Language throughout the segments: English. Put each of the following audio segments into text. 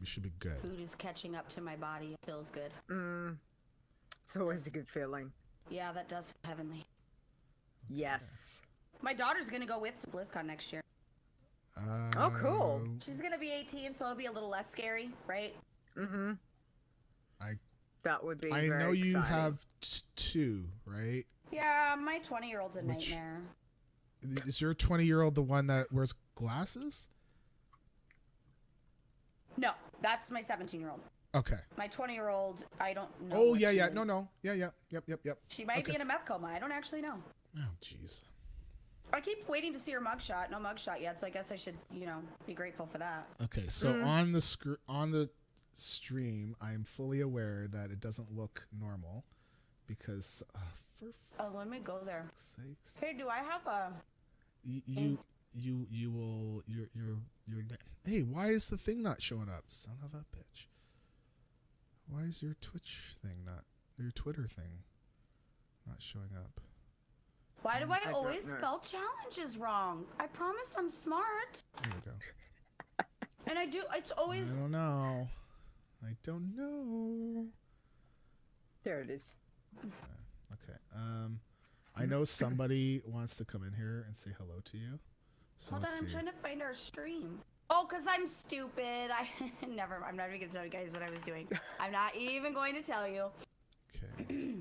We should be good. Food is catching up to my body. It feels good. It's always a good feeling. Yeah, that does feel heavenly. Okay. Yes. My daughter's gonna go with to BlizzCon next year. Oh, cool. She's gonna be 18, so it'll be a little less scary, right? Mm-hmm. I That would be I very know you exciting. have two, right? Yeah, my 20-year-old's a nightmare. Is your 20-year-old the one that wears glasses? No, that's my 17-year-old. Okay. My 20-year-old, I don't know. Oh what yeah, she yeah. is. No. Yeah. Yep. She might be Okay. in a meth coma. I don't actually know. Oh jeez. I keep waiting to see her mugshot. No mugshot yet, so I guess I should, be grateful for that. Okay, so on the stream, I'm fully aware that it doesn't look normal because for Oh, let me go there. fuck's sakes, Hey, do I have a... you will you're hey, why is the thing not showing up? Son of a bitch. Why is your Twitch thing your Twitter thing not showing up? Why do I don't always know. spell challenges wrong? I promise I'm smart. There we go. And I do, it's always... I don't know. There it is. Okay. I know somebody wants to come in here and say hello to you. So Hold on, let's I'm see. trying to find our stream. Oh, because I'm stupid. I'm not even going to tell you guys what I was doing. I'm not even going to tell you. Okay.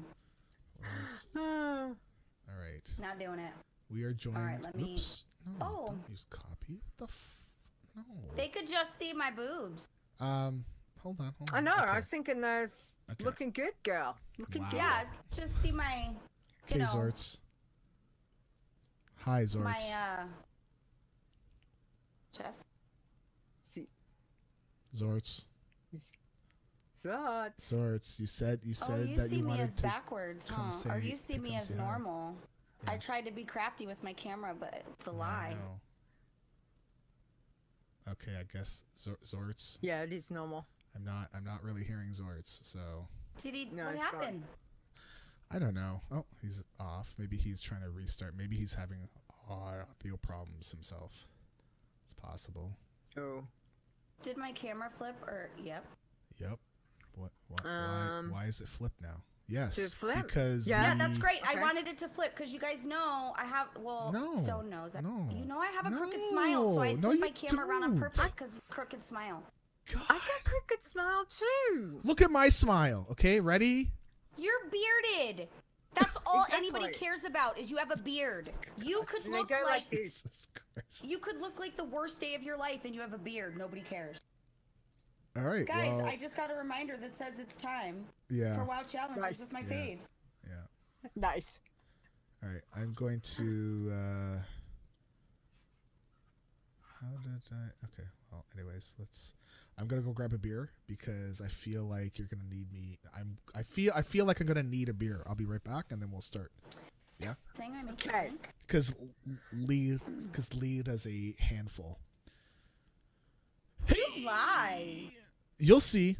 All right. Not doing it. We are joined. right, let me- Oops. No, Oh. don't use copy. What the No. They could just see my boobs. Hold on. I know. Okay. I was thinking there's Okay. looking good, girl. Looking Wow. good. Yeah, just see my, Okay, Zorts. Hi, Zorts. my, chest. See, Zorts. Zot. Zorts. You said Oh, you that see you me wanted as to backwards, come huh? say- Or you see to me come as say hi. normal. Yeah. I tried to be crafty with my camera, but it's a Yeah, I lie. know. Okay, I guess Zorts. Yeah, it is normal. I'm not really hearing Zorts, so Did he? No, what it's fine. happened? I don't know. Oh, he's off. Maybe he's trying to restart. Maybe he's having audio problems himself. It's possible. Oh. Did my camera flip or? Yep. Yep. What why is it flipped now? Yes, Did it flip? because Yeah. Yeah, that's great. I Okay. wanted it to flip because you guys know I have. Well, No, Stone knows. no, You know I have a crooked smile, so I no, flip you my camera around on don't. purpose because crooked smile. God. I got a crooked smile too. Look at my smile. Okay, ready? You're bearded. That's all anybody Exactly. cares about is you have a beard. You could And they look go like like this. Jesus Christ. you could look like the worst day of your life and you have a beard. Nobody cares. All right. Guys, well, I just got a reminder that says it's time yeah. for WoW challenges Nice. with my Yeah. faves. Yeah. Nice. All right. I'm going to. How did I? Okay. Well, anyways, I'm gonna go grab a beer because I feel like you're gonna need me. I feel like I'm gonna need a beer. I'll be right back, and then we'll start. Yeah. Saying I make you Okay. think. Because Lee does a handful. Hey. Lie. You'll see.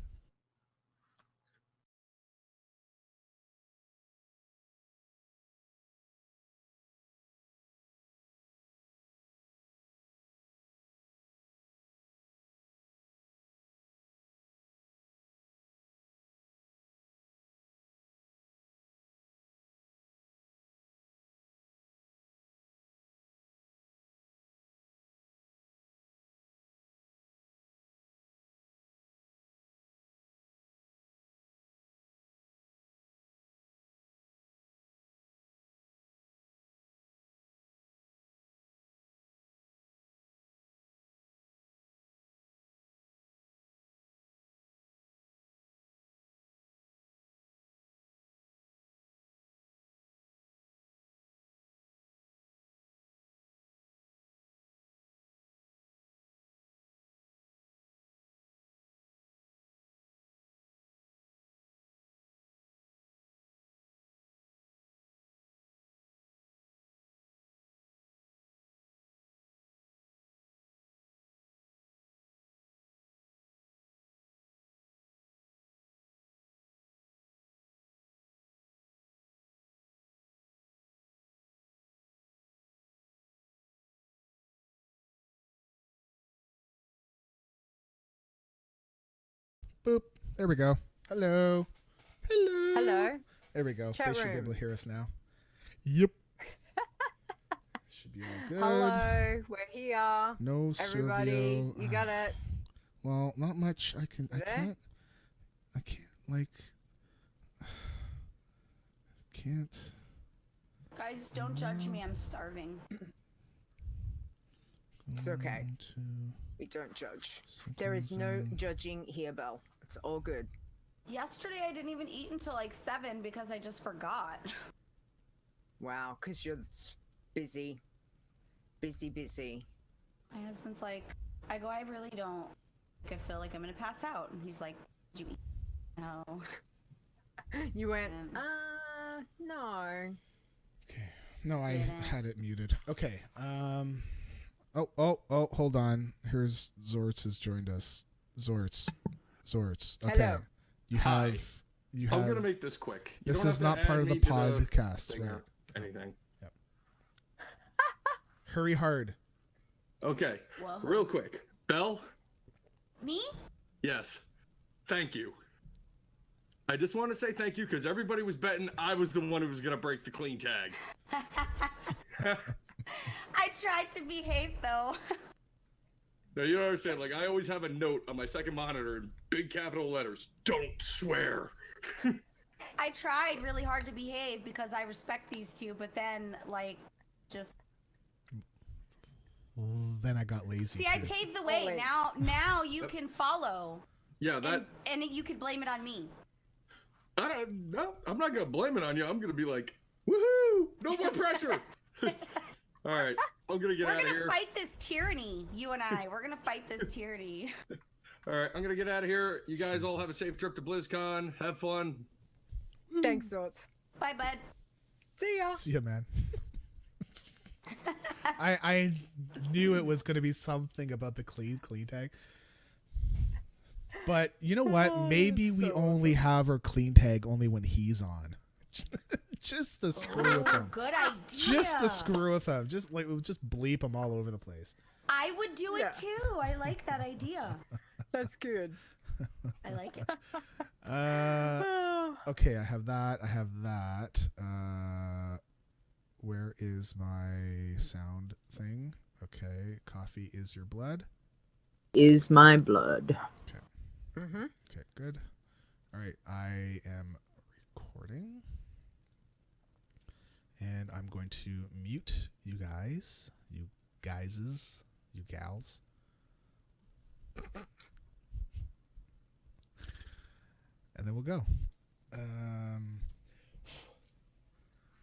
Boop. There we go. Hello. Hello. Hello. There we go. Chat They should be room. able to hear us now. Yep. Should be all good. Hello. We're here. No Everybody, Servio. you got it. Well, not much. I There? can't like can't. Guys, don't judge me. I'm starving. It's okay. Go to We don't judge. There is no settings and- judging here, Belle. It's all good. Yesterday, I didn't even eat until like 7 because I just forgot. Wow, because you're busy. Busy. My husband's like, I go, I really don't. I feel like I'm gonna pass out, and he's like, did you eat? No. You went, Um, no. Okay. No, I Didn't. had it muted. Okay. Oh, hold on. Here's Zortz has joined us. Zortz. Okay. Hello. You Hi. have I'm gonna make this quick. You This don't is have to not part add of the me to podcast, thing right? or anything. Hurry hard. Okay, Whoa. real quick. Belle? Me? Yes. Thank you. I just want to say thank you because everybody was betting I was the one who was gonna break the clean tag. I tried to behave though. Now you don't understand. Like I always have a note on my second monitor in big capital letters. Don't swear. I tried really hard to behave because I respect these two, but then like just Then I got lazy. see, I too. paved the way. wait. Now you can follow, Yeah, that. and you could blame it on me. No, I'm not gonna blame it on you. I'm gonna be like, woohoo! No more pressure. All right, I'm gonna get We're out of gonna here. fight this tyranny, you and I. We're gonna fight this tyranny. All right, I'm gonna get out of here. You guys all have a Jesus. safe trip to BlizzCon. Have fun. Thanks, Zortz. Bye, bud. See ya. See ya, man. I knew it was going to be something about the clean tag. But you know what? Oh, Maybe that's we so only have our clean tag only when he's on. Just to screw with Oh, him. good idea. Just to screw with him. Just bleep him all over the place. I would do it Yeah. too. I like that idea. That's good. I like it. Okay, I have that. Where is my sound thing? Okay, coffee is your blood. Is my blood. Okay, good. All right, I am recording. And I'm going to mute you guys, you guyses, you gals. And then we'll go.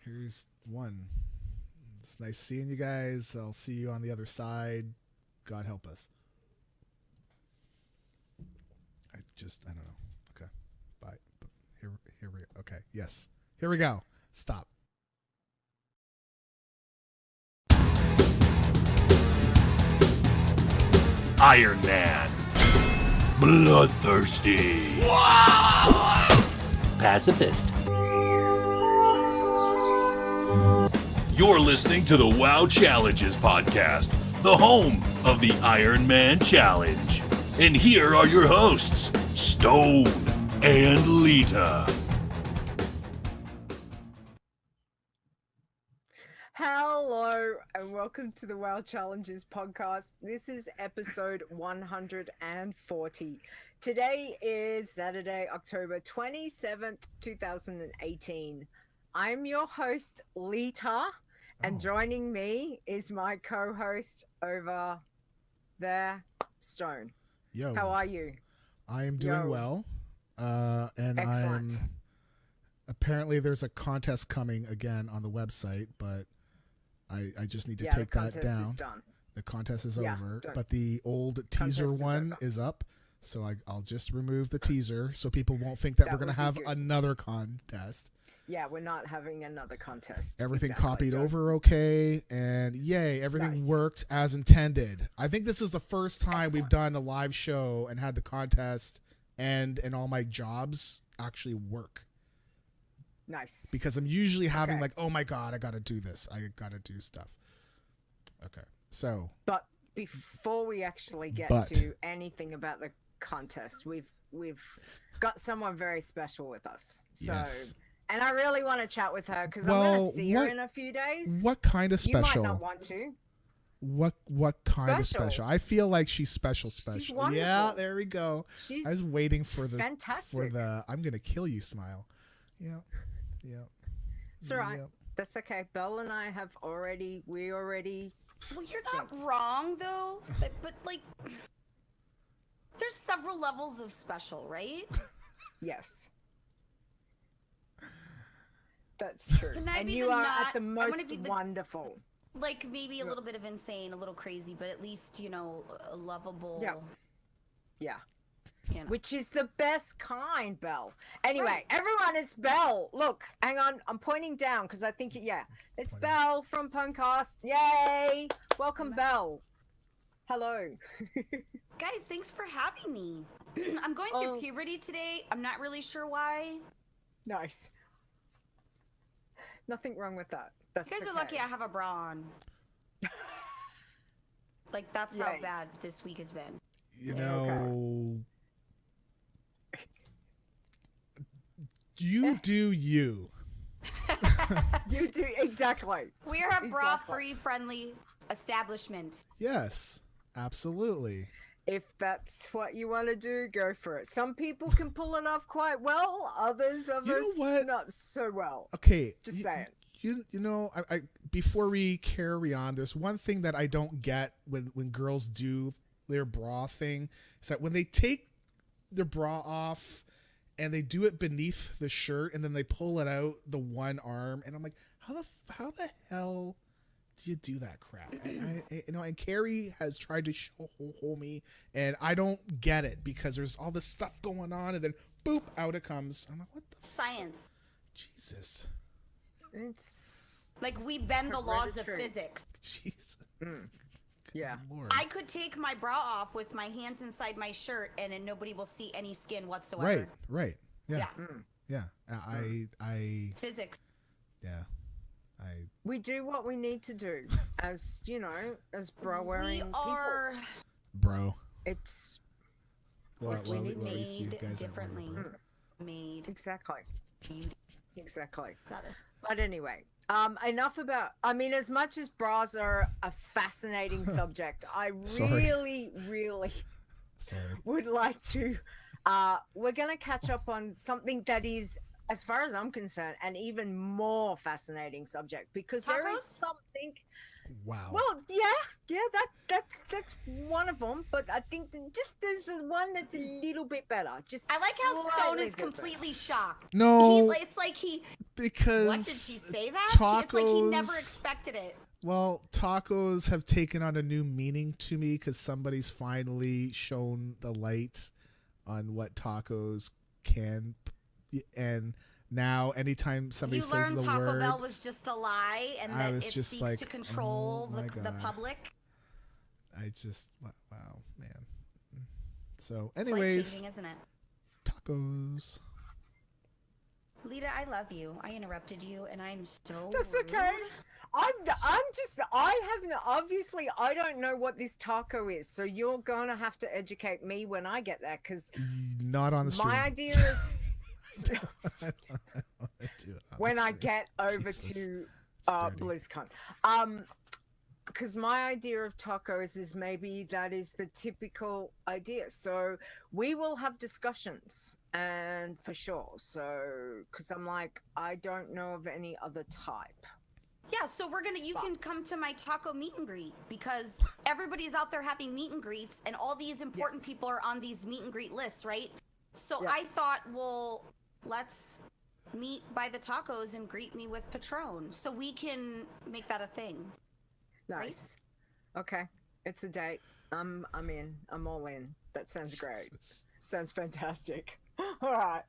Here's one. It's nice seeing you guys. I'll see you on the other side. God help us. I don't know. Okay. Bye. Here we go. Okay. Yes. Here we go. Stop. Iron Man. Bloodthirsty. Pacifist. You're listening to the WoW Challenges podcast, the home of the Iron Man Challenge. And here are your hosts, Stone and Leeta. Hello and welcome to the WoW Challenges podcast. This is episode 140. Today is Saturday, October 27th, 2018. I'm your host, Leeta, and Oh. joining me is my co-host over there, Stone. Yo. How are you? I am doing Yo. well. And Excellent. apparently there's a contest coming again on the website, but I just need to Yeah, take the that contest down. is done. The contest is Yeah, over, done. but the old teaser Contest is one over. is up. So I'll just remove the teaser so people won't think that That we're going to would be have good. another contest. Yeah, we're not having another contest. Everything Exactly, copied don't- over okay, and yay, everything Nice. worked as intended. I think this is the first time we've Excellent. done a live show and had the contest and all my jobs actually work. Nice. Because I'm usually having Okay. like, oh my god, I gotta do this, I gotta do stuff. Okay, so But before we actually get But- to anything about the contest. We've got someone very special with us. So, Yes. and I really want to chat with her because I'm Well, going to see her what- in a few days. What kind of You might special? not want to. What kind of Special. special? I feel like she's special. Yeah, wonderful. there we go. She's I was waiting for the fantastic. I'm gonna kill you smile. Yeah. Yeah. It's all right. Yep. That's okay. Belle and I have already. Well, you're not synced. wrong though, but like, there's several levels of special, right? Yes. That's true. Can I And be you the are not- at the I wanna most be the- wonderful. Like maybe a little bit of insane, a little crazy, but at least a lovable. Yeah. Yeah. You know. Which is the best kind, Belle. Anyway, Right. everyone, it's Belle. Look, hang on. I'm pointing down because I think, it's Pointing. Belle from PwnCast. Yay! Welcome, Belle. Hello. Guys, thanks for having me. I'm going through Oh. puberty today. I'm not really sure why. Nice. Nothing wrong with that. That's You guys are okay. lucky I have a bra on. Like that's how Right. bad this week has been. You Yeah, know, you do you. You do exactly. We are a Exactly. bra-free, friendly establishment. Yes, absolutely. If that's what you want to do, go for it. Some people can pull it off quite well. Others of You know us what? not so well. Okay. Just saying. You know, I before we carry on, there's one thing that I don't get when girls do their bra thing is that when they take their bra off and they do it beneath the shirt and then they pull it out the one arm and I'm like, how the hell do you do that crap? And Carrie has tried to show me and I don't get it because there's all this stuff going on and then boop, out it comes. I'm like, what the Science. Jesus. It's Like we bend the laws of Hereditary. physics. Jesus. yeah. Lord. I could take my bra off with my hands inside my shirt and then nobody will see any skin whatsoever. Right. Yeah. Yeah. Yeah. I Physics. yeah. We do what we need to do as, as bra wearing We people. are bro. It's Well, we at need least you made guys have differently. wonderful. Made exactly. beauty. Exactly. Got it. But anyway, enough about. I mean, as much as bras are a fascinating subject, I Sorry. really Sorry. would like to. We're gonna catch up on something that is, as far as I'm concerned, an even more fascinating subject because there is Tacos? something. Wow. Well, yeah, that's one of them. But I think there's one that's a little bit better. Just I like how Stone slightly is different. completely shocked. no, It's like he. because What did he say that? tacos. It's like he never expected it. Well, tacos have taken on a new meaning to me because somebody's finally shown the light on what tacos can, and now anytime somebody You says learned the Taco word, Bell was just a lie, and I that was it just seeks like, to control oh my the God. public. I just wow, man. So, It's anyways, life-changing, isn't it? tacos. Lita, I love you. I interrupted you, and I'm so. That's rude. okay. Obviously, I don't know what this taco is, so you're gonna have to educate me when I get there, because Not on the stream. my idea is I don't wanna do it on when the I stream. get over Jesus. to It's dirty. BlizzCon. Because my idea of tacos is maybe that is the typical idea. So we will have discussions, and for sure. So, because I'm like, I don't know of any other type. Yeah, so you can come to my taco meet and greet because everybody's out there having meet and greets, and all these important Yes. people are on these meet and greet lists, right? So Yeah. I thought, well, let's meet by the tacos and greet me with Patron, so we can make that a thing. Nice. Okay, it's a date. I'm in. I'm all in. That sounds great. Jesus. Sounds fantastic. All right.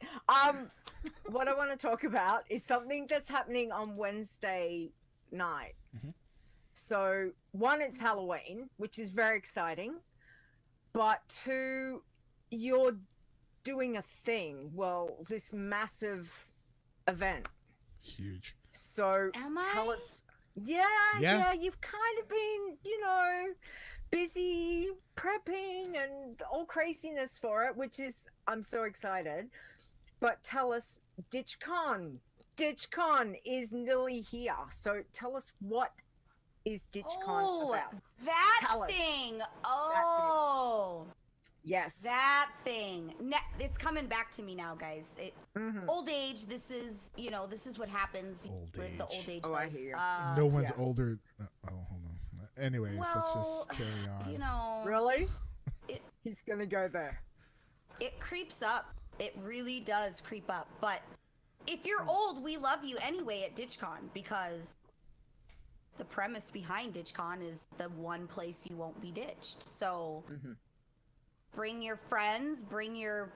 What I want to talk about is something that's happening on Wednesday night. Mhm. So, one, it's Halloween, which is very exciting. But two, you're doing a thing. Well, this massive event. It's huge. So, Am tell I? us. Yeah, Yeah. you've kind of been, busy prepping and all craziness for it, which is, I'm so excited. But tell us, DitchCon is nearly here. So tell us, what is DitchCon about? That Tell us. thing. Oh. Yes. That thing. It's coming back to me now, guys. Mhm. Old age. This is what happens Old with the age. old age Oh, I life. hear you. No one's yeah. older. Hold on. Anyways, let's just Well, carry on. You know. Really? It- He's gonna go there. It creeps up. It really does creep up. But if you're old, we love you anyway at DitchCon, because the premise behind DitchCon is the one place you won't be ditched. So bring your friends, bring your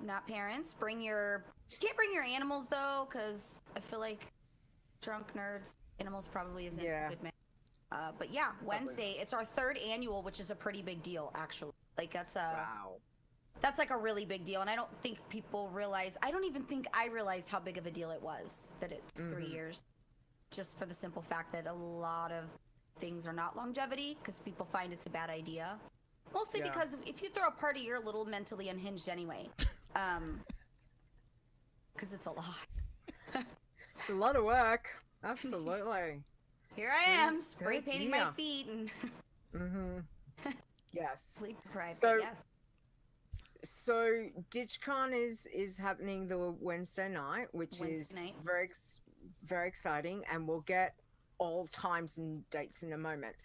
not parents, can't bring your animals though, because I feel like drunk nerds, animals probably isn't a good mix. But yeah, Wednesday, it's our 3rd annual, which is a pretty big deal, actually. Like that's like a really big deal, and I don't think people realize. I don't even think I realized how big of a deal it was that it's 3 years, just for the simple fact that a lot of things are not longevity because people find it's a bad idea. Mostly because if you throw a party, you're a little mentally unhinged anyway. Because it's a lot. It's a lot of work. Absolutely. Here I am, spray painting my feet and Yes. sleep deprived. So- Yes. So DitchCon is happening the Wednesday night, which is Wednesday night. very exciting, and we'll get all times and dates in a moment.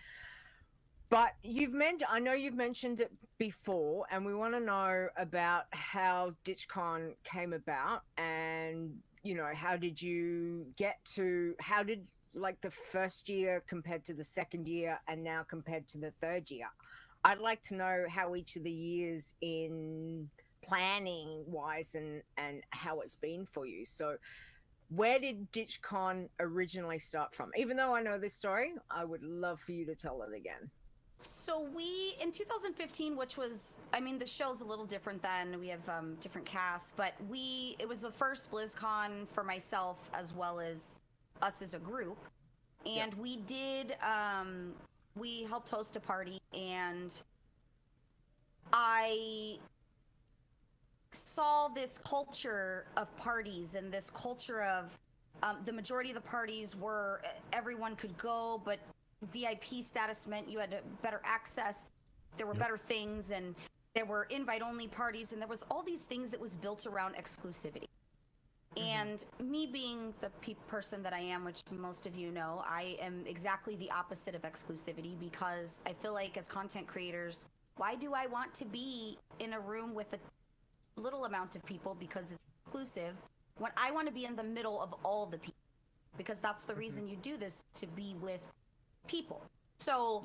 But I know you've mentioned it before, and we want to know about how DitchCon came about, and how did like the first year compared to the second year, and now compared to the third year. I'd like to know how each of the years in planning wise and how it's been for you. So where did DitchCon originally start from? Even though I know this story, I would love for you to tell it again. So in 2015, which was, the show's a little different then, we have different casts, but it was the first BlizzCon for myself as well as us as a group. And we did, we helped host a party, and I saw this culture of parties and this culture of the majority of the parties were everyone could go, but VIP status meant you had better access. There were better things, and there were invite-only parties, and there was all these things that was built around exclusivity. And me being the person that I am, which most of you know, I am exactly the opposite of exclusivity, because I feel like as content creators, why do I want to be in a room with a little amount of people because it's exclusive, when I want to be in the middle of all the people? Because that's the reason you do this, to be with people. So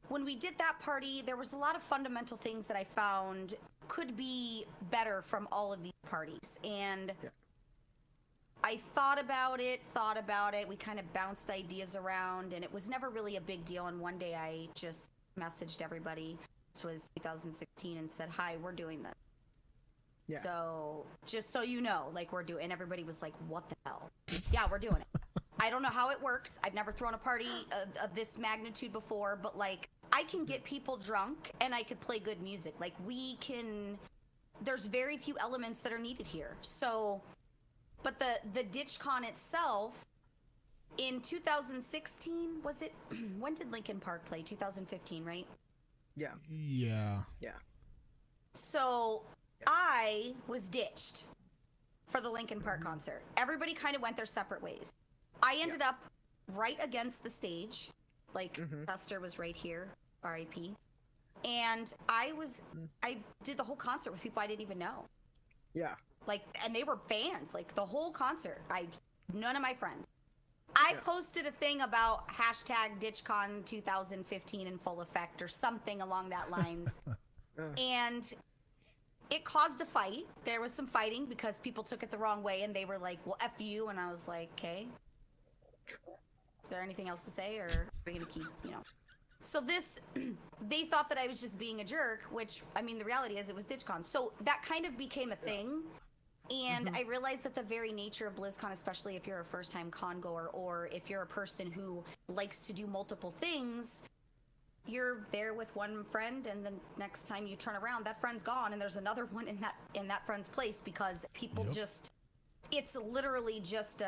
when we did that party, there was a lot of fundamental things that I found could be better from all of these parties. And I thought about it, we kind of bounced ideas around, and it was never really a big deal. And one day I just messaged everybody, this was 2016, and said, hi, we're doing this. So just so you know, like, we're doing, and everybody was like, what the hell? Yeah, we're doing it. I don't know how it works. I've never thrown a party of this magnitude before, but like, I can get people drunk and I could play good music. Like, there's very few elements that are needed here. So, but the DitchCon itself, in 2016, was it? When did Linkin Park play? 2015, right? Yeah. So I was ditched for the Linkin Park concert. Everybody kind of went their separate ways. I ended up right against the stage. Like, Chester was right here, R.I.P. And I did the whole concert with people I didn't even know. Yeah. Like, and they were fans, like, the whole concert. None of my friends. I posted a thing about hashtag DitchCon 2015 in full effect or something along that lines. And it caused a fight. There was some fighting because people took it the wrong way, and they were like, well, F you. And I was like, okay. Is there anything else to say, or are we going to keep, So they thought that I was just being a jerk, which, the reality is it was DitchCon. So that kind of became a thing. And I realized that the very nature of BlizzCon, especially if you're a first-time con goer, or if you're a person who likes to do multiple things, you're there with one friend, and the next time you turn around, that friend's gone, and there's another one in that friend's place, because people just, it's literally just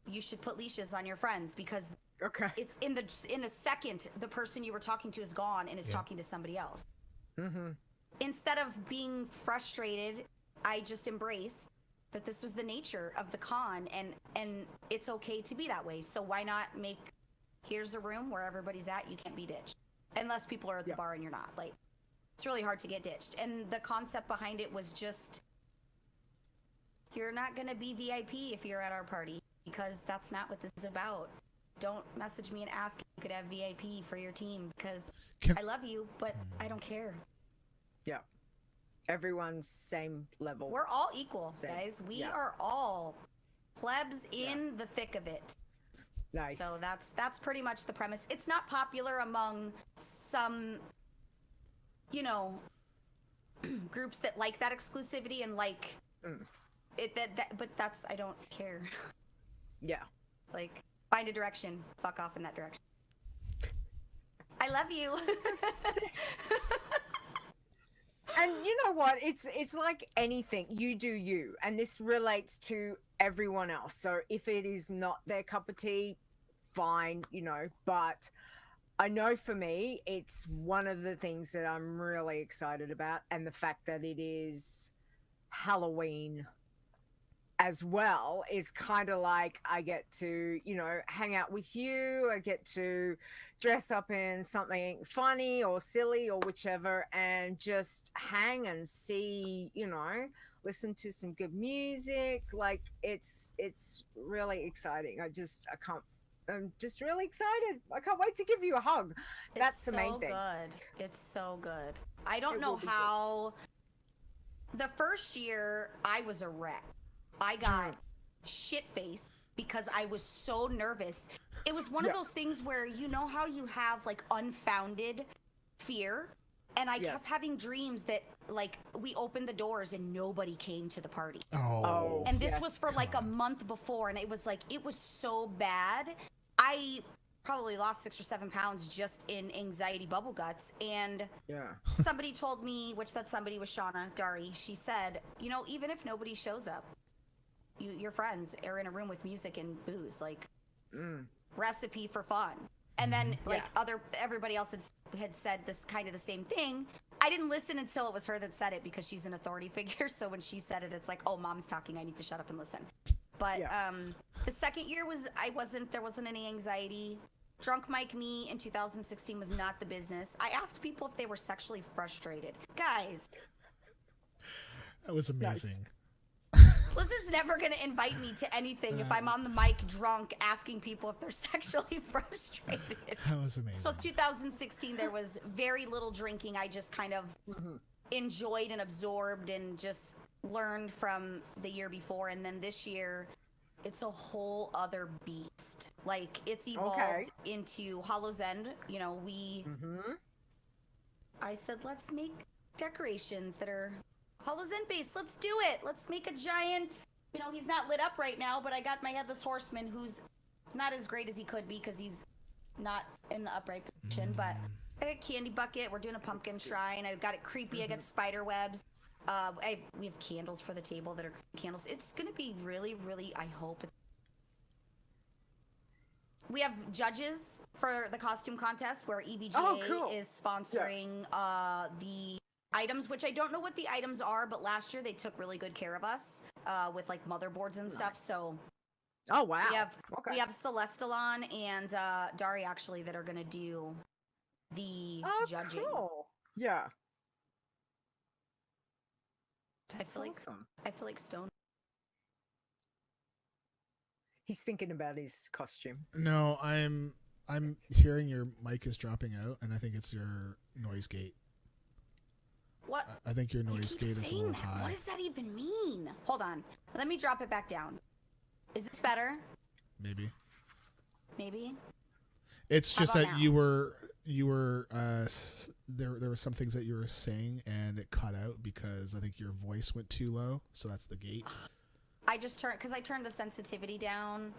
you should put leashes on your friends, because it's in a second the person you were talking to is gone and is talking to somebody else. Instead of being frustrated, I just embraced that this was the nature of the con, and it's okay to be that way. So why not make, here's a room where everybody's at, you can't be ditched. Unless people are at the bar and you're not. Like, it's really hard to get ditched. And the concept behind it was just, you're not going to be VIP if you're at our party, because that's not what this is about. Don't message me and ask if you could have VIP for your team, because I love you, but I don't care. Yeah. Everyone's same level. We're all equal, guys. We are all plebs in the thick of it. Nice. So that's pretty much the premise. It's not popular among some, you know, groups that like that exclusivity and like it. But that's, I don't care. Yeah. Like, find a direction. Fuck off in that direction. I love you. And you know what? It's like anything. You do you, and this relates to everyone else. So if it is not their cup of tea, fine, you know. But I know for me, it's one of the things that I'm really excited about, and the fact that it is Halloween as well is kind of like, I get to, you know, hang out with you. I get to dress up in something funny or silly or whichever, and just hang and see, you know, listen to some good music. Like, it's really exciting. I'm just really excited. I can't wait to give you a hug. That's the main thing. It's so good. I don't know how. The first year I was a wreck. I got shit-faced because I was so nervous. It was one of those things where, you know how you have like unfounded fear? And I kept having dreams that, like, we opened the doors and nobody came to the party. Oh. And this was for like a month before, and it was like, it was so bad. I probably lost 6 or 7 pounds just in anxiety bubble guts. And somebody told me, which that somebody was Shauna Dari, she said, you know, even if nobody shows up, your friends are in a room with music and booze, like recipe for fun. And then like everybody else had said this kind of the same thing. I didn't listen until it was her that said it, because she's an authority figure. So when she said it, it's like, oh, mom's talking, I need to shut up and listen. But the second year there wasn't any anxiety. Drunk Mike Me in 2016 was not the business. I asked people if they were sexually frustrated. Guys. That was amazing. Blizzard's never going to invite me to anything if I'm on the mic drunk asking people if they're sexually frustrated. That was amazing. So 2016, there was very little drinking. I just kind of enjoyed and absorbed and just learned from the year before. And then this year, it's a whole other beast. Like, it's evolved into Hollow's End. You know, I said, let's make decorations that are Hollow's End base. Let's do it. Let's make a giant, you know, he's not lit up right now, but I got my Headless Horseman, who's not as great as he could be because he's not in the upright position. But I got a candy bucket. We're doing a pumpkin shrine. I've got it creepy. I got spider webs. We have candles for the table that are candles. It's going to be really, really, I hope. We have judges for the costume contest where EVGA is sponsoring the items, which I don't know what the items are, but last year they took really good care of us with like motherboards and stuff. So we have Celestalon and Dari actually that are gonna do the judging. Cool. Yeah. I feel like Stone. He's thinking about his costume. No, I'm hearing your mic is dropping out, and I think it's your noise gate. What? I think your noise gate is a little high. What does that even mean? Hold on. Let me drop it back down. Is this better? Maybe. How It's just about that now? you were there were some things that you were saying and it cut out because I think your voice went too low. So that's the gate. I just turned, because I turned the sensitivity down.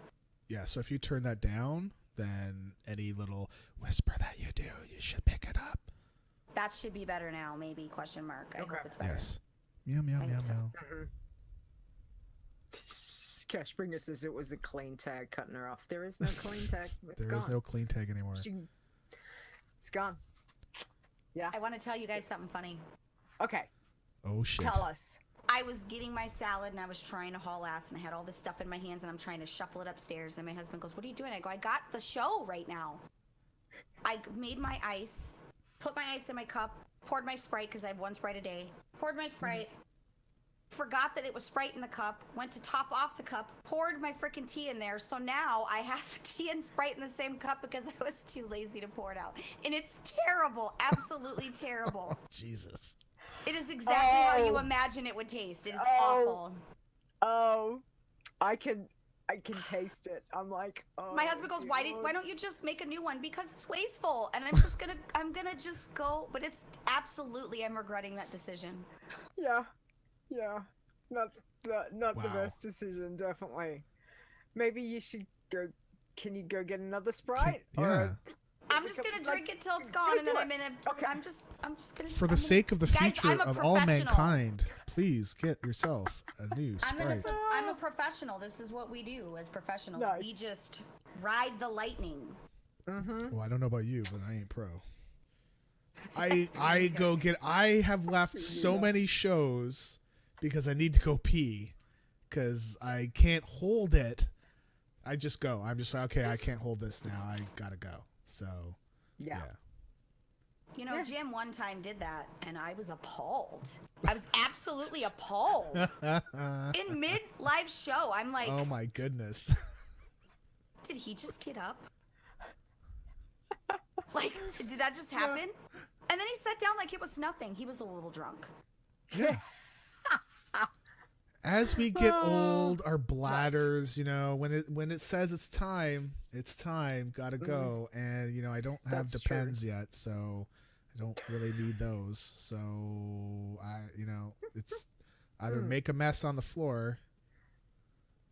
Yeah. So if you turn that down, than any little whisper that you do. You should pick it up. That should be better now, maybe, question mark. I hope it's better. Yes. Meow, meow, I meow, hope so. meow. Cashbringer says it was a clean tag cutting her off. There is no clean tag. It's There gone. is no clean tag anymore. It's gone. Yeah. I want to tell you guys something funny. Okay. Oh, shit. Tell us. I was getting my salad and I was trying to haul ass and I had all this stuff in my hands and I'm trying to shuffle it upstairs and my husband goes, "What are you doing?" I go, "I got the show right now." I made my ice, put my ice in my cup, poured my Sprite because I have one Sprite a day, poured my Sprite, forgot that it was Sprite in the cup, went to top off the cup, poured my freaking tea in there. So now I have tea and Sprite in the same cup because I was too lazy to pour it out. And it's terrible, absolutely terrible. Jesus. It is exactly how you imagine it would taste. It is awful. Oh, I can taste it. I'm like, oh. My husband goes, dude. why don't you just make a new one? Because it's wasteful. And I'm gonna just go, but it's absolutely, I'm regretting that decision. Yeah, not the Wow. best decision, definitely. Maybe you should go. Can you go get another Sprite? Yeah. I'm just gonna drink it till it's gone, and then I'm gonna. Okay. I'm just gonna. For the I'm sake of the Guys, future I'm a of all professional. mankind, please get yourself a new Sprite. I'm a professional. This is what we do as professionals. Nice. We just ride the lightning. Mm-hmm. Well, I don't know about you, but I ain't pro. I have left so many shows because I need to go pee because I can't hold it. I just go. I'm just like, okay, I can't hold this now. I gotta go. So Yeah. You know, Jim one time did that, and I was appalled. I was absolutely appalled. In mid-live show, I'm like, Oh my goodness. did he just get up? Like, did that just happen? And then he sat down like it was nothing. He was a little drunk. Yeah. As we get old, our bladders, when it says it's time, gotta go. And I don't have That's true. Depends yet, so I don't really need those. So it's either make a mess on the floor.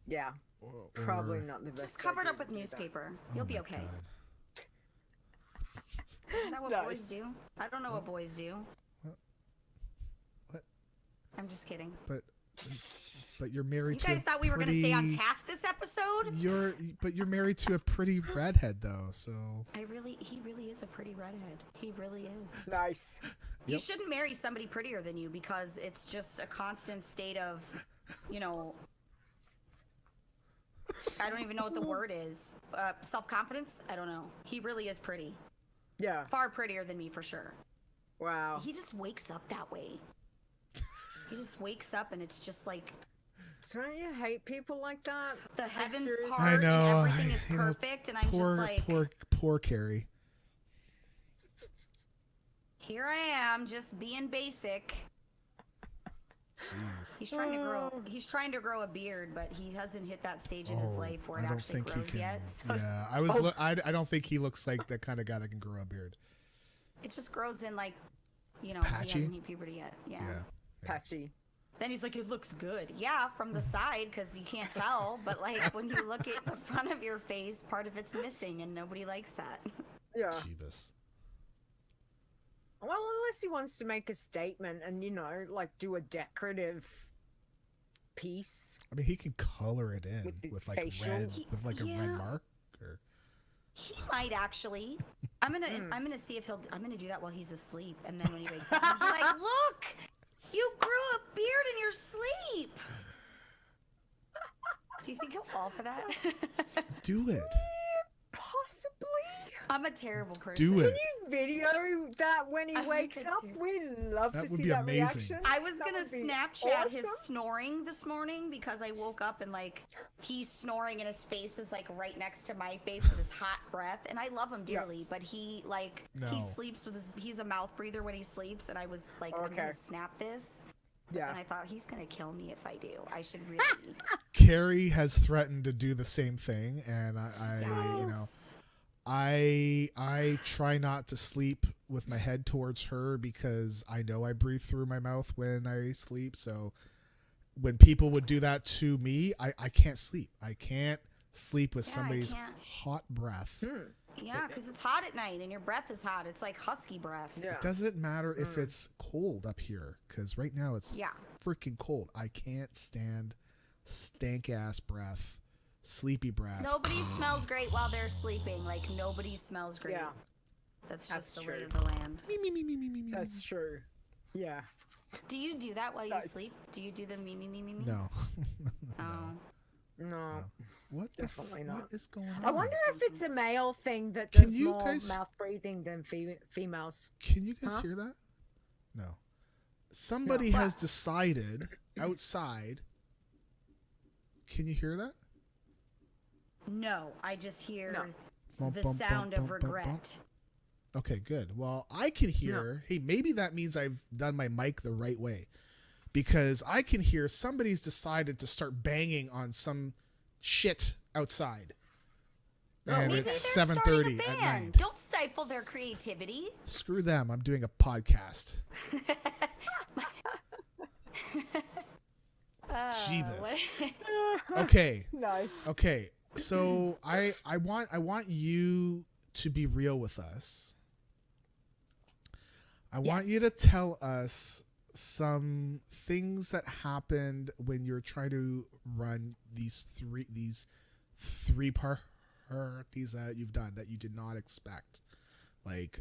Yeah. Or, Probably not the best. Just cover it idea up with to do that. newspaper. Oh You'll be my okay. God. Isn't that what Nice. boys do? I don't know what boys do. What? I'm just kidding. But you're married You to guys a thought we were going to stay on pretty- task this episode? You're married to a pretty redhead though, so He really is a pretty redhead. He really is. Nice. You Yep. shouldn't marry somebody prettier than you because it's just a constant state of, I don't even know what the word is. Self-confidence? I don't know. He really is pretty. Yeah. Far prettier than me for sure. Wow. He just wakes up that way. He just wakes up and it's just like Don't you hate people like that? the heavens seriously? part I know. and everything is you know, perfect and I'm poor, just like, poor Carrie. here I am just being basic. Jeez. He's trying to grow a beard, but he hasn't hit that stage in his Oh, life where I it don't actually think he grows can. yet. So Yeah, I don't think he looks like the kind of guy that can grow a beard. it just grows in like, he Patchy? hasn't hit puberty yet. Yeah. Patchy. Then he's like, it looks good. Yeah, from the side because you can't tell. But like when you look at the front of your face, part of it's missing, and nobody likes that. Yeah. Jeebus. Well, unless he wants to make a statement and, like do a decorative piece. I mean, he can color it in With the with like facial? red, with like a red Yeah. mark. Or He might actually. I'm gonna see if I'm gonna do that while he's asleep, and then when he wakes up, I'm like, look, you grew a beard in your sleep. Do you think he'll fall for that? do it. Possibly. I'm a terrible person. Do it. Can you video that when he I wakes could up? too. We'd love That to would see be that amazing. reaction. I was That gonna would be Snapchat his awesome. snoring this morning because I woke up and like he's snoring and his face is like right next to my face with his hot breath, and I love him dearly, but he No. sleeps with he's a mouth breather when he sleeps, and I was like, I'm Okay. gonna snap this, Yeah. and I thought he's gonna kill me if I do. I should really. Carrie has threatened to do the same thing, and Yes. I try not to sleep with my head towards her because I know I breathe through my mouth when I sleep. So when people would do that to me, I can't sleep. I can't sleep with Yeah, I somebody's can't. hot breath. Yeah, because it's hot at night and your breath is hot. It's like husky breath. Yeah. It doesn't matter if it's cold up here, because right now it's Yeah. freaking cold. I can't stand stank ass breath, sleepy breath. Nobody smells great while they're sleeping. Like, nobody smells great. Yeah. That's That's just the way true. of the land. Me. That's true. Yeah. Do you do that while you Nice. sleep? Do you do the me? No. Oh. No. What the Definitely not. what is going on? I wonder if it's a male thing that Can does you more guys- mouth breathing than females. Can you guys Huh? hear that? No. Somebody No. has decided outside. Can you hear that? No, I just hear No. Bum, the bum, sound bum, of bum, bum, bum. regret. Okay, good. Well, I can hear. Hey, maybe that means I've done my mic the right way, because I can hear somebody's decided to start banging on some shit outside, and Maybe it's they're starting a 7:30 at band. night. Don't stifle their creativity. Screw them. I'm doing a podcast. Jeebus. Okay. Nice. Okay. So I want you to be real with us. I want you to tell us some things that happened when you're trying to run these three parties that you've done that you did not expect. Like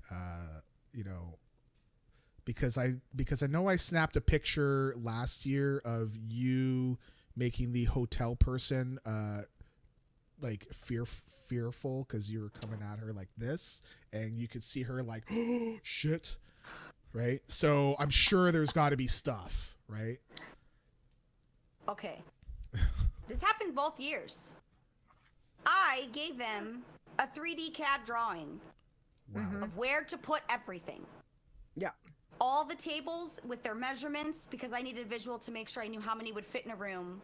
because I know I snapped a picture last year of you making the hotel person like fearful because you were coming at her like this, and you could see her like, oh shit, right? So I'm sure there's got to be stuff, right? Okay. This happened both years. I gave them a 3D CAD drawing Wow. of where to put everything. Yeah. All the tables with their measurements, because I needed visual to make sure I knew how many would fit in a room.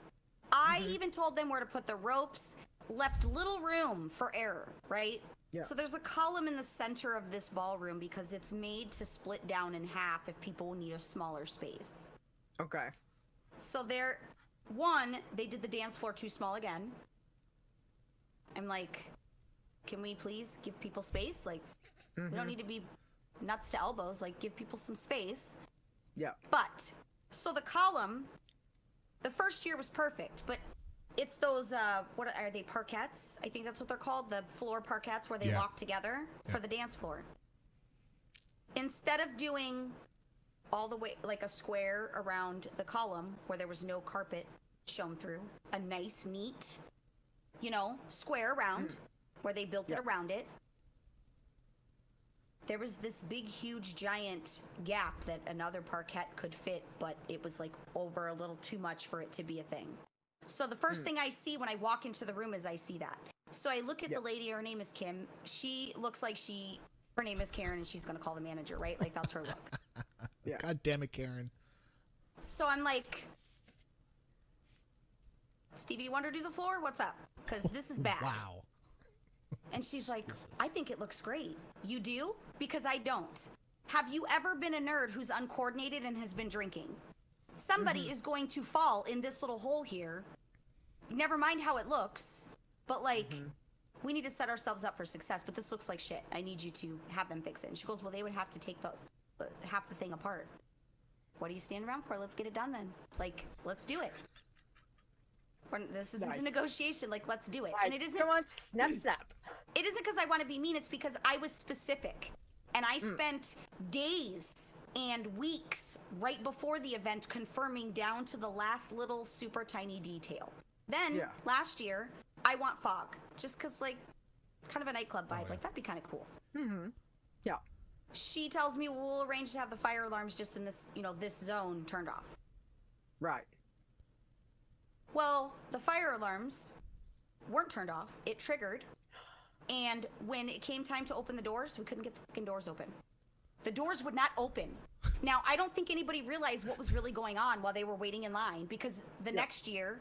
I even told them where to put the ropes, left little room for error, right? Yeah. So there's a column in the center of this ballroom because it's made to split down in half if people need a smaller space. Okay. So they did the dance floor too small again. I'm like, can we please give people space? Like, we don't need to be nuts to elbows. Like, give people some space. Yeah. But, so the column, the first year was perfect, but it's those, what are they, parquettes? I think that's what they're called, the floor parquettes where they Yeah. lock together for the dance floor. Instead of doing all the way, like a square around the column where there was no carpet shown through, a nice, neat, square around where they built it around it, there was this big, huge, giant gap that another parquet could fit, but it was like over a little too much for it to be a thing. So the first thing I see when I walk into the room is I see that. So I look at the lady, her name is Kim. She looks like her name is Karen, and she's going to call the manager, right? Like, that's her look. Yeah. God damn it, Karen. So I'm like, Stevie, you want her to do the floor? What's up? Because this is bad. Wow. And she's like, Jesus. I think it looks great. You do? Because I don't. Have you ever been a nerd who's uncoordinated and has been drinking? Somebody is going to fall in this little hole here. Never mind how it looks, but like, we need to set ourselves up for success, but this looks like shit. I need you to have them fix it. And she goes, well, they would have to take the half the thing apart. What are you standing around for? Let's get it done then. Like, let's do it. This isn't Nice. a negotiation. Like, let's do it. Right. And it isn't. Come on, snap. It isn't because I want to be mean. It's because I was specific. And I spent days and weeks right before the event confirming down to the last little super tiny detail. Then last year, I want fog. Just because, like, kind of a nightclub vibe. Like, that'd be kind of cool. Yeah. She tells me we'll arrange to have the fire alarms just in this, this zone turned off. Right. Well, the fire alarms weren't turned off. It triggered. And when it came time to open the doors, we couldn't get the fucking doors open. The doors would not open. Now, I don't think anybody realized what was really going on while they were waiting in line, because the next year,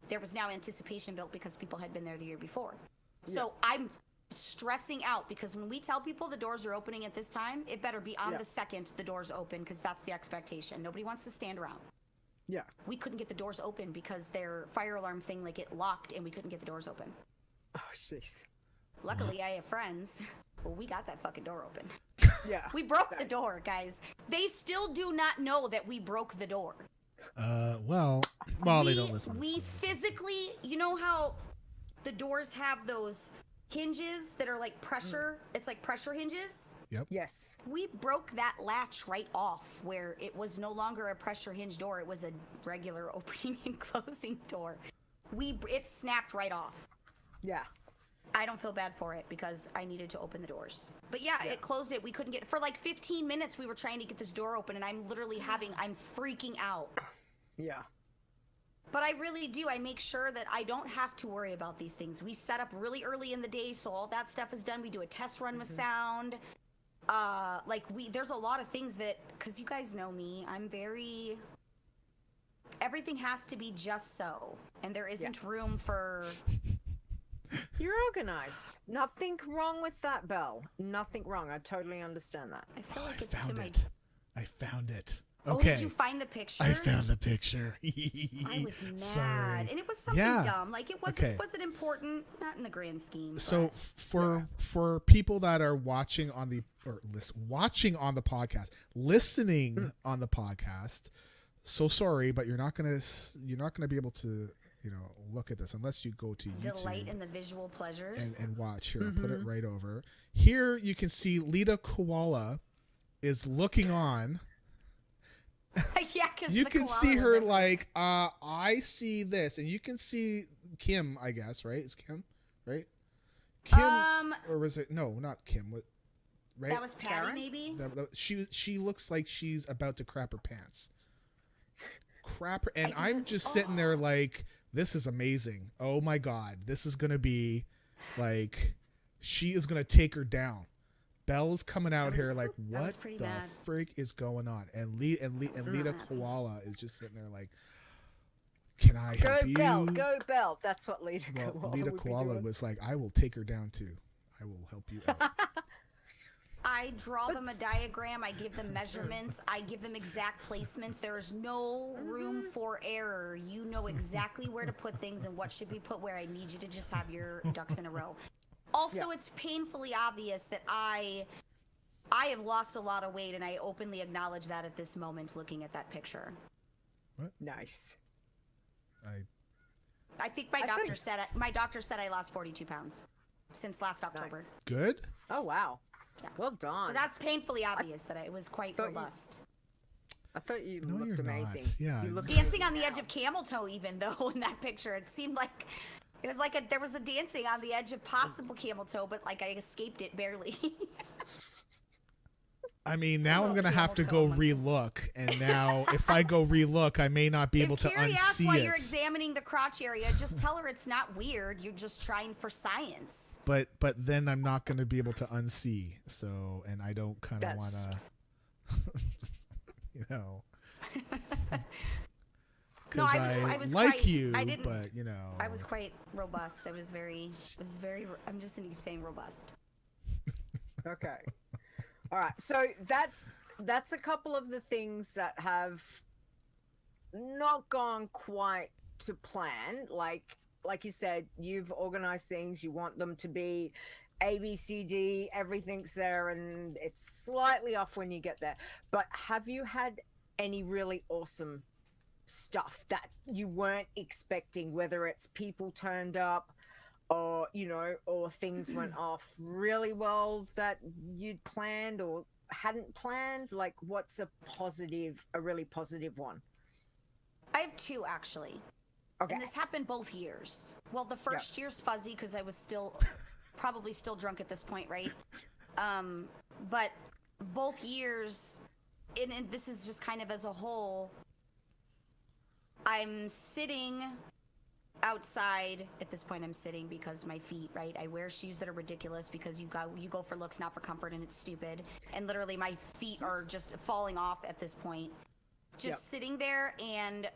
there was now anticipation built because people had been there the year before. So I'm stressing out, because when we tell people the doors are opening at this time, it better be on the second the doors open, because that's the expectation. Nobody wants to stand around. Yeah. We couldn't get the doors open because their fire alarm thing, like, it locked and we couldn't get the doors open. Oh, jeez. Luckily, I have friends. Well, we got that fucking door open. Yeah. We broke the door, guys. They still do not know that we broke the door. Well, they don't listen. We physically, you know how the doors have those hinges that are like pressure, it's like pressure hinges? Yep. Yes. We broke that latch right off where it was no longer a pressure hinge door, it was a regular opening and closing door. It snapped right off. Yeah. I don't feel bad for it because I needed to open the doors. But yeah, it closed it. We couldn't get, for like 15 minutes we were trying to get this door open and I'm literally I'm freaking out. Yeah. But I really do. I make sure that I don't have to worry about these things. We set up really early in the day, so all that stuff is done. We do a test run with sound. There's a lot of things that, because you guys know me, everything has to be just so. And there isn't room for... You're organized. Nothing wrong with that, Belle. Nothing wrong. I totally understand that. I feel like I it's to found my... it. I found it. Oh, Okay. did you find the picture? I found the picture. I was mad. Sorry. And it was something dumb. Like, it wasn't, was it important? Not in the grand scheme. So but... for people that are watching on the podcast, listening on the podcast, so sorry, but you're not gonna be able to look at this unless you go to YouTube. Delight in the visual pleasures. And watch here. Put it right over here. You can see Leeta Koala is looking on. Yeah, because you can see her like I see this, and you can see Kim. I guess right? It's Kim, right? Kim, or was it not Kim? What? Right? That was Patty, Karen? maybe. She looks like she's about to crap her pants. And I'm just sitting there like, this is amazing. Oh my god, this is gonna be like, she is gonna take her down. Belle's coming out here like, what the freak is going on? And Leeta Koala is just sitting there like, can I help you? Go Belle. That's what Leeta Koala. Leeta Koala was like, I will take her down too. I will help you out. I draw them a diagram. I give them measurements. I give them exact placements. There is no room for error. You know exactly where to put things and what should be put where. I need you to just have your ducks in a row. Also, it's painfully obvious that I have lost a lot of weight, and I openly acknowledge that at this moment looking at that picture. What? Nice. I think my doctor said I lost 42 pounds since last October. Nice. Good? Oh, wow. Yeah. Well done. But that's painfully obvious that it was quite robust. I thought you No, looked you're amazing. not. Yeah. You looked Dancing on the edge of camel toe, even though in that picture it seemed like it was like there was a dancing on the edge of possible camel toe, but like I escaped it barely. I mean, now I'm gonna have to go relook, and now if I go relook, I may not be able to Carrie unsee asks why it. you're examining the crotch area, just tell her it's not weird. You're just trying for science. But then I'm not gonna be able to unsee. So, and I don't kind of wanna, because I like you, but I was quite robust. I was very. I'm just gonna keep saying robust. Okay. All right. So that's a couple of the things that have not gone quite to plan. Like you said, you've organized things. You want them to be A, B, C, D. Everything's there, and it's slightly off when you get there. But have you had any really awesome stuff that you weren't expecting? Whether it's people turned up, or or things went off really well that you'd planned or hadn't planned. Like, what's a really positive one? I have two, actually. Okay. And this happened both years. Well, the first year's fuzzy because I was probably still drunk at this point, right? But both years, and this is just kind of as a whole, I'm sitting outside. At this point I'm sitting because my feet, right? I wear shoes that are ridiculous because you go for looks, not for comfort, and it's stupid. And literally my feet are just falling off at this point. Just sitting there and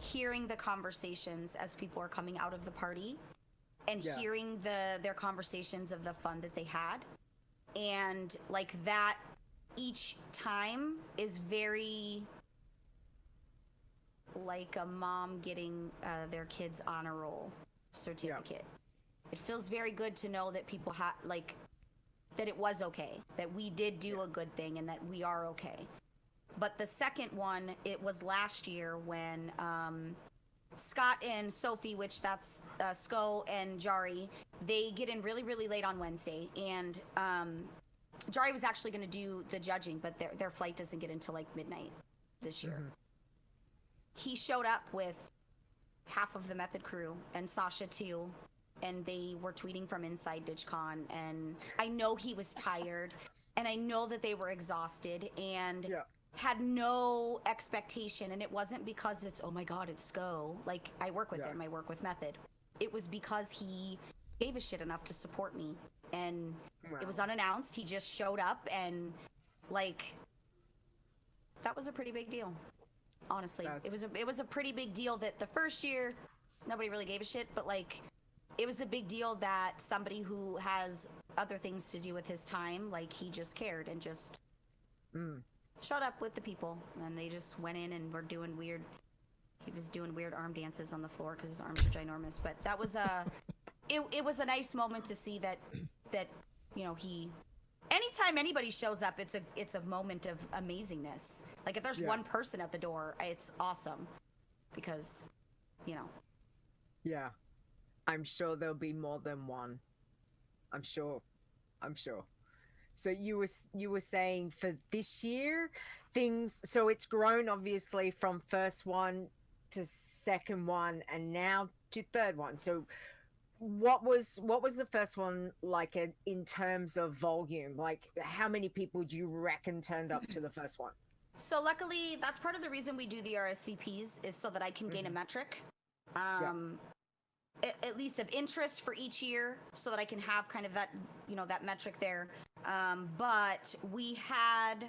hearing the conversations as people are coming out of the party and hearing their conversations of the fun that they had. And like that each time is very like a mom getting their kid's honor roll certificate. It feels very good to know that people that it was okay, that we did do a good thing, and that we are okay. But the second one, it was last year when Scott and Sophie, which that's Sko and Jari, they get in really, really late on Wednesday, and Jari was actually going to do the judging, but their flight doesn't get until like midnight this year. He showed up with half of the Method crew and Sasha too, and they were tweeting from inside DitchCon, and I know he was tired, and I know that they were exhausted, and had no expectation. And it wasn't because it's, oh my god, it's Sko, like I work with him, I work with Method. It was because he gave a shit enough to support me, and it was unannounced. He just showed up, and like that was a pretty big deal, honestly. It was a pretty big deal that the first year nobody really gave a shit, but like it was a big deal that somebody who has other things to do with his time, like he just cared and just showed up with the people, and they just went in and were doing weird, he was doing weird arm dances on the floor because his arms are ginormous. But that was it was a nice moment to see that you know, anytime anybody shows up, it's a moment of amazingness. Like if there's one person at the door, it's awesome, because you know. I'm sure there'll be more than one. I'm sure. So you were saying for this year, so it's grown obviously from first one to second one and now to third one. So what was the first one like in terms of volume? Like how many people do you reckon turned up to the first one? So luckily, that's part of the reason we do the RSVPs, is so that I can gain a metric. At least of interest for each year, so that I can have kind of that, you know, that metric there. But we had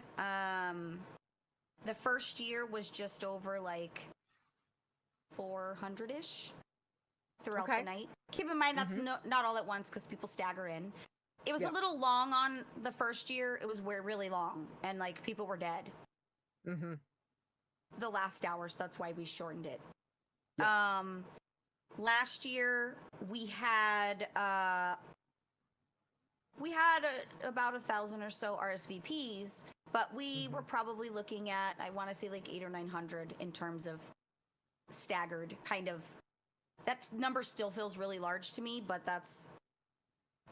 the first year was just over like 400-ish throughout the night. Keep in mind that's not all at once, because people stagger in. It was a little long on the first year. It was really long, and like people were dead the last hours. That's why we shortened it. Last year we had about 1,000 or so RSVPs, but we were probably looking at, I want to say like 800 or 900 in terms of staggered kind of. That number still feels really large to me, but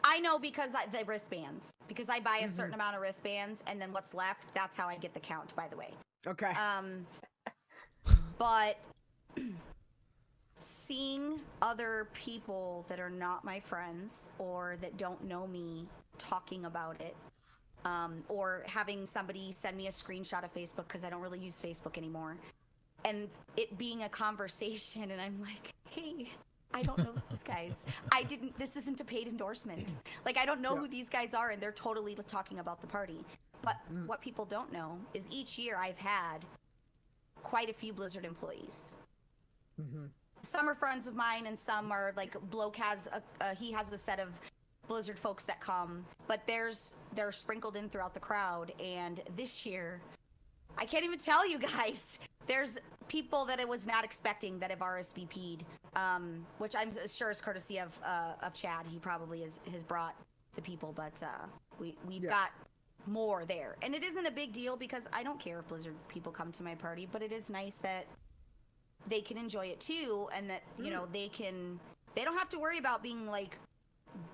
I know because the wristbands, because I buy a certain amount of wristbands, and then what's left, that's how I get the count, by the way. Okay. But seeing other people that are not my friends or that don't know me talking about it, or having somebody send me a screenshot of Facebook, because I don't really use Facebook anymore, and it being a conversation, and I'm like, hey, I don't know these guys. This isn't a paid endorsement. Like, I don't know who these guys are, and they're totally talking about the party. But what people don't know is each year I've had quite a few Blizzard employees. Some are friends of mine, and some are like Bloke has he has a set of Blizzard folks that come, but they're sprinkled in throughout the crowd. And this year, I can't even tell you guys, there's people that I was not expecting that have RSVP'd, which I'm sure is courtesy of Chad. He probably has brought the people, but we've got more there. And it isn't a big deal, because I don't care if Blizzard people come to my party, but it is nice that they can enjoy it too, and that, you know, they don't have to worry about being like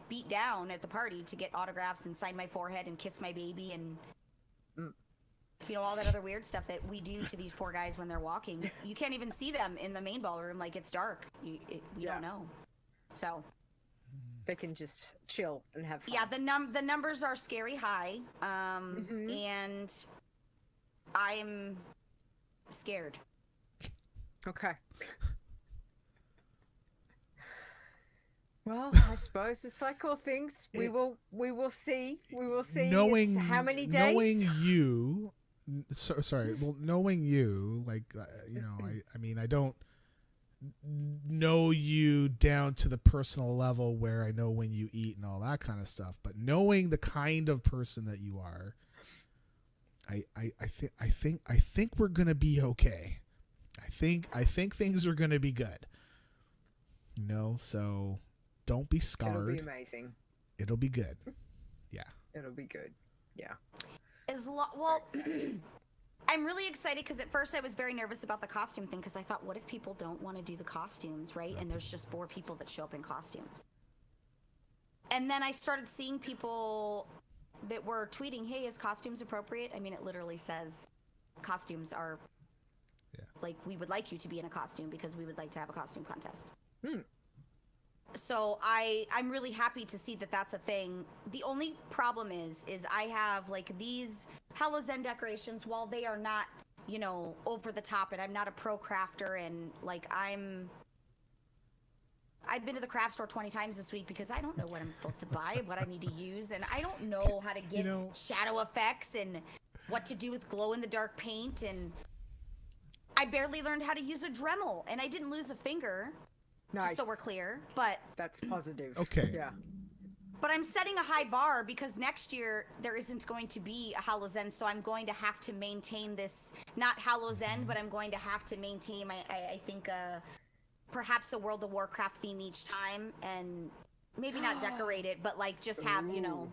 beat down at the party to get autographs and sign my forehead and kiss my baby and you know, all that other weird stuff that we do to these poor guys when they're walking. You can't even see them in the main ballroom, like it's dark. You don't know. So they can just chill and have fun. Yeah, the numbers are scary high, and I'm scared. Okay. Well, I suppose it's like all things. We will see. We will see. Knowing how many days. Knowing you, knowing you, like you know, I mean, I don't know you down to the personal level where I know when you eat and all that kind of stuff. But knowing the kind of person that you are, I think we're gonna be okay. I think things are going to be good. You know, so don't be scarred. It'll be amazing. It'll be good. Yeah. It'll be good. Yeah. Well, I'm really excited because at first I was very nervous about the costume thing because I thought, what if people don't want to do the costumes, right? And there's just 4 people that show up in costumes. And then I started seeing people that were tweeting, hey, is costumes appropriate? I mean, it literally says costumes are like, we would like you to be in a costume because we would like to have a costume contest. So I'm really happy to see that that's a thing. The only problem is I have like these Halozen decorations, while they are not, you know, over the top, and I'm not a pro crafter, and like I've been to the craft store 20 times this week because I don't know what I'm supposed to buy, what I need to use, and I don't know how to get shadow effects and what to do with glow in the dark paint, and I barely learned how to use a Dremel, and I didn't lose a finger. Nice. Just so we're clear, but that's positive. Okay. Yeah. But I'm setting a high bar because next year there isn't going to be a Halozen, so I'm going to have to maintain this, not Halozen, but I'm going to have to maintain I think perhaps a World of Warcraft theme each time, and maybe not decorate it, but like just have, you know,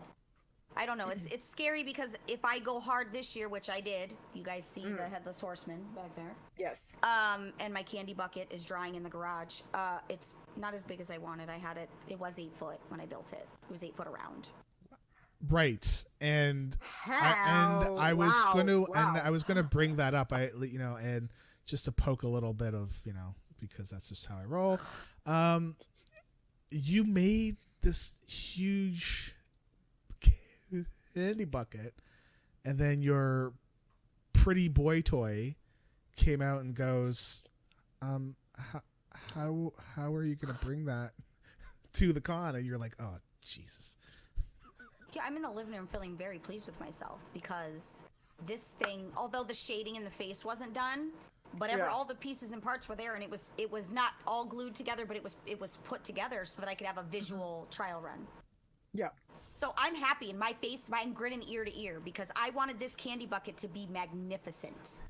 I don't know. It's scary because if I go hard this year, which I did, you guys see the Headless Horseman back there. Yes. And my candy bucket is drying in the garage. It's not as big as I wanted. It was 8 foot when I built it. It was 8 foot around. Right. And I was gonna bring that up. And just to poke a little bit of, because that's just how I roll. You made this huge candy bucket, and then your pretty boy toy came out and goes, how are you gonna bring that to the con? And you're like, oh Jesus. Yeah, I'm in the living room feeling very pleased with myself because this thing, although the shading in the face wasn't done, but all the pieces and parts were there, and it was not all glued together, but it was put together so that I could have a visual trial run. Yeah. So I'm happy, and I'm grinning ear to ear because I wanted this candy bucket to be magnificent.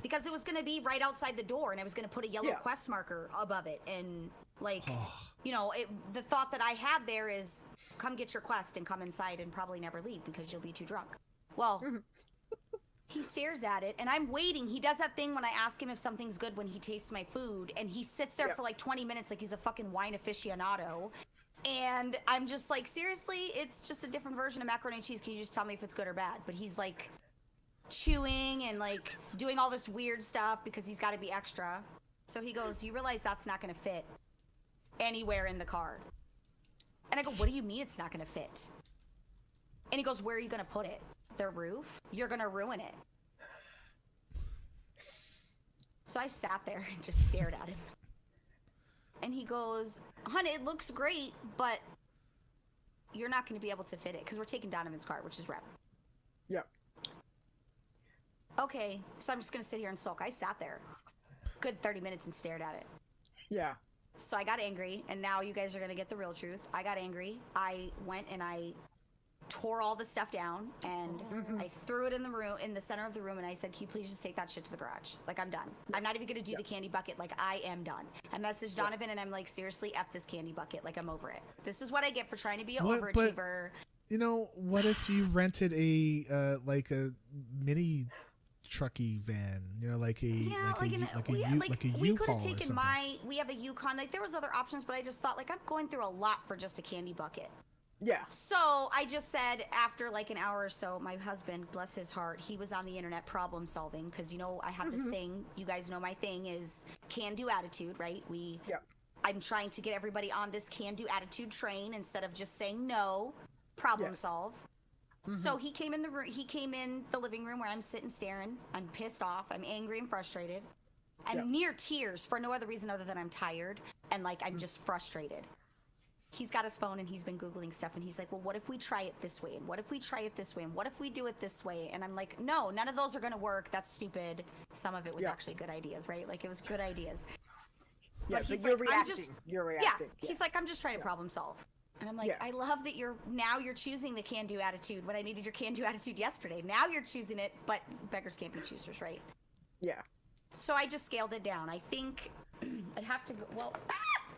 Because it was going to be right outside the door, and I was going to put a yellow quest marker above it, and the thought that I had there is, come get your quest and come inside and probably never leave because you'll be too drunk. Well, he stares at it, and I'm waiting. He does that thing when I ask him if something's good when he tastes my food, and he sits there for like 20 minutes like he's a fucking wine aficionado. And I'm just like, seriously, it's just a different version of macaroni and cheese. Can you just tell me if it's good or bad? But he's like chewing and like doing all this weird stuff because he's got to be extra. So he goes, you realize that's not going to fit anywhere in the car? And I go, what do you mean it's not going to fit? And he goes, where are you going to put it? The roof? You're going to ruin it. So I sat there and just stared at him. And he goes, honey, it looks great, but you're not going to be able to fit it because we're taking Donovan's car, which is rep. Yeah. Okay, so I'm just going to sit here and sulk. I sat there good 30 minutes and stared at it. Yeah. So I got angry, and now you guys are going to get the real truth. I got angry. I went and I tore all the stuff down, and I threw it in the center of the room, and I said, can you please just take that shit to the garage? Like, I'm done. I'm not even gonna do the candy bucket. Like, I am done. I messaged Donovan, and I'm like, seriously, F this candy bucket. Like, I'm over it. This is what I get for trying to be an overachiever. What if you rented a mini trucky van, like a we could have U-Haul taken or we have a Yukon. Like, there was other options, but I just thought, like, I'm going through a lot for just a candy bucket. Yeah. So I just said, after like an hour or so, my husband, bless his heart, he was on the internet problem solving because I have this thing. You guys know my thing is can-do attitude, right? I'm trying to get everybody on this can-do attitude train instead of just saying no, problem solve. So he came in the room. He came in the living room where I'm sitting staring. I'm pissed off. I'm angry and frustrated. I'm near tears for no other reason other than I'm tired and like I'm just frustrated. He's got his phone and he's been Googling stuff and he's like, well, what if we try it this way? And what if we try it this way? And what if we do it this way? And I'm like, no, none of those are going to work. That's stupid. Some of it was actually good ideas, right? Like it was good ideas. Yeah, but you're reacting. You're reacting. Yeah, he's like, I'm just trying to problem solve. And I'm like, I love that you're choosing the can-do attitude when I needed your can-do attitude yesterday. Now you're choosing it, but beggars can't be choosers, right? Yeah. So I just scaled it down. I think I'd have to go. Well,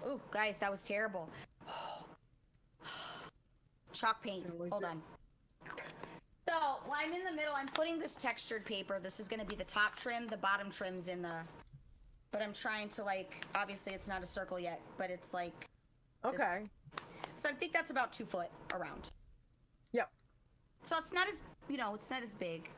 oh, guys, that was terrible. Chalk paint. Hold on. So while I'm in the middle, I'm putting this textured paper. This is going to be the top trim. The bottom trim's in the. But I'm trying to, like, obviously it's not a circle yet, but it's like. Okay. So I think that's about 2 foot around. Yep. So it's not as, it's not as big.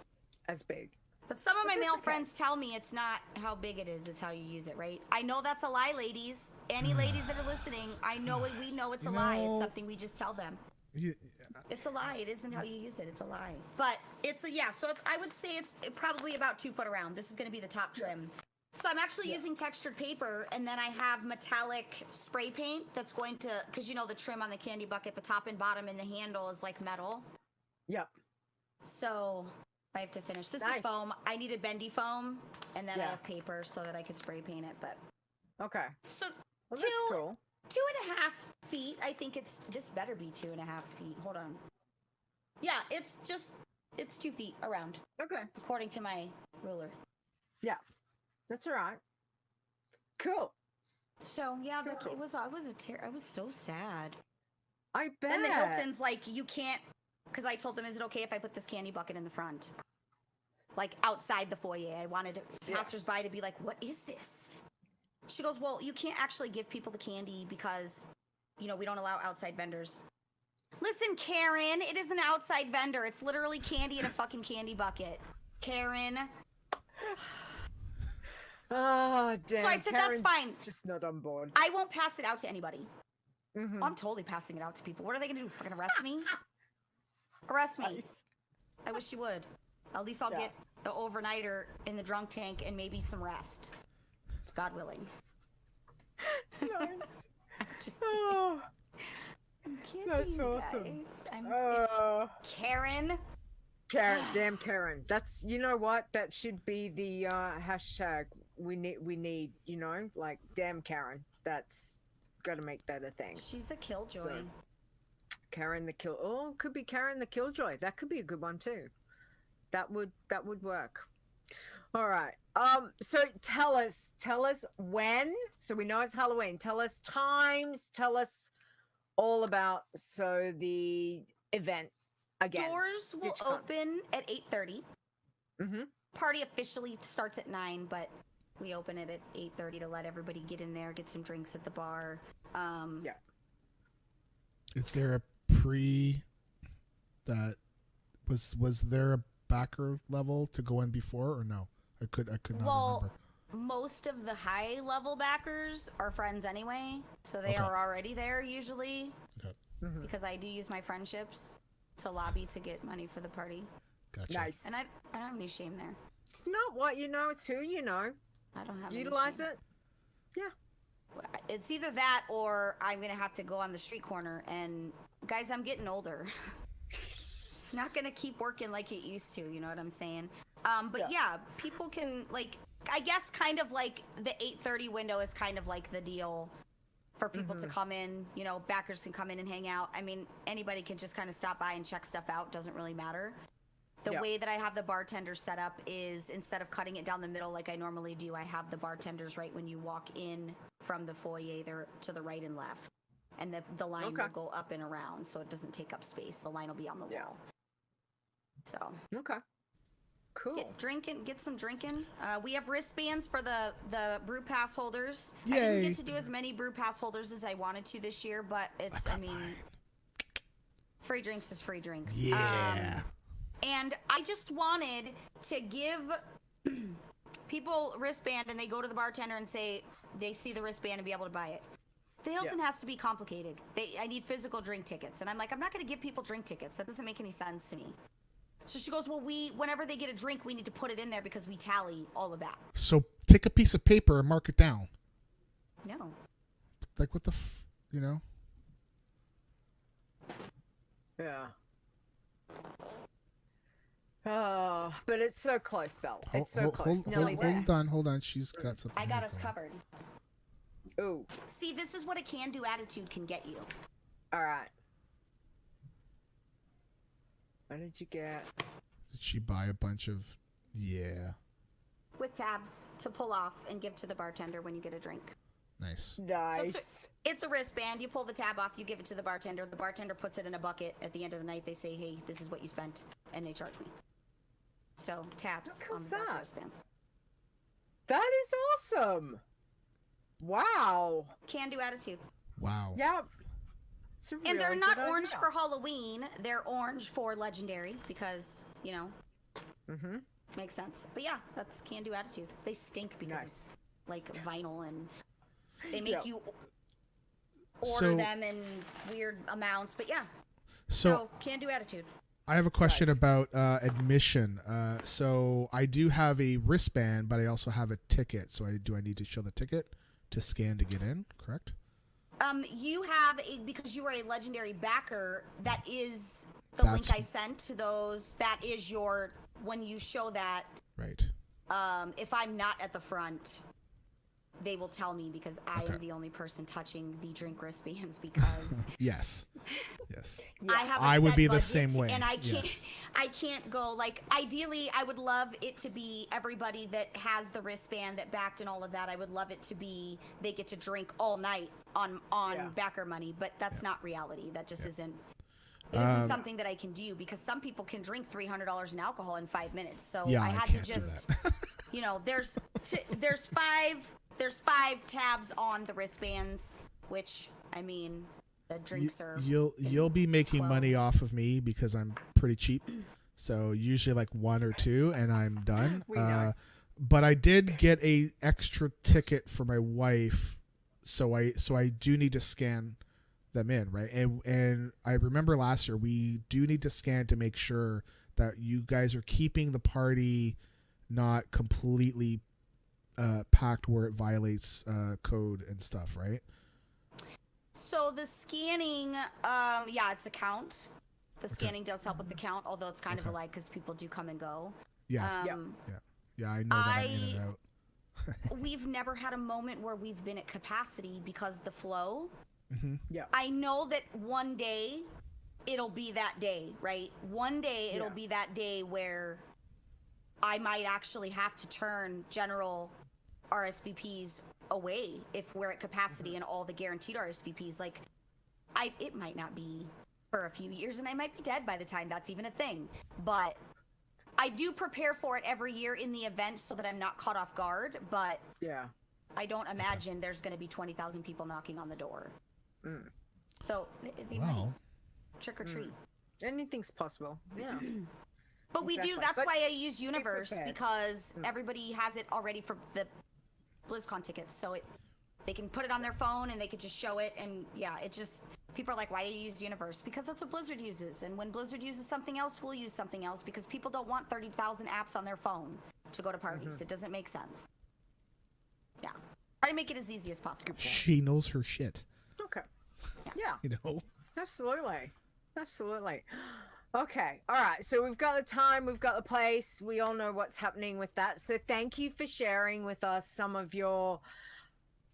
As big. But some of my that's male okay. friends tell me it's not how big it is, it's how you use it, right? I know that's a lie, ladies. Any ladies that are listening, I know it. We know it's a lie. It's something we just tell them. It's a lie. It isn't how you use it. It's a lie. But it's so I would say it's probably about 2 foot around. This is going to be the top trim. So I'm actually using textured paper, and then I have metallic spray paint that's going to, because the trim on the candy bucket, the top and bottom and the handle is like metal. Yep. So I have to finish. This is foam. I needed bendy foam, and then I have paper so that I could spray paint it. But okay. So that's cool. 2.5 feet. I think this better be 2.5 feet. Hold on. Yeah, it's 2 feet around. Okay. According to my ruler. Yeah, that's all right. Cool. So yeah, it was I was so sad. I bet. Then the Hilton's like, you can't, because I told them, is it okay if I put this candy bucket in the front? Like outside the foyer. I wanted passersby to be like, what is this? She goes, well, you can't actually give people the candy because, we don't allow outside vendors. Listen, Karen, it is an outside vendor. It's literally candy in a fucking candy bucket. Karen. Oh, damn. So I said, Karen's that's fine. Just not on board. I won't pass it out to anybody. Mm-hmm. Oh, I'm totally passing it out to people. What are they going to do? Fucking arrest me? Arrest me. Nice. I wish you would. At least I'll get an overnighter in the drunk tank and maybe some rest. God willing. Nice. I'm just Oh, I'm kidding, that's awesome. Guys. Karen. Karen, damn Karen. That's, you know what? That should be the hashtag. We need, like, damn Karen. That's gotta make that a thing. She's a killjoy. So, Karen the kill. Oh, could be Karen the killjoy. That could be a good one too. That would work. All right. So tell us when. So we know it's Halloween. Tell us times. Tell us all about the event again. Doors will DitchCon. open at 8:30. Mm-hmm. Party officially starts at 9, but we open it at 8:30 to let everybody get in there, get some drinks at the bar. Yeah. Is there a pre that was there a backer level to go in before or no? I could not remember. Most of the high level backers are friends anyway, so they are already there usually. Okay. Mm-hmm. Because I do use my friendships to lobby to get money for the party. Gotcha. Nice. And I don't have any shame there. It's not what you know, it's who you know. I don't have Utilize any shame. it. Yeah. It's either that or I'm gonna have to go on the street corner, and guys, I'm getting older. It's not gonna keep working like it used to, you know what I'm saying? But yeah, people can, like, I guess kind of like the 8:30 window is kind of like the deal for people to come in, backers can come in and hang out. I mean, anybody can just kind of stop by and check stuff out, doesn't really matter. The way that I have the bartenders set up is, instead of cutting it down the middle like I normally do, I have the bartenders right when you walk in from the foyer. They're to the right and left. And the line will go up and around, so it doesn't take up space. The line will be on the wall. So. Okay. Cool. Get some drinking. We have wristbands for the brew pass holders. Yay. I didn't get to do as many brew pass holders as I wanted to this year, but free drinks is free drinks. Yeah. And I just wanted to give people wristband, and they go to the bartender and say they see the wristband and be able to buy it. The Hilton has to be complicated. I need physical drink tickets. And I'm like, I'm not going to give people drink tickets. That doesn't make any sense to me. So she goes, well, whenever they get a drink, we need to put it in there because we tally all of that. So take a piece of paper and mark it down. No. Like what the Yeah. Oh, but it's so close, Belle. It's so close. Nearly there. Hold on. She's got something. I got us covered. Ooh. See, this is what a can-do attitude can get you. All right. What did you get? Did she buy a bunch of? Yeah. with tabs to pull off and give to the bartender when you get a drink. Nice. Nice. So it's a wristband. You pull the tab off, you give it to the bartender. The bartender puts it in a bucket. At the end of the night, they say, hey, this is what you spent, and they charge me. So tabs How cool on is the back that? wristbands. That is awesome. Wow. Can-do attitude. Wow. Yep. It's a And they're really not good orange idea. for Halloween. They're orange for legendary because, you know, Mm-hmm. makes sense. But yeah, that's can-do attitude. They stink because Nice. it's like vinyl and they make Yeah. you So- order them in weird amounts. But yeah, So can-do attitude. I have a question Nice. about admission. So I do have a wristband, but I also have a ticket. So do I need to show the ticket to scan to get in? Correct. You have because you are a legendary backer. That is the That's- link I sent to those. That is your when you show that. Right. If I'm not at the front, they will tell me because I Okay. am the only person touching the drink wristbands because Yes. Yes. I have. I A would set be the budget, same way, and I can't. yes. I can't go like. Ideally, I would love it to be everybody that has the wristband that backed and all of that. I would love it to be they get to drink all night on Yeah. backer money, but that's not reality. That just isn't. It Um, isn't something that I can do because some people can drink $300 in alcohol in 5 minutes. So Yeah, I I had can't to do just, that. you know, there's five tabs on the wristbands, which I mean, the drinks are. You'll be making 12. money off of me because I'm pretty cheap. So usually like one or two, and I'm done. We know. But I did get a extra ticket for my wife, so I do need to scan them in, right? And I remember last year we do need to scan to make sure that you guys are keeping the party not completely packed where it violates code and stuff, right? So the scanning, yeah, it's a count. The scanning does help with the count, although it's kind of a Okay. lie because people do come and go. Yeah. Yeah. Yeah, I know that I'm in and out. We've never had a moment where we've been at capacity because the flow. Mm-hmm. Yeah. I know that one day it'll be that day, right? One day it'll Yeah. be that day where I might actually have to turn general RSVPs away if we're at capacity and all the guaranteed RSVPs. Like, it might not be for a few years and I might be dead by the time that's even a thing. But I do prepare for it every year in the event so that I'm not caught off guard. But Yeah. I don't imagine there's going to be 20,000 people knocking on the door. Mm. So they might Wow. trick or treat. Anything's possible. Yeah. But we do. Exactly. That's But why I use Universe prepared. because everybody has it already for the BlizzCon tickets. So they can put it on their phone and they could just show it. And yeah, it just people are like, why do you use Universe? Because that's what Blizzard uses. And when Blizzard uses something else, we'll use something else because people don't want 30,000 apps on their phone to go to parties. It doesn't make sense. Yeah, try to make it as easy as possible. She knows her shit, Okay. Yeah. you know? Absolutely. Absolutely. Okay. All right. So we've got the time, we've got the place. We all know what's happening with that. So thank you for sharing with us some of your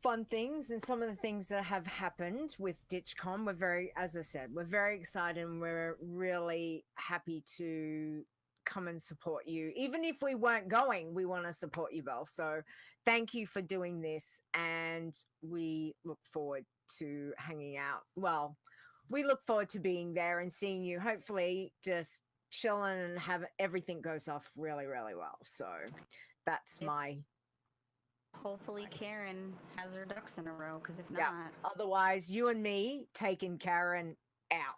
fun things and some of the things that have happened with DitchCon. We're very, as I said, we're very excited and we're really happy to come and support you. Even if we weren't going, we want to support you, Belle. So thank you for doing this. And we look forward to hanging out. Well, we look forward to being there and seeing you, hopefully just chilling and have everything goes off really, really well. So that's Yeah. my, Hopefully Karen has her ducks in a row because if yeah. not, Otherwise, you and me taking Karen out.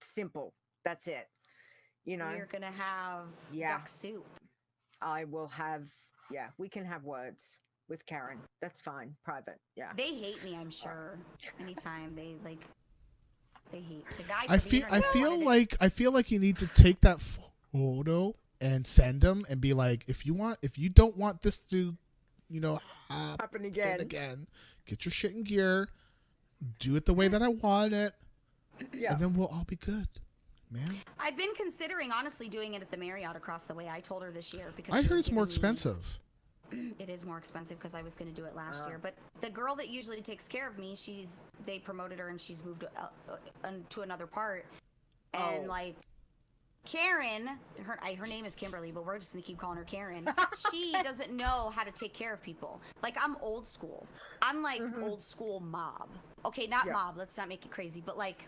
Simple. That's it. You know, we're gonna have Yeah. duck soup. I will have, yeah, we can have words with Karen. That's fine. Private. Yeah. They hate me, I'm sure. Anytime they hate the guy. I for the internet wanted it. I feel like you need to take that photo and send them and be like, if you don't want this to, you know, Happen again. again, get your shit in gear, do it the way that I want it, Yeah. and then we'll all be good, man. I've been considering honestly doing it at the Marriott across the way. I told her this year because I she heard was it's more giving me- expensive. It is more expensive because I was going to do it last year. But the girl that usually takes care of me, they promoted her and she's moved to another part. And Oh. like, Karen, her name is Kimberly, but we're just gonna keep calling her Karen. She doesn't know how to take care of people. Like, I'm old school. I'm like old school mob. Okay, not mob. Let's not make it crazy, but like,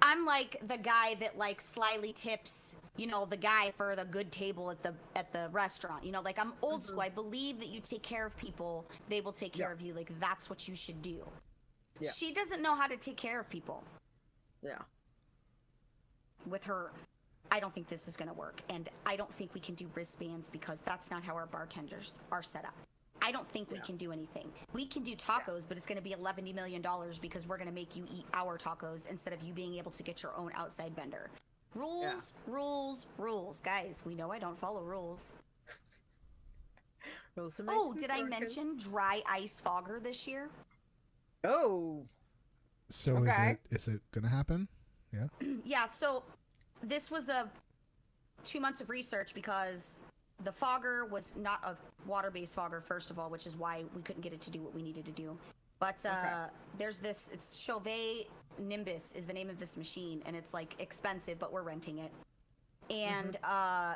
I'm like the guy that like slyly tips, you know, the guy for the good table at the restaurant. You know, like, I'm old school. I believe that you take care of people, they will take care of you. Like, that's what you should do. Yeah. She doesn't know how to take care of people. Yeah. With her, I don't think this is going to work, and I don't think we can do wristbands because that's not how our bartenders are set up. I don't think we can do anything. We can do tacos, but it's going to be $11 million because we're going to make you eat our tacos instead of you being able to get your own outside vendor. Rules, rules, rules. Guys, we know I don't follow rules. Oh, did I mention dry ice fogger this year? Oh. So is it going to happen? Yeah. Yeah, so this was 2 months of research because the fogger was not a water-based fogger, first of all, which is why we couldn't get it to do what we needed to do. But there's this, it's Chauvet Nimbus is the name of this machine, and it's like expensive, but we're renting it. And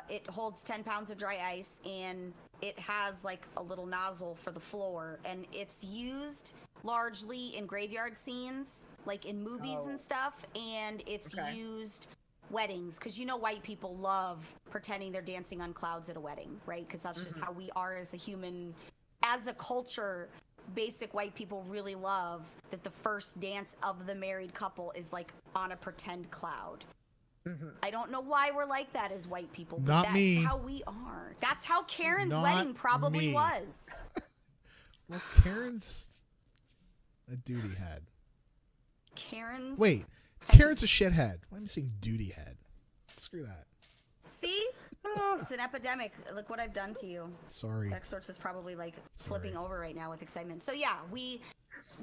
it holds 10 pounds of dry ice, and it has like a little nozzle for the floor, and it's used largely in graveyard scenes, like in movies and stuff, and it's used weddings, because you know white people love pretending they're dancing on clouds at a wedding, right? Because that's just how we are as a human, as a culture. Basic white people really love that the first dance of the married couple is like on a pretend cloud. I don't know why we're like that as white people, but Not that's me. how we are. That's how Karen's Not wedding probably me. was. Well, Karen's a duty head. Karen's. Wait, Karen's a shithead. Why am I saying duty head? Screw that. See? It's an epidemic. Look what I've done to you. Sorry. Xorts is probably like flipping over right now with excitement. So yeah,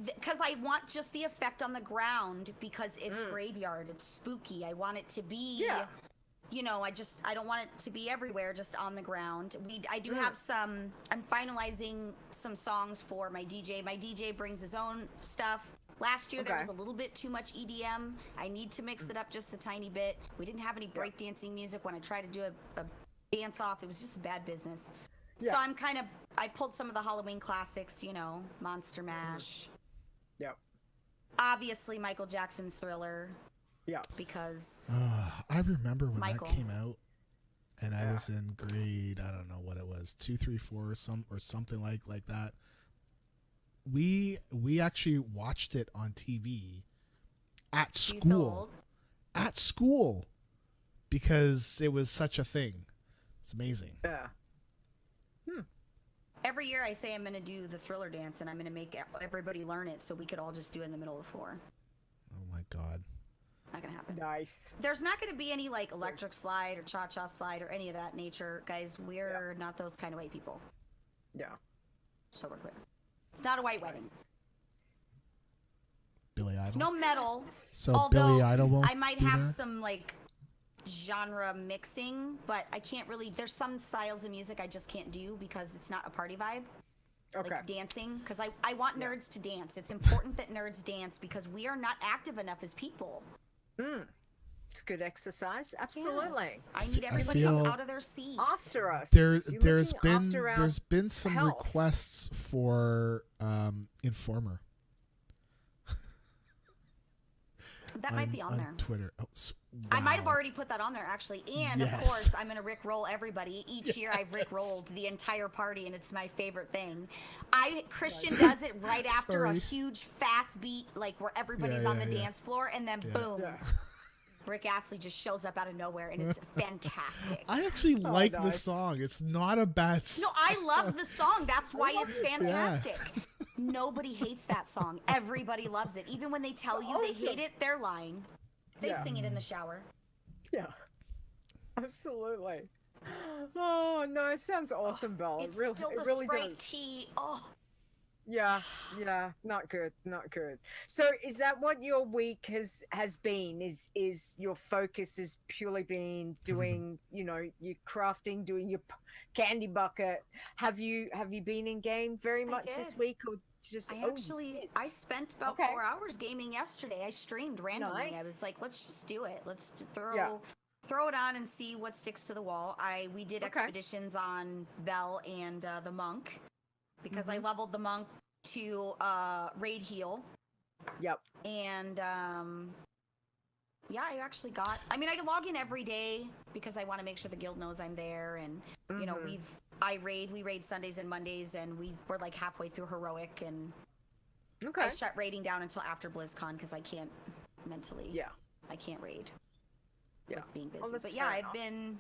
because I want just the effect on the ground because it's graveyard. It's spooky. I want it to be, you know, I don't want it to be everywhere, just on the ground. I do have I'm finalizing some songs for my DJ. My DJ brings his own stuff. Last year, there was a little bit too much EDM. I need to mix it up just a tiny bit. We didn't have any breakdancing music. When I tried to do a dance-off, it was just bad business. So I pulled some of the Halloween classics, you know, Monster Mash. Yep. Obviously, Michael Jackson's Thriller. Yeah. Because... I remember when that came out, and I was in grade, I don't know what it was, 2, 3, 4, or something like that. We actually watched it on TV at school. At school. Because it was such a thing. It's amazing. Yeah. Every year I say I'm going to do the Thriller dance, and I'm going to make everybody learn it so we could all just do it in the middle of the floor. Oh my God. Not going to happen. Nice. There's not going to be any like electric slide or cha-cha slide or any of that nature. Guys, we're not those kind of white people. Yeah. So we're clear. It's not a white wedding. Billy Idol? No metal. So Billy Idol won't I might be have there? some like genre mixing, but I can't really, there's some styles of music I just can't do because it's not a party vibe. Like dancing, because I want nerds to dance. It's important that nerds dance because we are not active enough as people. It's good exercise. Absolutely. Yes. I need everybody out of their seats. After us. There's been some health. requests for Informer. That might be on there. Twitter. Oh, I might have already put that on there, actually. And, of course, I'm going to Rickroll everybody. Each year I've Rickrolled the entire party, and it's my favorite thing. Christian does it right after a huge fast beat, like where everybody's on the dance floor, and then boom. Rick Astley just shows up out of nowhere, and it's fantastic. I actually like the song. It's not a bad song. No, I love the song. That's why it's fantastic. Nobody hates that song. Everybody loves it. Even when they tell you they hate it, they're lying. They sing it in the shower. Yeah. Absolutely. Oh, no, it sounds awesome, Belle. It's It really, still the it really Sprite does. tea. Oh. Yeah, not good, not good. So is that what your week has been? Is your focus is purely been doing, your crafting, doing your candy bucket? Have you been in game very much this did. week, or just I spent about 4 hours gaming yesterday. I streamed randomly. I was like, let's just do it. Let's throw it on and see what sticks to the wall. We did expeditions on Belle and the monk, because I leveled the monk to raid heal. Yep. And I actually got, I log in every day because I want to make sure the guild knows I'm there. And we raid Sundays and Mondays, and we were like halfway through heroic, and I shut raiding down until after BlizzCon because I can't mentally. Yeah. I can't raid. Yeah. With being busy. But yeah, I've been,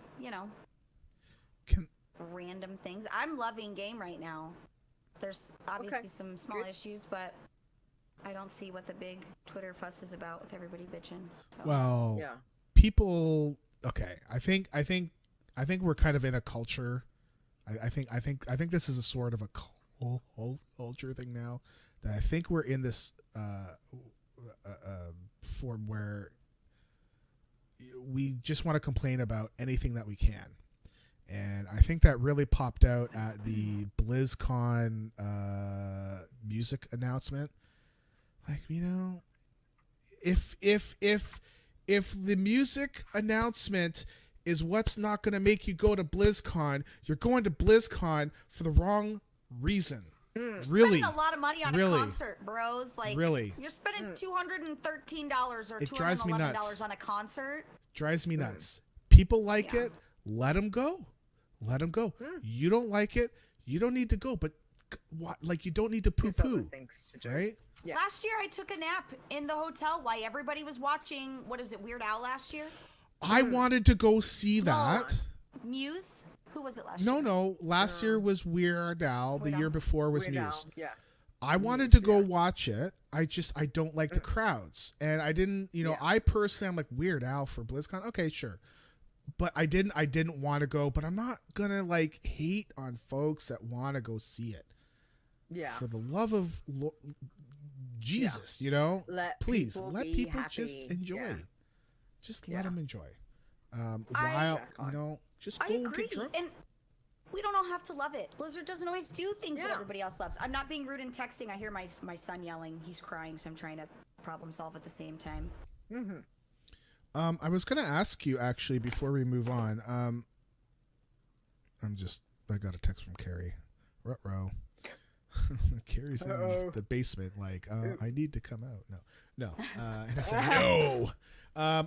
random things. I'm loving game right now. There's obviously some small issues, but I don't see what the big Twitter fuss is about with everybody bitching. So. Well, people. Okay, I think we're kind of in a culture. I think this is a sort of a culture thing now. That I think we're in this form where we just want to complain about anything that we can. And I think that really popped out at the BlizzCon music announcement. Like, if the music announcement is what's not going to make you go to BlizzCon, you're going to BlizzCon for the wrong reason. Really, spending a lot of money on a concert, bros. Like, really, you're spending $213 or $211 on a concert. Drives me nuts. People like it. Let them go. Let them go. You don't like it. You don't need to go. But you don't need to poo-poo, right? Yeah. Last year, I took a nap in the hotel while everybody was watching. What was it, Weird Al last year? I wanted to go see that. Muse. Who was it last year? No. Last year was Weird Al. The year before was Muse. Yeah. I wanted to go watch it. I don't like the crowds, and I didn't. I personally, I'm like, Weird Al for BlizzCon. Okay, sure. But I didn't want to go, but I'm not gonna hate on folks that want to go see it. Yeah. For the love of Jesus, please let people just enjoy. Yeah. Just let them enjoy. Just go and get drunk. And we don't all have to love it. Blizzard doesn't always do things that everybody else loves. I'm not being rude in texting. I hear my son yelling. He's crying, so I'm trying to problem solve at the same time. Mm-hmm. I was going to ask you, actually, before we move on. I got a text from Carrie. Ruh-roh. Carrie's in the basement, I need to come out. No. And I said, no.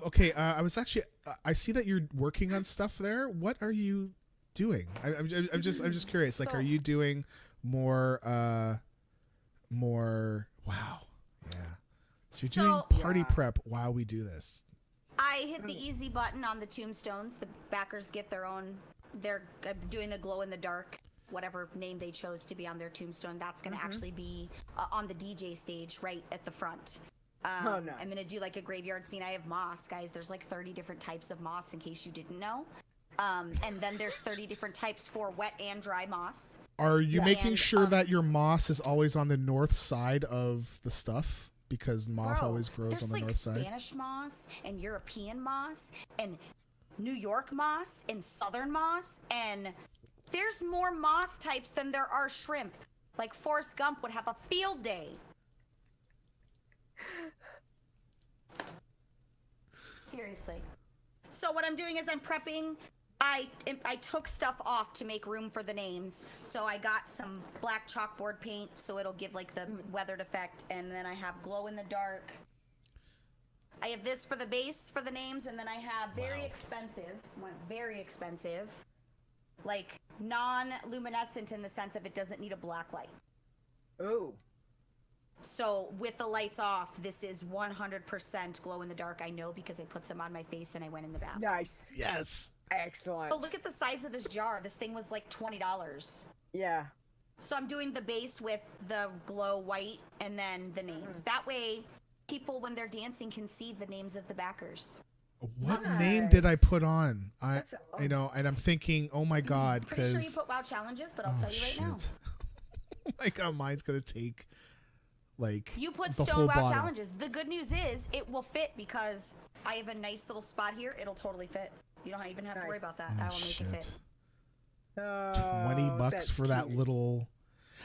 Okay, I was actually, I see that you're working on stuff there. What are you doing? I'm just curious. Are you doing more, wow. Yeah. So you're doing party prep while we do this. I hit the easy button on the tombstones. The backers get their own. They're doing a glow in the dark, whatever name they chose to be on their tombstone. That's going to actually be on the DJ stage right at the front. Nice. I'm going to do a graveyard scene. I have moss, guys. There's 30 different types of moss, in case you didn't know. And then there's 30 different types for wet and dry moss. Are you making sure that your moss is always on the north side of the stuff? Because moth always grows on the north side. There's Spanish moss and European moss and New York moss and Southern moss, and there's more moss types than there are shrimp. Forrest Gump would have a field day. Seriously. So what I'm doing is I'm prepping. I took stuff off to make room for the names. So I got some black chalkboard paint so it'll give the weathered effect, and then I have glow in the dark. I have this for the base for the names, and then I have very expensive, non-luminescent in the sense of it doesn't need a black light. Oh. So with the lights off, this is 100% glow in the dark. I know because I put some on my face and I went in the bathroom. Nice. Yes. Excellent. But look at the size of this jar. This thing was $20. Yeah. So I'm doing the base with the glow white and then the names. That way, people when they're dancing can see the names of the backers. What name did I put on? And I'm thinking, oh my God, Pretty sure you put WoW challenges, but I'll tell you right now. my god, mine's gonna take like You put the Stone whole WoW bottle. challenges. The good news is it will fit because I have a nice little spot here. It'll totally fit. You don't even have to worry Nice. about that. Oh, I will make it fit. $20 that's for that cute. little.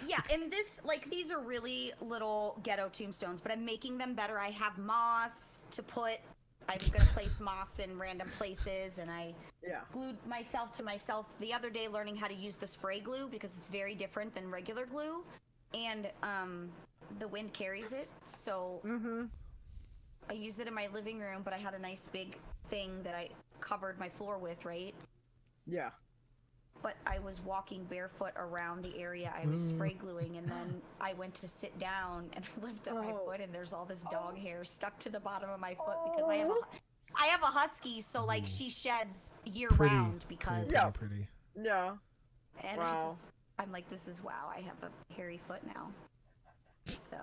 Yeah, and this, like, these are really little ghetto tombstones, but I'm making them better. I have moss to put. I'm gonna place moss in random places, and I Yeah. glued myself to myself the other day learning how to use the spray glue because it's very different than regular glue, and the wind carries it, so I used it in my living room, but I had a nice big thing that I covered my floor with, right? Yeah. But I was walking barefoot around the area I was spray gluing, and then I went to sit down and I lifted up my foot, and there's all this dog hair stuck to the bottom of my foot because I have a husky, so like she sheds year round because Pretty. Yeah. and Wow. I'm like, this is wow, I have a hairy foot now. So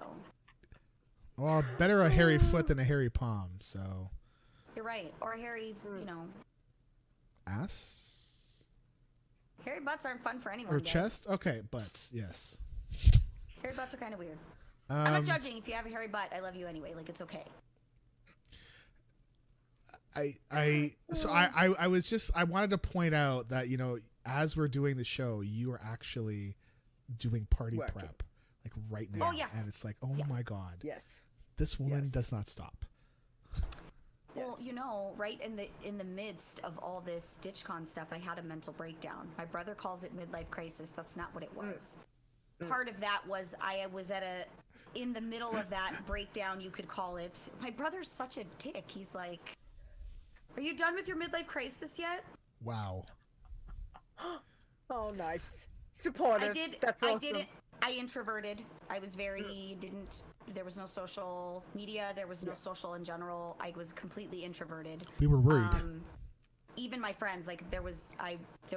Well, better a hairy foot than a hairy palm. So you're right, or a hairy, you know, ass hairy butts aren't fun for anyone. or guys. chest. Okay, butts. Yes. Hairy butts are kind of weird. I'm not Um, judging if you have a hairy butt. I love you anyway. Like, it's okay. I was just, I wanted to point out that, you know, as we're doing the show, you are actually doing party Working. prep like right now. Oh, yes. And it's like, oh Yeah. my God, Yes. this woman Yes. does not stop. Well, you know, right in the midst of all this DitchCon stuff, I had a mental breakdown. My brother calls it midlife crisis. That's not what it was. Part of that was I was in the middle of that breakdown, you could call it. My brother's such a dick. He's like, "Are you done with your midlife crisis yet?" Wow. Oh, nice. Supportive. That's awesome. I did it. I introverted. I was very there was no social media. There was no social in general. I was completely introverted. We were worried. Even my friends, like I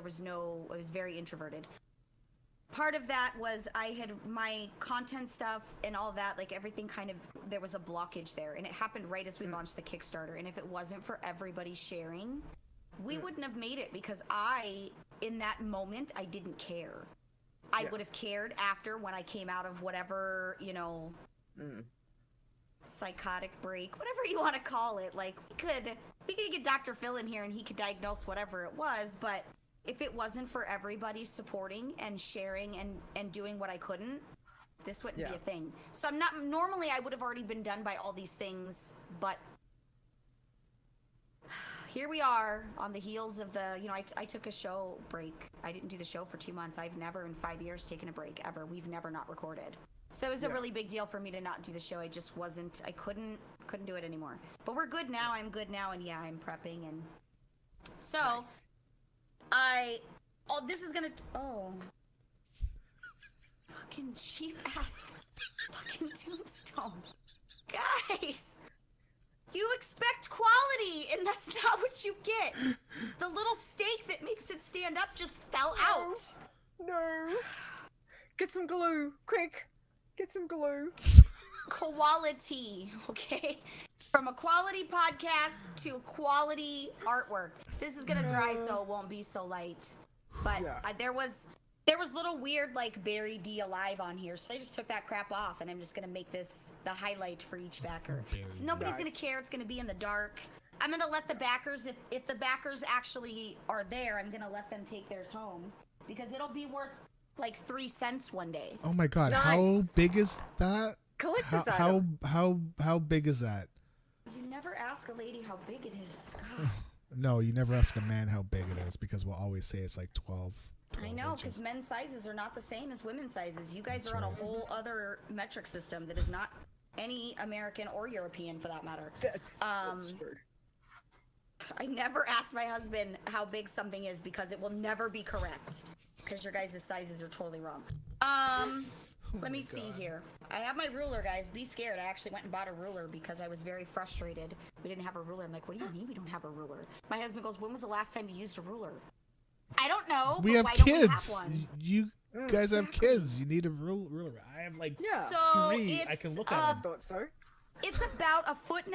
was very introverted. Part of that was I had my content stuff and all that, like everything kind of, there was a blockage there, and it happened right as we launched the Kickstarter. And if it wasn't for everybody sharing, we wouldn't have made it, because in that moment, I didn't care. I would have cared after, when I came out of whatever, you know, psychotic break, whatever you want to call it. Like, we could get Dr. Phil in here and he could diagnose whatever it was, but if it wasn't for everybody supporting and sharing and doing what I couldn't, this wouldn't be a thing. So normally I would have already been done by all these things, but here we are on the heels of the, you know, I took a show break. I didn't do the show for 2 months. I've never in 5 years taken a break ever. We've never not recorded. So it was a really big deal for me to not do the show. I just wasn't, I couldn't do it anymore. But we're good now. I'm good now. And yeah, I'm prepping. And so this is gonna, fucking cheap ass fucking tombstones. Guys, you expect quality, and that's not what you get. The little stake that makes it stand up just fell out. No. Get some glue, quick. Get some glue. Quality, okay? From a quality podcast to quality artwork. This is gonna dry, so it won't be so light. But there was little weird, like, Barry D alive on here, so I just took that crap off, and I'm just gonna make this the highlight for each backer. So nobody's gonna care. It's gonna be in the dark. I'm gonna let the backers, if the backers actually are there, I'm gonna let them take theirs home, because it'll be worth like 3 cents one day. Oh my God, Nice. how big is that? Collector's How big is that? You never ask a lady how big it is. God. No, you never ask a man how big it is, because we'll always say it's like 12 I know, inches. because men's sizes are not the same as women's sizes. You guys That's are on right. a whole other metric system that is not any American or European, for that matter. That's true. I never ask my husband how big something is, because it will never be correct, because your guys' sizes are totally wrong. Let me see here. I have my ruler, guys. Be scared. I actually went and bought a ruler because I was very frustrated. We didn't have a ruler. I'm like, what do you mean we don't have a ruler? My husband goes, when was the last time you used a ruler? I don't know. We but have why don't we have kids. one? You guys have kids. You need a ruler. I have like So 3. I it's, can look at them. Thought so. It's about 1.5 feet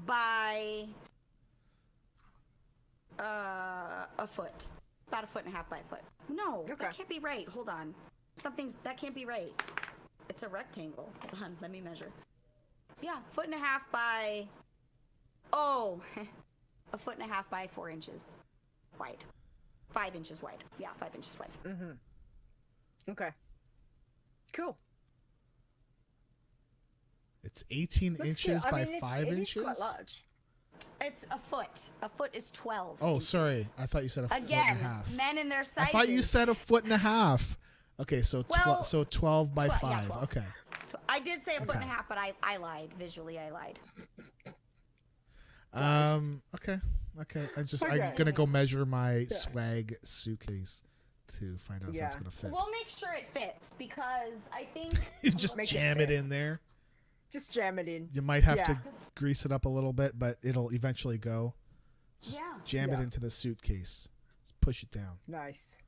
by a foot. About 1.5 feet by a foot. No, Okay. that can't be right. Hold on. Something that can't be right. It's a rectangle. Hold on, let me measure. Yeah, 1.5 by. Oh, a 1.5 by 4 inches wide. 5 inches wide. Yeah, 5 inches wide. Mm-hmm. Okay. Cool. It's 18 Looks inches good. I by mean, 5 it inches. is quite large. It's a foot. A foot is 12. Oh, inches. sorry. I thought you said a foot and a Again, half. men and their I sizes. thought you said a foot and a half. Okay, so Well, 12 by 12, 5. yeah, 12. Okay. I did say a foot and a Okay. half, but I lied. Visually, I lied. Okay. I'm Okay. gonna go measure my swag suitcase to find out if that's Yeah. gonna fit. We'll make sure it fits because I think. You just Make it jam it fit. in there. Just jam it in. You might have Yeah. to grease it up a little bit, but it'll eventually go. Just Yeah. jam it Yeah. into the suitcase. Just push it down. Nice.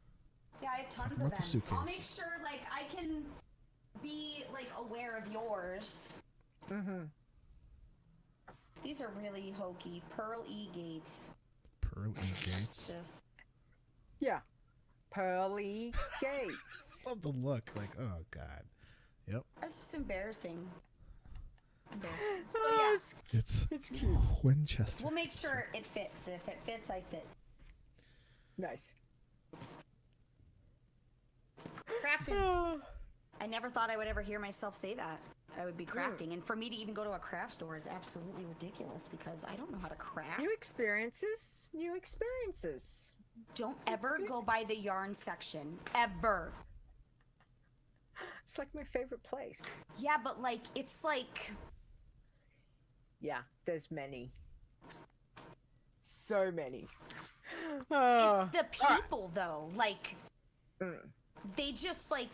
Yeah, I have tons of What's a them. I'll make suitcase? sure, like, I can be like aware of yours. Mm-hmm. These are really hokey. Pearl E gates. Pearl E gates. Just Yeah. Pearly gates. Love the look. Like, oh god. Yep. that's just embarrassing. Embarrassing. So Oh, yeah, It's cute. Winchester. we'll make sure it fits. If it fits, I sit. Nice. Crafting. I never thought I would ever hear myself say that. I would be crafting, and for me to even go to a craft store is absolutely ridiculous because I don't know how to craft. New experiences. New experiences. Don't ever good. go by the yarn section. Ever. It's like my favorite place. Yeah, but like, it's like. Yeah, there's many. So many. Oh. It's the people, though. Like, Mm. they just, like,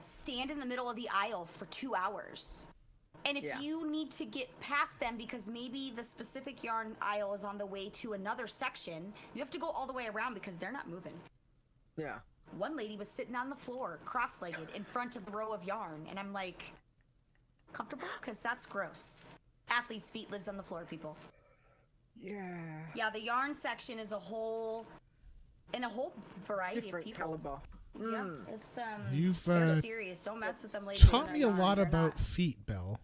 stand in the middle of the aisle for 2 hours. And if Yeah. you need to get past them because maybe the specific yarn aisle is on the way to another section, you have to go all the way around because they're not moving. Yeah. One lady was sitting on the floor, cross-legged, in front of a row of yarn. And I'm like, comfortable? Because that's gross. Athlete's feet lives on the floor, people. Yeah. Yeah, the yarn section is a whole variety Different of people. caliber. Yeah, Mm. it's You've they're serious. Don't mess with them ladies. taught me a lot They're about not. feet, Belle.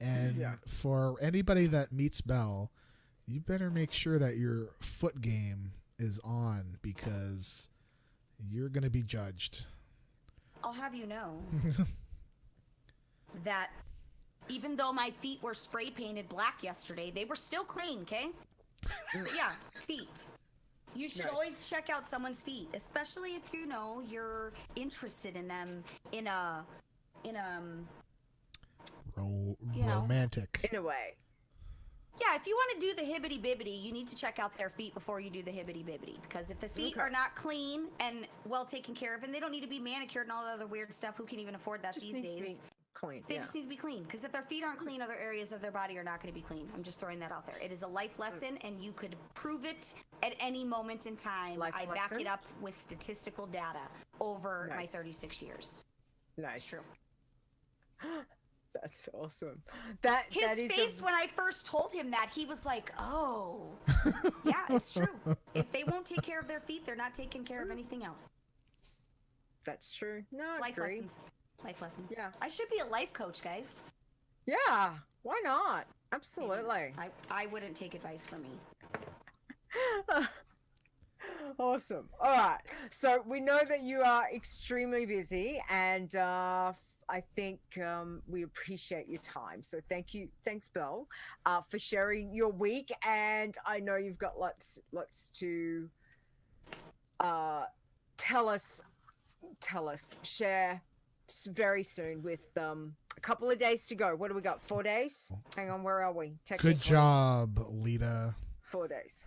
And Yeah. for anybody that meets Belle, you better make sure that your foot game is on because you're going to be judged. I'll have you know that even though my feet were spray painted black yesterday, they were still clean, okay? But yeah, feet. You should Nice. always check out someone's feet, especially if you know you're interested in them in a you know. Romantic. In a way. Yeah, if you want to do the hibbity bibbity, you need to check out their feet before you do the hibbity bibbity. Because if the feet Okay. are not clean and well taken care of, and they don't need to be manicured and all the other weird stuff, who can even afford that Just these need to days? be clean. They Yeah. just need to be clean. Because if their feet aren't clean, other areas of their body are not going to be clean. I'm just throwing that out there. It is a life lesson, and you could prove it at any moment in time. Life I back lesson? it up with statistical data over my Nice. 36 years. Nice. True. That's awesome. That His is face when I first told him that, he was like, "Oh, yeah, it's true. If they won't take care of their feet, they're not taking care of anything else." That's true. No, I Life agree. lessons. Life lessons. Yeah. I should be a life coach, guys. Yeah. Why not? Absolutely. I wouldn't take advice from me. Awesome. All right. So we know that you are extremely busy, and I think we appreciate your time. So thank you. Thanks, Belle, for sharing your week. And I know you've got lots to tell us, share very soon with a couple of days to go. What do we got? 4 days? Hang on. Where are we? Technically, Good job, Leeta. 4 days.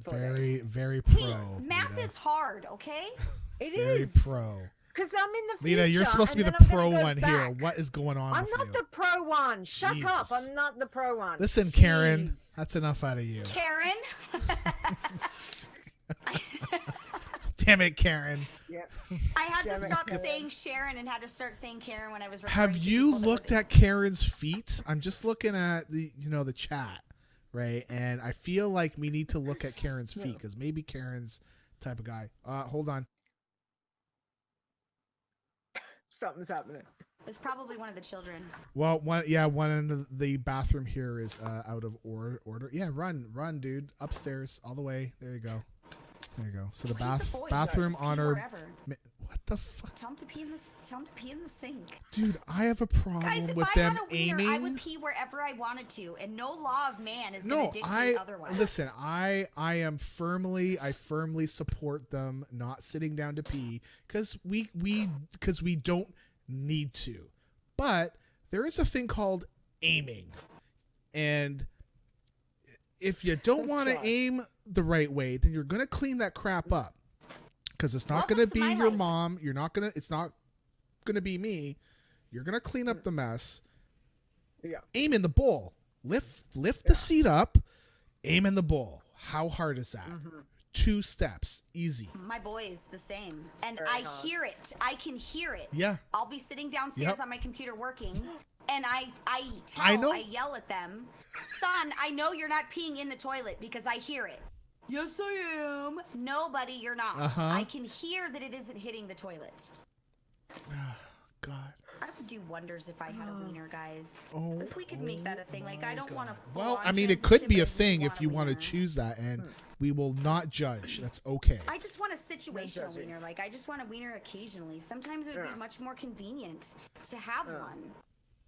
4 Very, days. very Hey, pro. math Leeta. is hard, okay? It Very is. pro. Because I'm in the future. Leeta, you're supposed to be and the then I'm pro gonna go one here. back. What is going on I'm with not you? the pro one. Shut up. Jesus. I'm not the pro one. Listen, Karen, Jeez. that's enough out of you. Karen. Damn it, Karen. Yep. I had to Damn it, stop Karen. saying Sharon and had to start saying Karen when I was. Have referring to you people that looked were- at Karen's feet? I'm just looking at the chat, right? And I feel like we need to look at Karen's feet because maybe Karen's the type of guy. Hold on. Something's happening. It's probably one of the children. Well, one in the bathroom here is out of order. Yeah, run, dude. Upstairs, all the way. There you go. So the bathroom Just on pee our. wherever. What the fuck? Tell him to pee in the sink. Dude, I have a problem Guys, if with I them had a wiener, aiming. I would pee wherever I wanted to, and no law of man is going No, to dictate otherwise. listen. I firmly support them not sitting down to pee because we don't need to. But there is a thing called aiming, and if you don't want to aim the right way, then you're gonna clean that crap up because it's not Welcome gonna to be my your life. mom. It's not gonna be me. You're gonna clean up the mess. Yeah. Aim in the bowl. Lift the seat up. Aim in the bowl. How hard is that? 2 steps. Easy. My boy's the same, and Very I hard. hear it. I can hear it. Yeah. I'll be sitting downstairs Yep. on my computer working, and I know. I yell at them, son, I know you're not peeing in the toilet because I hear it. Yes, I am. No, buddy, you're not. Uh-huh. I can hear that it isn't hitting the toilet. God. I would do wonders if I had a wiener, guys. Oh, If we could make that a thing, like I don't want to. Well, I mean, it could be a thing if you want to choose that, and we will not judge. That's okay. I just want a situational judging. wiener. Like I just want a wiener occasionally. Sometimes it would be much more convenient to have one.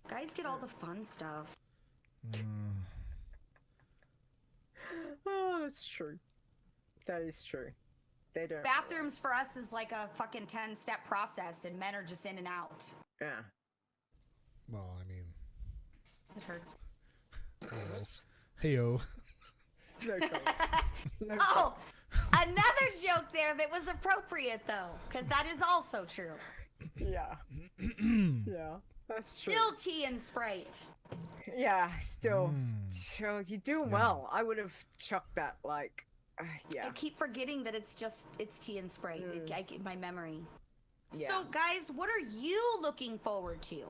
Guys get all the fun stuff. Oh, that's true. That is true. They don't. Bathrooms for us is like a fucking 10-step process, and men are just in and out. Yeah. Well, I mean, It hurts. heyo. No comments. No Oh, another joke there that was appropriate though, because that is also true. Yeah. Yeah. That's true. Still tea and Sprite. Yeah, still. Sure, you're doing well. I would have chucked that, like, yeah. I keep forgetting that it's tea and Sprite. I get my memory. Yeah. So, guys, what are you looking forward to?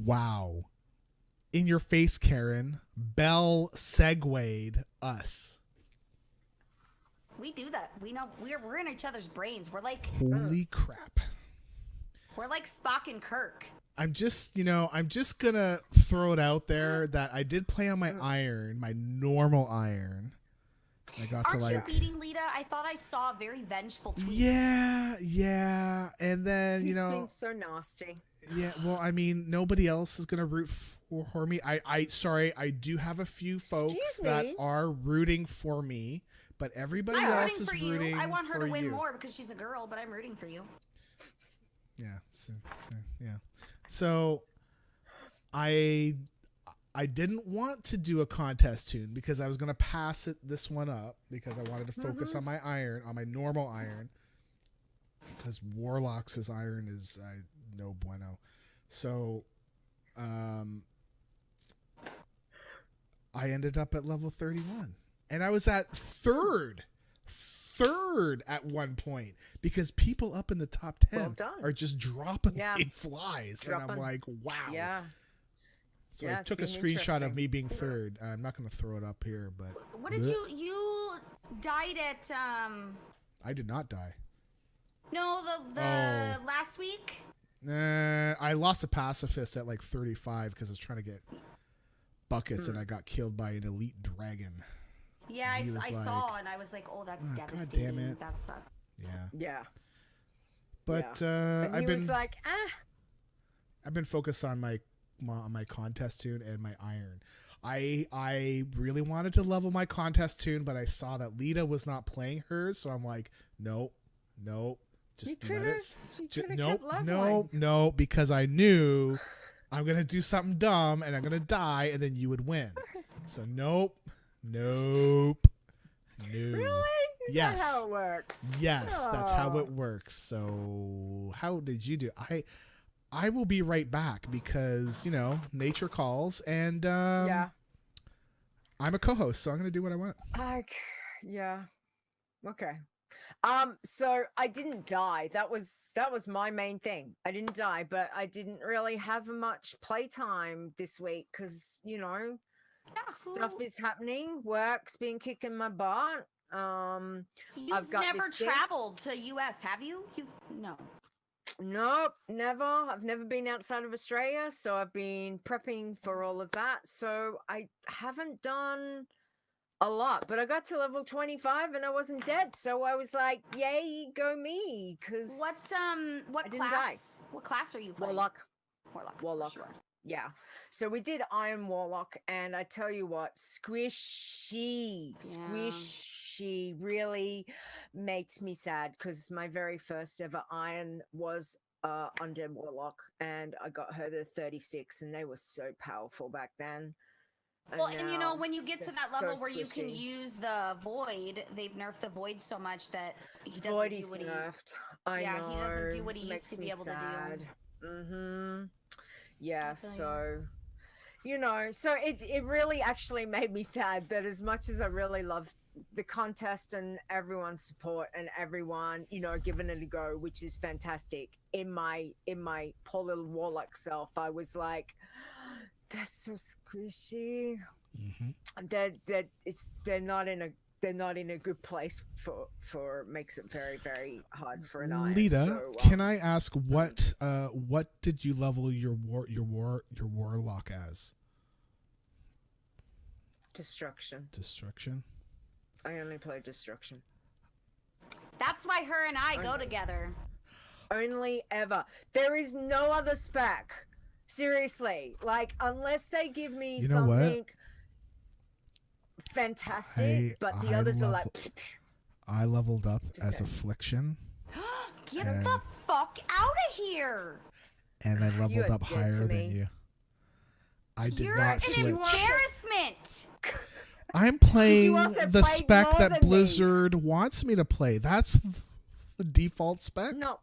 Wow. In your face, Karen. Belle segued us. We do that. We know we're in each other's brains. We're like Holy crap. Spock and Kirk. I'm just gonna throw it out there that I did play on my iron, my normal iron. I got Aren't to you like beating Leeta? I thought I saw a very vengeful tweet. yeah, and then He's being so nasty. yeah. Well, I mean, nobody else is gonna root for me. I do have a few folks Excuse that me? are rooting for me, but everybody I'm else rooting is for you. rooting I want her for to win you. more because she's a girl, but I'm rooting for you. Yeah. Yeah. So I didn't want to do a contest tune because I was going to pass this one up because I wanted to focus on my iron, on my normal iron, because Warlock's iron is no bueno. So I ended up at level 31 and I was at third at one point because people up in the top 10 Well done. are just dropping Yeah. like flies. And I'm Dropping. like, wow. Yeah. So Yeah, I it's took a been screenshot of interesting. me being third. I'm not going to throw it up here, but What did you died at I did not die. no the Oh. last week? I lost a pacifist at like 35 because I was trying to get buckets and I got killed by an elite dragon. Yeah, He I was saw like, and I was like, oh, that's "Oh, God devastating. damn it." That sucks. Yeah. Yeah. But And I've he been was like, I've been focused on my contest tune and my iron. I really wanted to level my contest tune, but I saw that Leeta was not playing hers, so I'm like, nope, just You let it. could've Nope, kept no, because I knew I'm gonna do something dumb and I'm gonna die, and then you would win. So nope. Really? Is Yes. that how it works? Yes, that's how Oh. it works. So how did you do? I will be right back because, nature calls and Yeah. I'm a co-host, so I'm going to do what I want. Yeah. Okay. So I didn't die. That was my main thing. I didn't die, but I didn't really have much playtime this week because, stuff is happening. Work's been kicking my butt. You've I've got never this thing. traveled to US, have you? No. Nope, never. I've never been outside of Australia, so I've been prepping for all of that. So I haven't done a lot, but I got to level 25 and I wasn't dead. So I was like, yay, go me. Because What I didn't die. What class are you playing? Warlock. Warlock. Sure. Yeah. So we did Iron Warlock, and I tell you what, squishy really makes me sad because my very first ever Iron was Undead Warlock, and I got her to 36, and they were so powerful back then. Well, and you know, when you get to they're that level so where you can squishy. use the void, they've nerfed the void so much that he doesn't Void do is what he. nerfed. I Yeah, know. he doesn't do what he used Makes to be me able to do. sad. Mm-hmm. Yeah, I feel you. so you know, so it really actually made me sad that as much as I really loved the contest and everyone's support and everyone, you know, giving it a go, which is fantastic. In my poor little warlock self, I was like, that's so squishy. Mm-hmm. They're not in a good place for makes it very, very hard for an iron. Leeta, So, can I ask what did you level your warlock as? Destruction. Destruction. I only play destruction. That's why her and I go together. Only ever. There is no other spec. Seriously, like unless they give me You know what? something fantastic, but the others are like. I leveled up Just as saying. Affliction, Get And- the fuck out of here! and I You leveled are up dead to higher than me. you. I did You're not an switch. embarrassment. I'm playing also the play spec more that than me? Blizzard wants me to play. That's the default spec. No.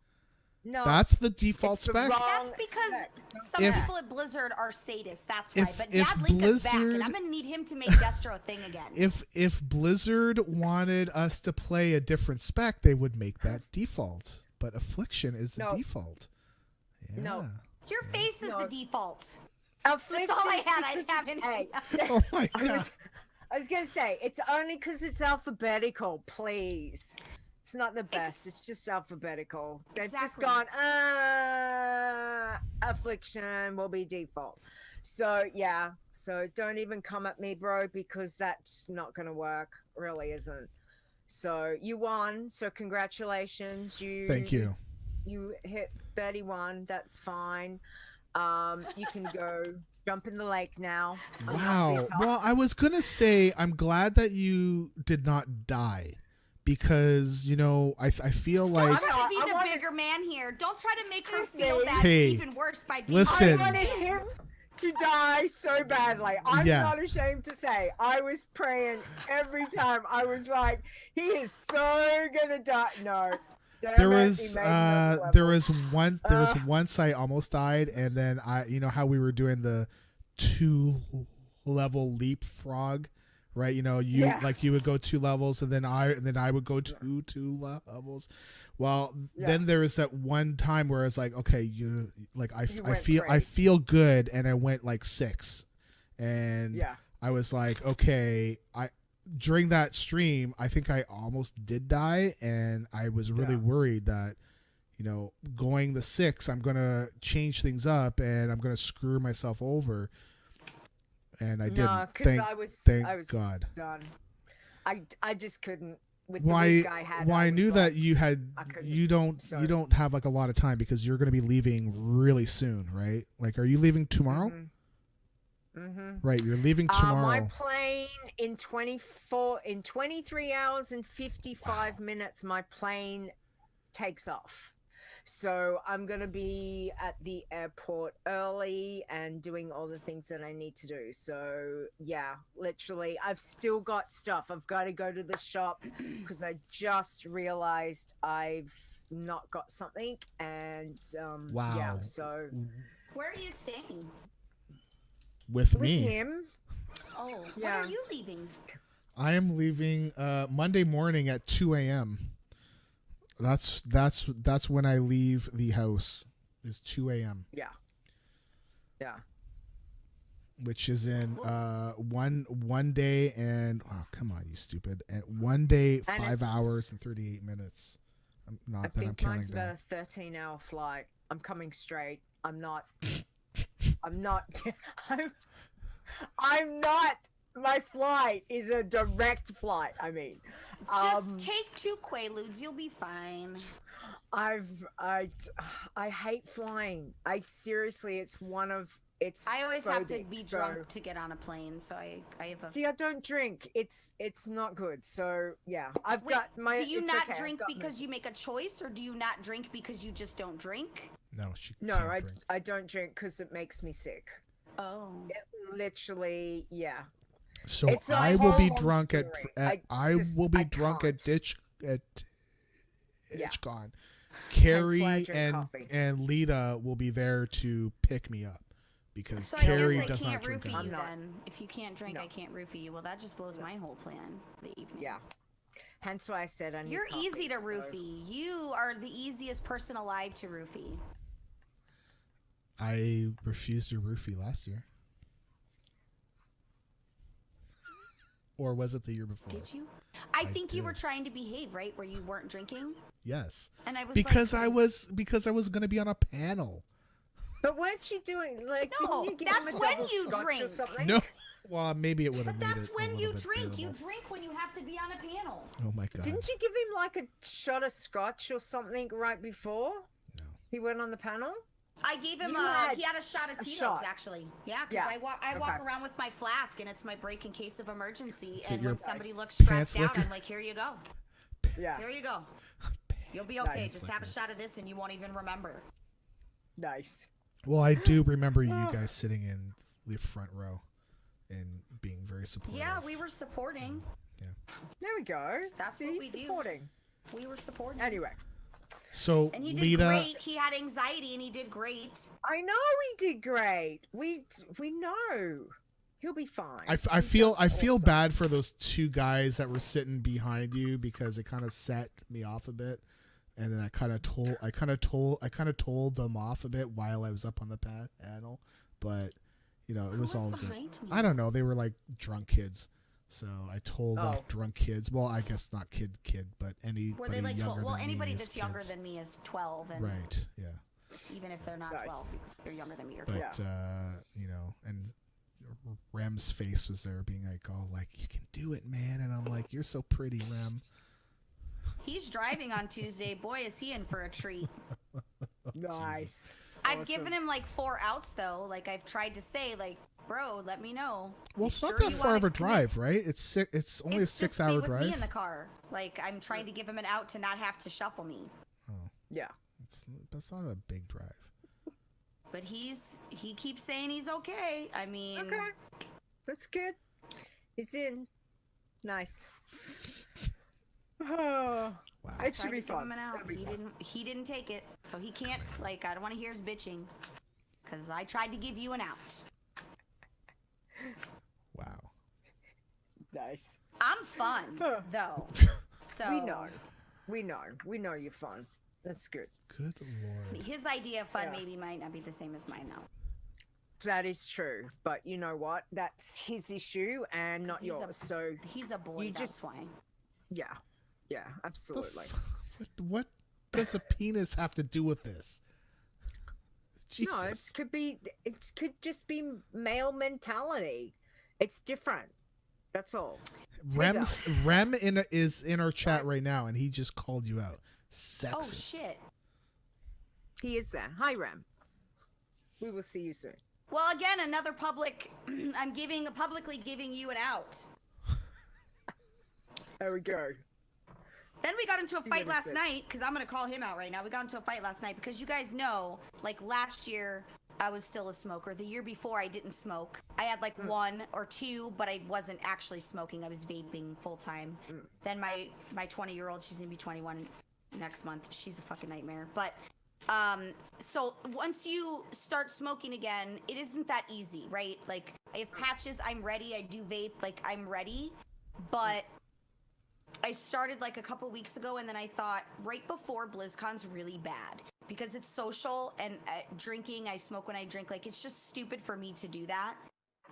That's the default It's the spec. wrong That's because spec. some If- people at Blizzard are sadists. That's why. if- But if Dad Linka's back, Blizzard- and I'm gonna need him to make Destro a thing again. If Blizzard wanted us to play a different spec, they would make that default. But Affliction is the No. default. Yeah. No. Your face is No. the default. Affliction. That's all I had. I didn't have any. Hey, Oh my I god. I was gonna say it's only because it's alphabetical. Please, it's not the best. It's just alphabetical. They've just Exactly. gone. Affliction will be default. So yeah. So don't even come at me, bro, because that's not gonna work. Really isn't. So you won. So congratulations. Thank you. You hit 31. That's fine. You can go jump in the lake now. I'm not Wow. being Well, I was gonna say I'm glad that you did not die, because you know I feel Don't like try to be I the wanted- bigger man here. Don't try to make her Excuse feel me. that Hey, even worse by being. listen. I wanted him to die so badly. I'm Yeah. not ashamed to say. I was praying every time. I was like, he is so gonna die. No. Damn there it, was he made another there level. was once I almost died, and then you know how we were doing the 2-level leapfrog, right? You know, Yeah. you would go 2 levels, and then I would go two levels. Well, Yeah. then there was that one time where it's like, okay, You I went great. feel good, and I went like 6, and Yeah. I was like, okay, during that stream, I think I almost did die, and I was really Yeah. worried that, you know, going the 6, I'm gonna change things up and I'm gonna screw myself over, and I No, didn't. 'cause Thank I was God. done. I just couldn't with Well, the week I had. I was knew like, that you had I couldn't. you don't have like a lot of time, because you're gonna be leaving really soon, right? Like, are you leaving tomorrow? Mm-hmm. Right, you're leaving tomorrow. My plane in 23 hours and 55 minutes, my plane takes off. So I'm going to be at the airport early and doing all the things that I need to do. So yeah, literally, I've still got stuff. I've got to go to the shop because I just realized I've not got something. And Wow. yeah, so Where are you staying? with with me. him. Oh, Yeah. when are you leaving? I am leaving Monday morning at 2 a.m. That's when I leave the house, is 2 a.m., Yeah. Yeah. which is in one day and, oh, come on, you stupid, and 1 day, And 5 it's- hours and 38 minutes Not I that I'm think counting mine's down. about a 13-hour flight. I'm coming straight. I'm not. I'm not. I'm not. My flight is a direct flight. I mean, Just take 2 Quaaludes, you'll be fine. I hate flying. I seriously, it's I always have to phobic, be so- drunk to get on a plane, so I have a. See, I don't drink. It's not good. So yeah, I've Wait, got my. do you it's not okay, I've drink got because you make a choice, or do you not drink because you just don't drink? No, she No, can't I drink. I don't drink because it makes me sick. Oh. It literally, yeah. So It's a I will whole be long drunk at, story. I will be drunk at can't. DitchCon. why I Carrie drink and coffee. Leeta will be there to pick me up because So Carrie I guess I does can't not drink. roofie alcohol. you I'm not. then. If you can't drink, No. I can't roofie you. Well, that just blows my whole plan for the evening. Yeah. Hence why I said I need You're coffee, easy to so- roofie. You are the easiest person alive to roofie. I refused to roofie last year. Or was it the year before? Did you? I think you were did. trying to behave, right? Where you weren't drinking? Yes. And I was Because like, I was going to be on a panel. But weren't you doing like? No, didn't you give that's him a when double you scotch drink. Or something? No. Well, maybe it would have But made that's it a when little you bit drink. You bearable. drink when you have to be on a panel. Oh my god. Didn't you give him like a shot of scotch or something right before? No. He went on the panel. I gave him You he had a shot of Tito's shot. actually. Yeah, because Yeah, I walk okay. around with my flask and it's my break in case of emergency. Is it And your when somebody looks pants stressed out, liquor? I'm like, here you go. Yeah. Here you go. You'll be okay. Nice. Just have a shot of this and you won't even remember. Nice. Well, I do remember you guys sitting in the front row and being very supportive. Yeah, we were supporting. There we go. That's See, what we do. supporting. We were supporting. Anyway, So, And he did Leeta, great. He had anxiety and he did great. I know he did great. We know he'll be fine. I He feel does awesome. bad for those 2 guys that were sitting behind you because it kind of set me off a bit, and then I kind of told them off a bit while I was up on the panel, but you know it was all good. behind me? I don't know. They were like drunk kids, so I told Oh. off drunk kids. Well, I guess not kid, but anybody Were they like younger 12? Well, than anybody me that's is younger kids. than me is 12. And Right? Yeah. even if they're not Nice. 12, they're younger than me or But 12. you know, and Rem's face was there, being like, "Oh, like you can do it, man," and I'm like, "You're so pretty, Rem." He's driving on Tuesday. Boy, is he in for a treat. Nice. I've Awesome. given him like 4 outs though. Like I've tried to say, like, bro, let me know. Well, You it's not sure that you far wanna of a commit? drive, right? It's only It's a just 6-hour be with me drive. in the car. Like I'm trying to give him an out to not have to shuffle me. Yeah. That's not a big drive. But he keeps saying he's okay. I mean, Okay. That's good. He's in. Nice. Oh, Wow. it tried should to be give fun. him an out. It'll be He fun. didn't take it, so he can't. Like I don't want to hear his bitching, because I tried to give you an out. Wow. Nice. I'm fun Huh. though. So We know. We know you're fun. That's good. Good lord. his idea of fun Yeah. maybe might not be the same as mine though. That is true. But you know what? That's his issue and not He's a- yours. So He's a boy. You That's just- why. yeah. Yeah, The absolutely. what does a penis have to do with this? No, Jesus. it could just be male mentality. It's different. That's all. Rem is in our chat right now, and he just called you out. Sexist. Oh shit. He is there. Hi, Ram. We will see you soon. Well, again, another public. I'm publicly giving you an out. There we go. Then we got into a See fight what it last says. night, because I'm going to call him out right now. We got into a fight last night because you guys know, like last year, I was still a smoker. The year before, I didn't smoke. I had like 1 or 2, but I wasn't actually smoking. I was vaping full time. Then my 20-year-old, she's going to be 21 next month. She's a fucking nightmare. But so once you start smoking again, it isn't that easy, right? Like I have patches, I'm ready. I do vape, like I'm ready. But I started like a couple weeks ago, and then I thought right before BlizzCon's really bad because it's social and drinking. I smoke when I drink. Like it's just stupid for me to do that,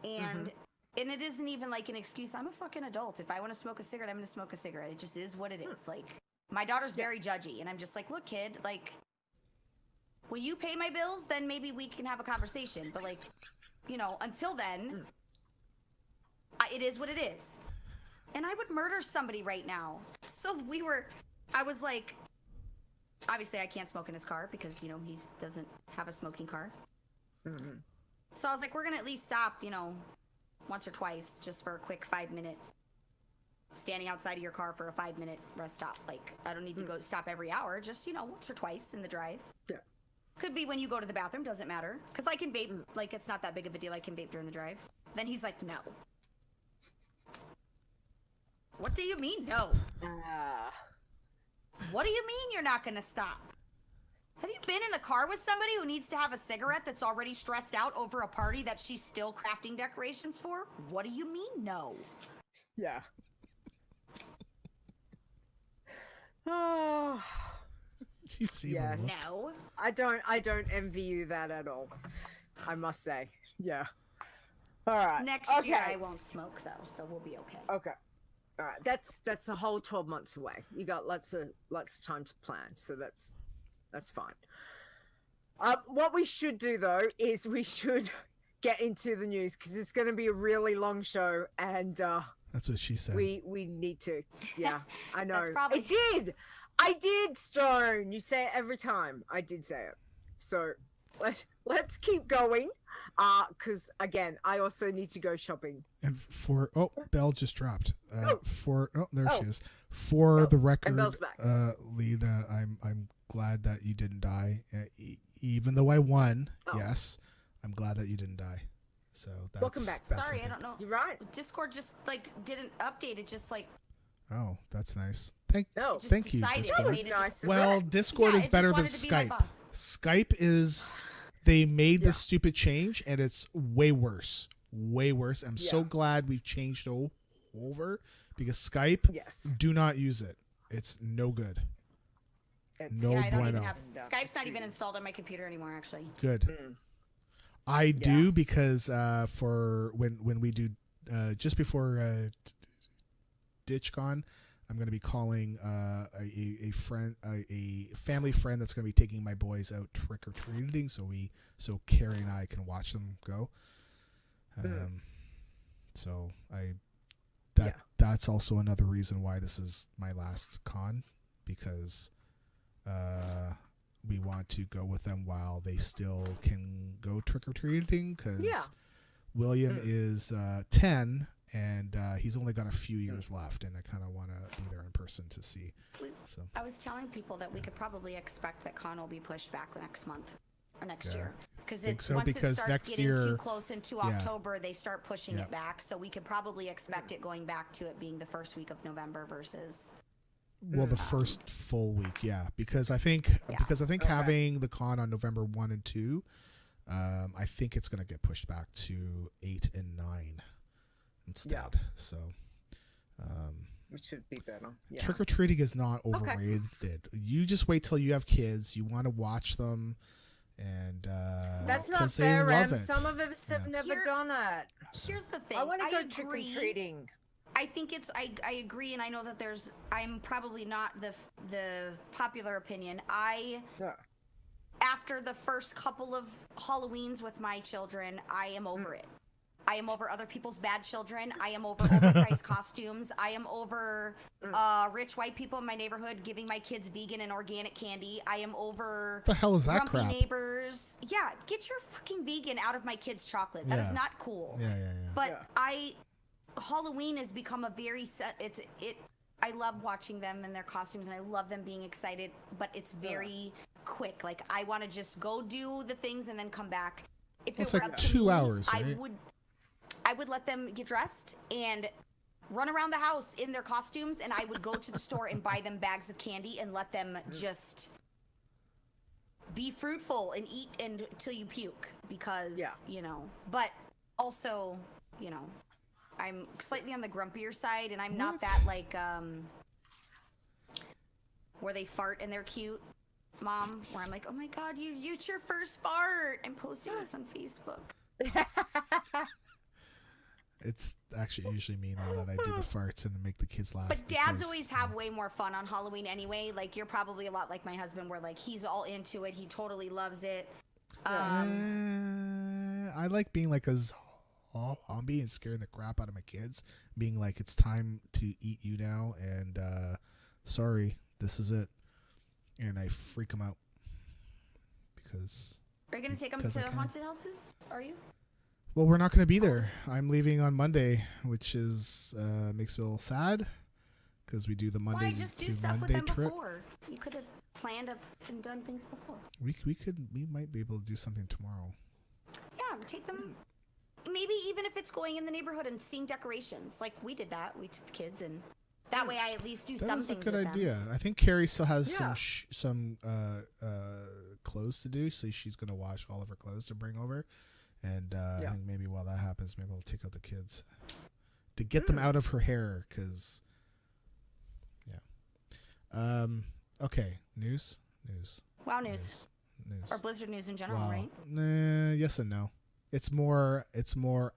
and it isn't even like an excuse. I'm a fucking adult. If I want to smoke a cigarette, I'm gonna smoke a cigarette. It just is what it is. Like My daughter's very judgy, and I'm just like, look, kid, like, when you pay my bills, then maybe we can have a conversation. But like, you know, until then, it is what it is. And I would murder somebody right now. So I was like, obviously I can't smoke in his car because, you know, he doesn't have a smoking car. So I was like, we're going to at least stop, you know, once or twice just for a quick 5-minute standing outside of your car for a 5-minute rest stop. Like, I don't need to go stop every hour, just, you know, once or twice in the drive. Yeah. Could be when you go to the bathroom, doesn't matter. Because I can vape, like, it's not that big of a deal. I can vape during the drive. Then he's like, no. What do you mean, no? What do you mean you're not going to stop? Have you been in the car with somebody who needs to have a cigarette that's already stressed out over a party that she's still crafting decorations for? What do you mean, no? Yeah. Oh. Do you see Yes. the look? No. I don't envy you that at all. I must say. Yeah. All right. Next year I won't smoke though, so we'll be okay. Okay. All right. That's a whole 12 months away. You got lots of time to plan, so that's fine. What we should do though is we should get into the news because it's going to be a really long show, and That's what she said. we need to. Yeah, I know. That's probably- I did, Stone. You say it every time. I did say it. So let's keep going. Because again, I also need to go shopping. And Belle just dropped. There Oh. she is. For the record, Belle's back. Leeta, I'm glad that you didn't die. Even though I won, yes, I'm glad that you didn't die. So that's Welcome back. that's Sorry, okay. I don't know. You're right. Discord just like didn't update it. Just like Oh, that's nice. No. just Thank you, decided Discord. it made it Nice. just- Well, Discord Yeah, is it better just than wanted to be my Skype. boss. Skype is they made Yeah. this stupid change and it's way worse. Way worse. I'm so Yeah. glad we've changed over because Skype, Yes. do not use it. It's no good. It's- No Yeah, I don't even bueno. have Skype's not even installed on my computer anymore. Actually, Good. Mm. I do because for when we do just before DitchCon, I'm going to be calling a friend, a family friend that's going to be taking my boys out trick or treating, so Carrie and I can watch them go. So that's also another reason why this is my last con, because we want to go with them while they still can go trick or treating, because Yeah. William is 10 and he's only got a few years left, and I kind of want to be there in person to see. So I was telling people that we could probably expect that con will be pushed back next month or next Yeah, year, because think so, once because it starts next getting year- too close into October, they start pushing Yeah. it back. So we could probably expect it going back to it being the first week of November versus. well, the first full week, because I think having the con on November 1 and 2, I think it's going to get pushed back to 8 and 9 instead. So Which would be better. Yeah. trick or treating is not overrated. You just wait till you have kids, you want to watch them, and That's not 'cause they fair, love Em. it. Some of us have never Here- done it. Here's the thing. I want to go agree. trick or treating. I think it's I agree, and I know that I'm probably not the popular opinion. Yeah. After the first couple of Halloweens with my children, I am over it. I am over other people's bad children. I am over overpriced costumes. I am over rich white people in my neighborhood giving my kids vegan and organic candy. I am over the hell is that grumpy crap? neighbors. Yeah, get your fucking vegan out of my kids' chocolate. That is Yeah. not cool. Yeah. But Halloween has become a very I love watching them in their costumes, and I love them being excited, but it's very quick. Like, I want to just go do the things and then come back. If It's it were like up to 2 me, hours, right? I would let them get dressed and run around the house in their costumes, and I would go to the store and buy them bags of candy and let them just be fruitful and eat until you puke, because but also, I'm slightly on the grumpier side, and I'm not that like where they fart and they're cute mom, where I'm like, oh my god, it's your first fart, I'm posting this on Facebook. It's actually usually me now that I do the farts and make the kids laugh. But dads because, always have way more fun on Halloween anyway. Like, you're probably a lot like my husband, where like he's all into it. He totally loves it. I like being like a zombie and scaring the crap out of my kids. Being like, it's time to eat you now, and sorry, this is it. And I freak them out because. Are you gonna take them to haunted houses? Are you? Well, we're not going to be there. I'm leaving on Monday, which is makes me a little sad because we do the Monday Why just do to stuff Monday with them trip. before? You could have planned and done things before. We might be able to do something tomorrow. Yeah, take them. Maybe even if it's going in the neighborhood and seeing decorations, like we did that. We took the kids, and that way I at least do That some was a things good with idea. them. I think Carrie still has Yeah. some clothes to do, so she's going to wash all of her clothes to bring over. And I think maybe while that happens, maybe I'll take out the kids to get them out of her hair. Cause okay. News. Wow news. Or Blizzard news in general, Wow. right? Nah, yes and no. It's more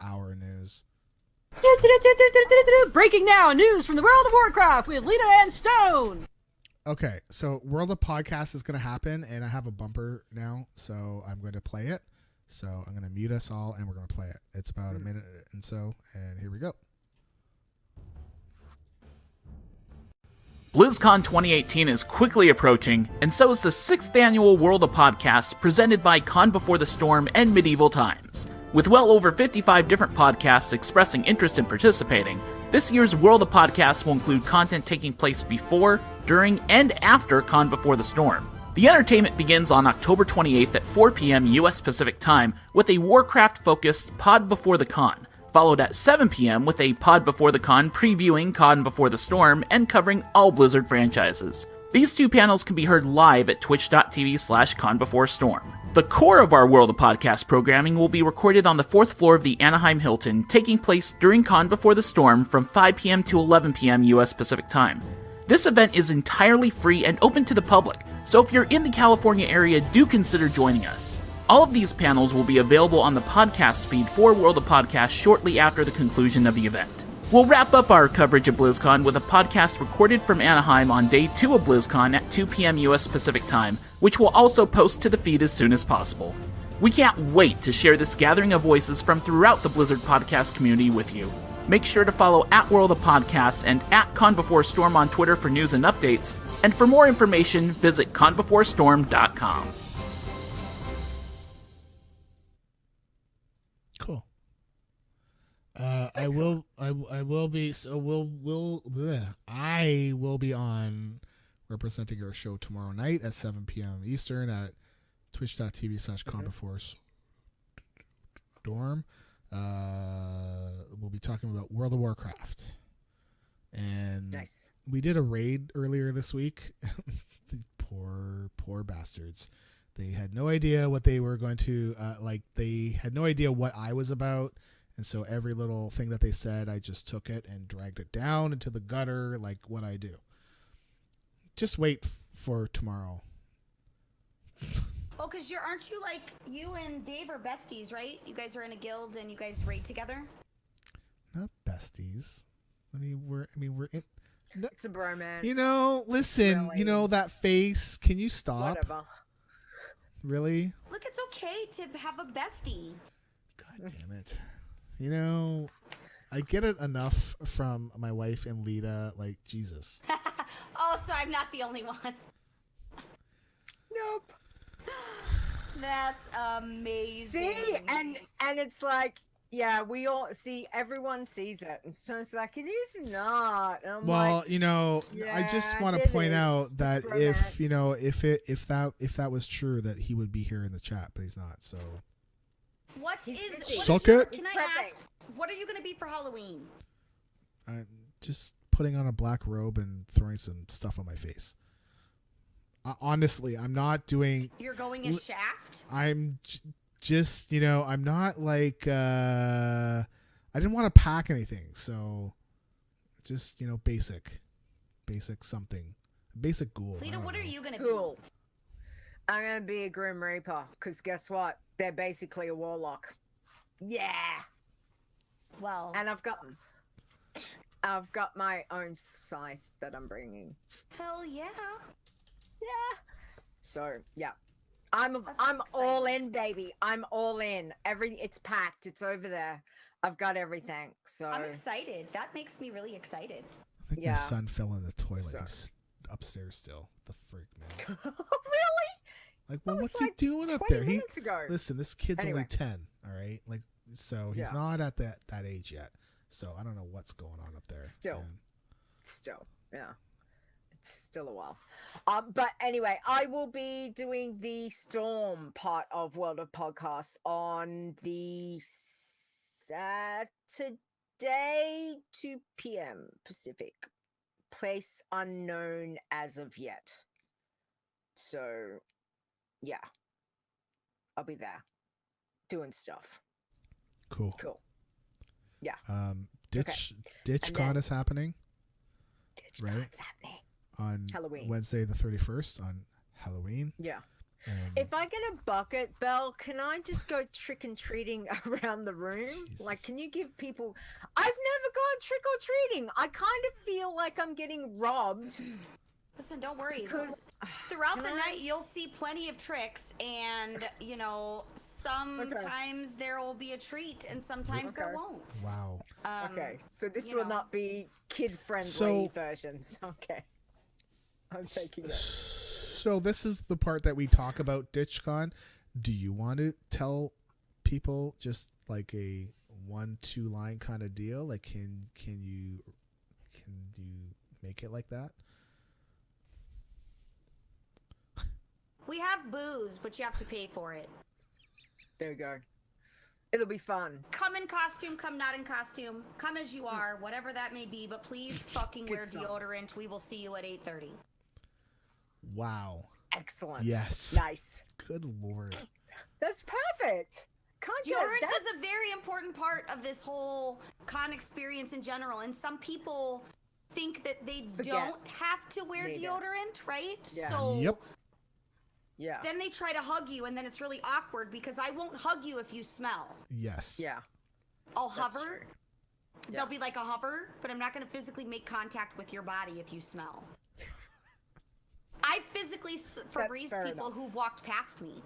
our news. Breaking now, news from the World of Warcraft with Leeta Stone. Okay, so World of Podcast is going to happen, and I have a bumper now, so I'm going to play it. So I'm going to mute us all, and we're going to play it. It's about a minute and so, and here we go. BlizzCon 2018 is quickly approaching, and so is the 6th annual World of Podcasts presented by Con Before the Storm and Medieval Times. With well over 55 different podcasts expressing interest in participating, this year's World of Podcasts will include content taking place before, during, and after Con Before the Storm. The entertainment begins on October 28th at 4 p.m. US Pacific Time with a Warcraft-focused Pod Before the Con, followed at 7 p.m. with a Pod Before the Con previewing Con Before the Storm and covering all Blizzard franchises. These two panels can be heard live at twitch.tv/ConBeforeStorm. The core of our World of Podcast programming will be recorded on the 4th floor of the Anaheim Hilton, taking place during Con Before the Storm from 5 p.m. to 11 p.m. US Pacific Time. This event is entirely free and open to the public, so if you're in the California area, do consider joining us. All of these panels will be available on the podcast feed for World of Podcast shortly after the conclusion of the event. We'll wrap up our coverage of BlizzCon with a podcast recorded from Anaheim on Day 2 of BlizzCon at 2 p.m. US Pacific Time, which we'll also post to the feed as soon as possible. We can't wait to share this gathering of voices from throughout the Blizzard podcast community with you. Make sure to follow @World of Podcasts and @ConBeforeStorm on Twitter for news and updates, and for more information, visit conbeforestorm.com. Cool. I will be on representing our show tomorrow night at 7 p.m. Eastern at twitch.tv/ConBeforeStorm. We'll be talking about World of Warcraft. And Nice. we did a raid earlier this week. The poor bastards. They had no idea what they were going to, they had no idea what I was about. And so every little thing that they said, I just took it and dragged it down into the gutter like what I do. Just wait for tomorrow. Oh, because aren't you like, you and Dave are besties, right? You guys are in a guild and you guys raid together? Not besties. We're in. No, It's a bromance. Listen, Really? that face. Can you stop? Whatever. Really? Look, it's okay to have a bestie. God damn it. I get it enough from my wife and Leeta. Like, Jesus. Oh, so I'm not the only one. Nope. That's amazing. See, and it's like, yeah, we all see, everyone sees it, and so it's like, it is not. And I'm Well, like, I just yeah, want to it point is. out that It's if that was true, that he would be here in the chat, but he's not. So What He's is? busy. What Suck is your- it. Can I Prepping. ask? What are you gonna be for Halloween? I'm just putting on a black robe and throwing some stuff on my face. Honestly, I'm not doing. You're going as Shaft. I'm just, I'm not like. I didn't want to pack anything, so just basic something, basic ghoul. I Lita, don't what know. are you gonna cool. I'm gonna be a Grim Reaper, because guess what? They're basically a warlock. Yeah. Well, And I've got my own scythe that I'm bringing. hell yeah. Yeah. So yeah, I'm That's all exciting. in, baby. I'm all in. It's packed. It's over there. I've got everything. So I'm excited. That makes me really excited. I think my Yeah. son fell in the toilet. So- He's upstairs still. The freak, man. really? Like, well, was what's like he doing up 20 there? minutes ago. Listen, this kid's only Anyway. 10. All right, like, so he's Yeah. not at that age yet. So I don't know what's going on up there. Still. man. Still, yeah. It's still a while. But anyway, I will be doing the Storm part of World of Podcasts on the Saturday, 2 p.m. Pacific. Place unknown as of yet. So, yeah. I'll be there. Doing stuff. Cool. Cool. DitchCon then- is happening DitchCon's Right. happening. on Halloween. Wednesday the 31st on Halloween. Yeah. And If I get a bucket, Belle, can I just go trick and treating around the room? Like, Jesus. can you give people? I've never gone trick or treating. I kind of feel like I'm getting robbed Listen, don't worry. because Throughout Can the I- night, you'll see plenty of tricks, and sometimes there will be a treat, and sometimes there Okay. won't. wow. okay, so this you will know. not be kid-friendly So- versions. Okay, I'm taking it. So this is the part that we talk about DitchCon. Do you want to tell people just like a 1-2 line kind of deal? Like, can you make it like that? We have booze, but you have to pay for it. There you go. It'll be fun. Come in costume, come not in costume, come as you are, whatever that may be, but please fucking Good wear song. deodorant. We will see you at 8:30. Wow. Excellent. Yes. Nice. Good Lord. That's perfect. Can't get Deodorant that's... is a very important part of this whole con experience in general, and some people think that they Forget. don't have to wear Need it. deodorant, right? Yeah. So Yep. Yeah. then they try to hug you, and then it's really awkward because I won't hug you if you smell. Yes. Yeah. I'll That's hover. true. Yeah. There'll be like a hover, but I'm not going to physically make contact with your body if you smell. I physically Febreze fair people enough. who've walked past me.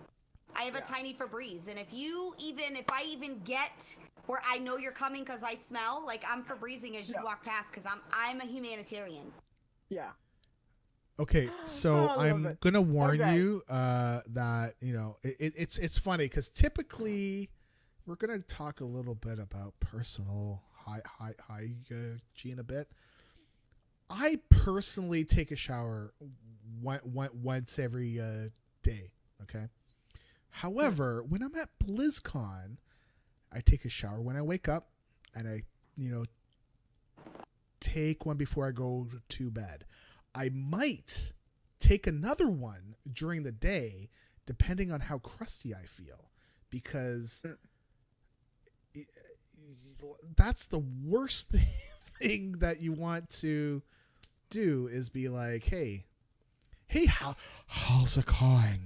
I have a tiny Febreze, and if I even get where I know you're coming because I smell, like I'm Febrezing as you Yeah. walk past because I'm a humanitarian. Yeah. Okay, so Oh, I love I'm it. gonna warn Okay. you that it's funny because typically we're gonna talk a little bit about personal hygiene a bit. I personally take a shower once every day. Okay. However, when I'm at BlizzCon, I take a shower when I wake up, and I take one before I go to bed. I might take another one during the day, depending on how crusty I feel, because that's the worst thing that you want to do is be like, hey, how's it going?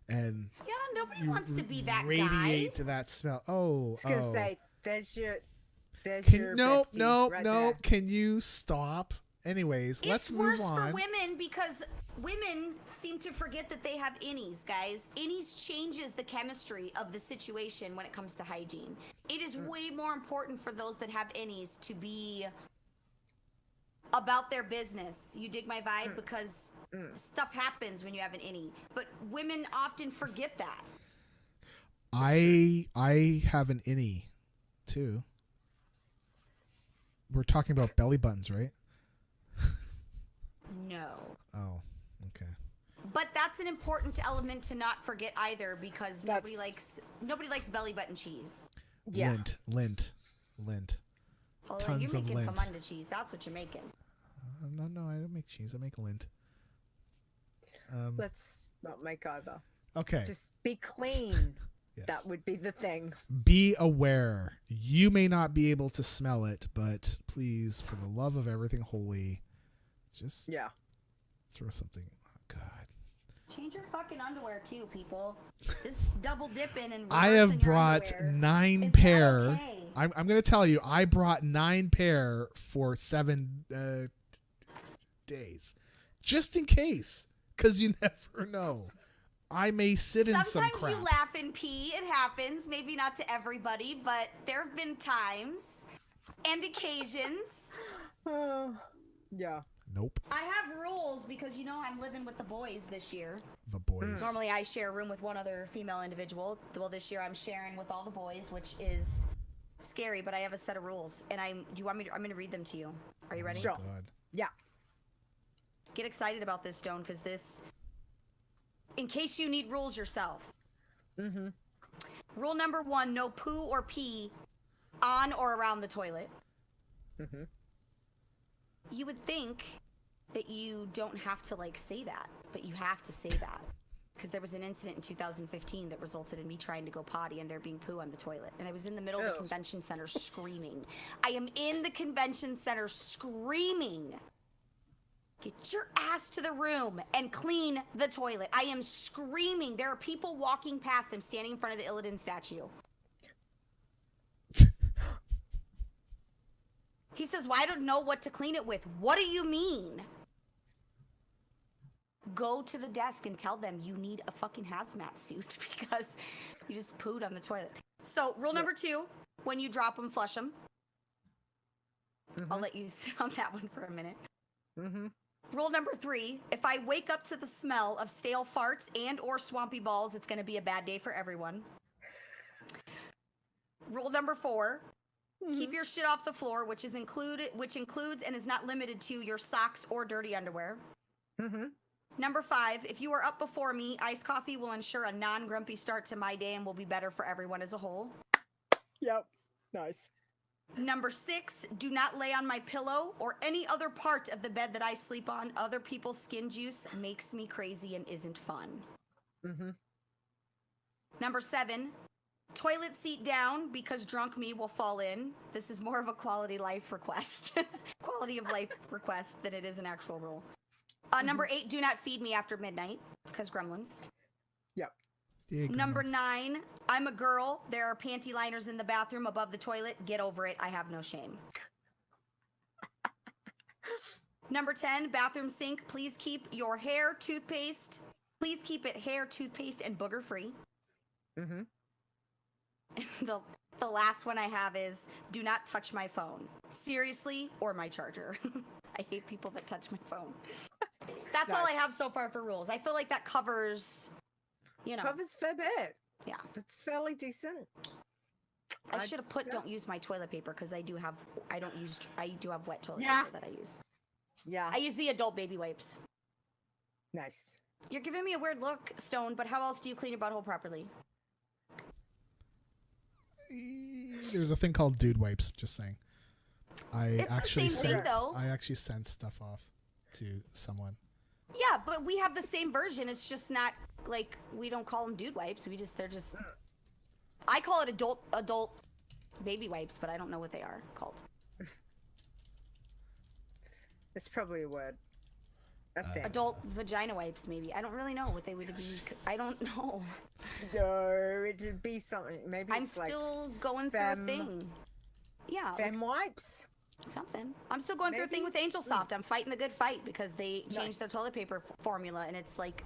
And Yeah, nobody you wants to be that radiate guy. to that smell. Oh, I was gonna say, there's your nope. bestie right there. Can you stop? Anyways, let's It's move worse on. for women because women seem to forget that they have innies, guys. Innies changes the chemistry of the situation when it comes to hygiene. It is way more important for those that have innies to be about their business. You dig my vibe? Because stuff happens when you have an innie. But women often forget that. I have an innie too. We're talking about belly buttons, right? No. Oh, okay. But that's an important element to not forget either because nobody That's- likes belly button cheese. Yeah. Lint. Oh, Tons you're of making lint. Famunda cheese. That's what you're making. No, I don't make cheese. I make lint. Let's not make either. Okay. Just be clean. Yes. That would be the thing. Be aware. You may not be able to smell it, but please, for the love of everything holy, just Yeah. throw something. Oh, God. Change your fucking underwear too, people. This double dipping and I have reversing your brought underwear 9 is not pair. okay. I'm going to tell you, I brought 9 pair for 7 days. Just in case. Because you never know. I may sit in some crap. Sometimes you laugh and pee. It happens. Maybe not to everybody, but there have been times and occasions. Yeah. Nope. I have rules because, you know, I'm living with the boys this year. The boys. Normally I share a room with one other female individual. Well, this year I'm sharing with all the boys, which is scary, but I have a set of rules. And do you want me to, I'm going to read them to you. Are you ready? Sure. God. Yeah. Get excited about this, Stone, because this, in case you need rules yourself. Mm-hmm. Rule number 1, no poo or pee on or around the toilet. Mm-hmm. You would think that you don't have to, like, say that, but you have to say that. Because there was an incident in 2015 that resulted in me trying to go potty and there being poo on the toilet. And I was in the middle of the convention center screaming. I am in the convention center screaming. Get your ass to the room and clean the toilet. I am screaming. There are people walking past. I'm standing in front of the Illidan statue. He says, well, I don't know what to clean it with. What do you mean? Go to the desk and tell them you need a fucking hazmat suit because you just pooed on the toilet. So rule number 2, when you drop them, flush them. I'll let you sit on that one for a minute. Mm-hmm. Rule number 3, if I wake up to the smell of stale farts and or swampy balls, it's going to be a bad day for everyone. Rule number 4, keep your shit off the floor, which includes and is not limited to your socks or dirty underwear. Mm-hmm. Number 5, if you are up before me, iced coffee will ensure a non-grumpy start to my day and will be better for everyone as a whole. Yep. Nice. Number 6, do not lay on my pillow or any other part of the bed that I sleep on. Other people's skin juice makes me crazy and isn't fun. Mm-hmm. Number 7, toilet seat down because drunk me will fall in. This is more of a quality life request. Quality of life request than it is an actual rule. Number 8, do not feed me after midnight because gremlins. Yep. Yeah, Number gremlins. 9, I'm a girl. There are panty liners in the bathroom above the toilet. Get over it. I have no shame. Number 10, bathroom sink. Please keep your hair, toothpaste. Please keep it hair, toothpaste, and booger free. Mm-hmm. The last one I have is do not touch my phone. Seriously, or my charger. I hate people that touch my phone. That's all I have so far for rules. I feel like that covers, you know. Covers fair bit. Yeah. That's fairly decent. I should have put don't use my toilet paper because I do have wet toilet Yeah. paper that I use. Yeah. I use the adult baby wipes. Nice. You're giving me a weird look, Stone, but how else do you clean your butthole properly? There's a thing called dude wipes, just saying. It's the same thing, though. I actually sent stuff off to someone. Yeah, but we have the same version. It's just not like we don't call them dude wipes. They're just. I call it adult baby wipes, but I don't know what they are called. It's probably a word. A thing. Adult vagina wipes, maybe. I don't really know what they would be. I don't know. No, it'd be something. Maybe I'm it's like still going through a thing. Yeah, fem wipes. something. I'm still going through a thing with Angel Soft. I'm fighting the good fight because they changed their toilet paper formula and it's like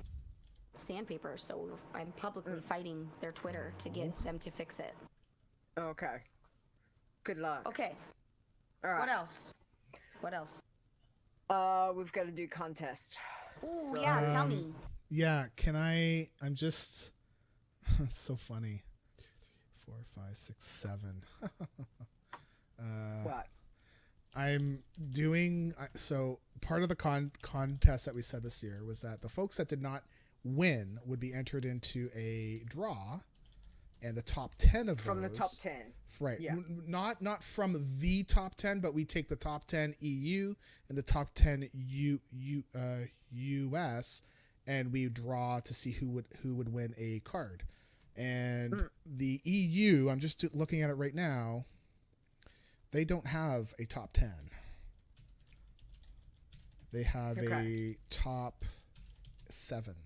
sandpaper. So I'm publicly fighting their Twitter to get them to fix it. Okay. Good luck. Okay. All right. What else? What else? We've got to do contest. Ooh, So- yeah. Tell me. Yeah, I'm just it's so funny. 4, 5, 6, 7. What? I'm doing so part of the contest that we said this year was that the folks that did not win would be entered into a draw, and the top 10 of From those, the top 10. right? Yeah. Not from the top 10, but we take the top 10 EU and the top 10 US, and we draw to see who would win a card. And the EU, I'm just looking at it right now. They don't have a top 10. They have a top 7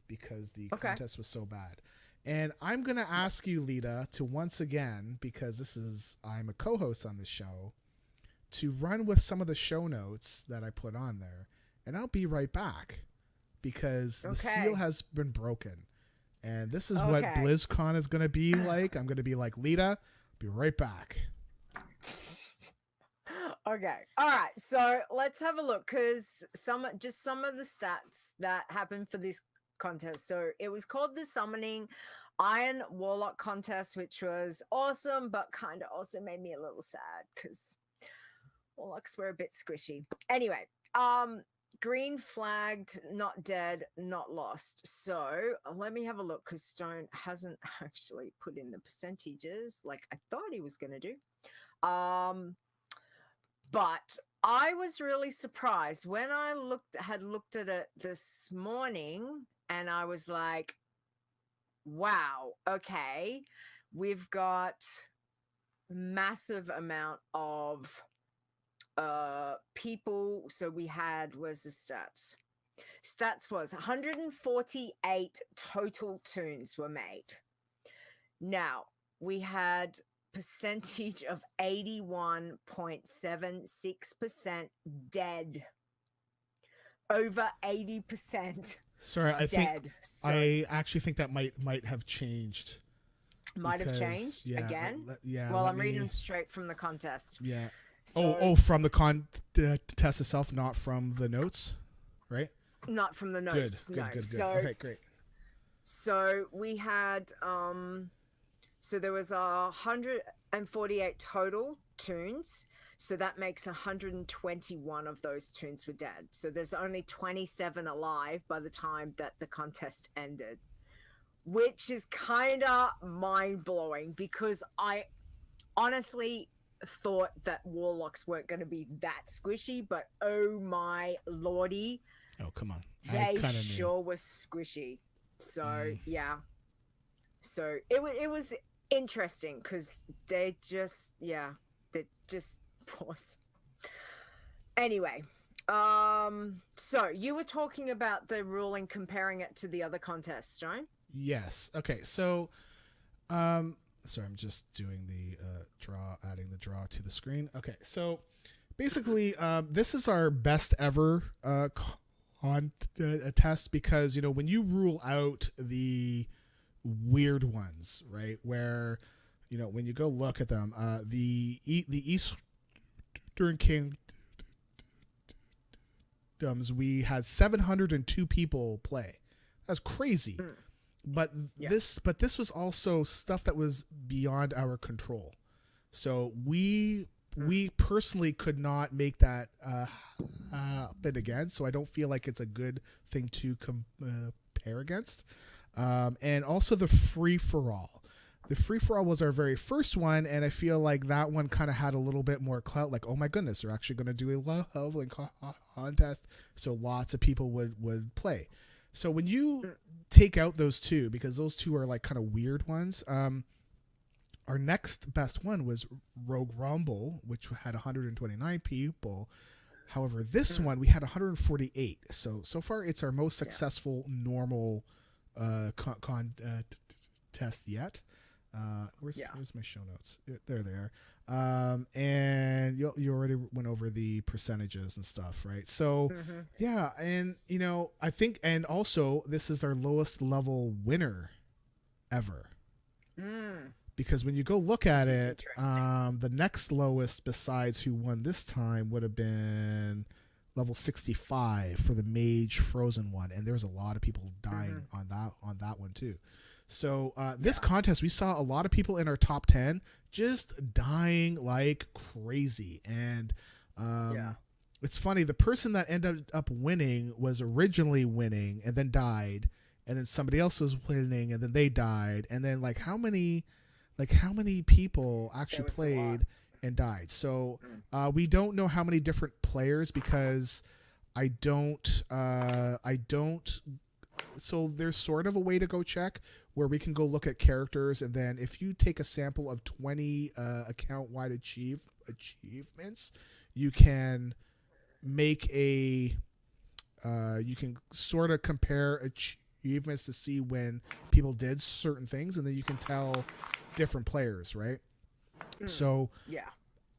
because the contest was so bad. And I'm going to ask you, Leeta, to once again, because I'm a co-host on this show, to run with some of the show notes that I put on there. And I'll be right back because the seal has been broken. And this is what BlizzCon is going to be like. I'm going to be like, Leeta, be right back. Okay. All right. So let's have a look because some of the stats that happened for this contest. So it was called the Summoning Iron Warlock contest, which was awesome, but kind of also made me a little sad because Warlocks were a bit squishy. Anyway, green flagged, not dead, not lost. So let me have a look because Stone hasn't actually put in the percentages like I thought he was going to do. But I was really surprised when I had looked at it this morning and I was like, wow, okay, we've got massive amount of people. So we had, where's the stats? Stats was 148 total tunes were made. Now we had percentage of 81.76% dead. Over 80%. Sorry, I dead. think I actually think that might have changed. Might have changed again. Yeah. I'm reading straight from the contest. Yeah. So, from the contest itself, not from the notes, right? Not from the notes. Good. So, okay, great. So we had so there was 148 total tunes. So that makes 121 of those tunes were dead. So there's only 27 alive by the time that the contest ended, which is kind of mind-blowing because I honestly thought that Warlocks weren't going to be that squishy, but oh my lordy. Oh, come on. They sure were squishy. So, yeah. So it was interesting because they just was. Anyway, so you were talking about the ruling, comparing it to the other contests, right? Yes. Okay. So, sorry, I'm just doing the adding the draw to the screen. Okay. So, basically, this is our best ever test because when you rule out the weird ones, right? Where when you go look at them, the Eastern Kingdoms, we had 702 people play. That's crazy. But this was also stuff that was beyond our control. So we personally could not make that happen again. So I don't feel like it's a good thing to compare against. And also the free for all. The free for all was our very first one, and I feel like that one kind of had a little bit more clout. Like, oh my goodness, they're actually going to do a leveling contest, so lots of people would play. So when you take out those two, because those two are like kind of weird ones, our next best one was Rogue Rumble, which had 129 people. However, this one we had 148. So far it's our most successful normal contest yet. Where's my show notes? There they are. And you already went over the percentages and stuff, right? So yeah, and I think, and also this is our lowest level winner ever. Because when you go look at it, the next lowest besides who won this time would have been level 65 for the Mage Frozen one, and there was a lot of people dying on that one too. So this contest, we saw a lot of people in our top 10 just dying like crazy. And it's funny, the person that ended up winning was originally winning and then died, and then somebody else was winning and then they died, and then how many people actually played and died. So we don't know how many different players because I don't so there's sort of a way to go check where we can go look at characters, and then if you take a sample of 20 account-wide achievements, you can make you can sort of compare achievements to see when people did certain things, and then you can tell different players, right? So Yeah.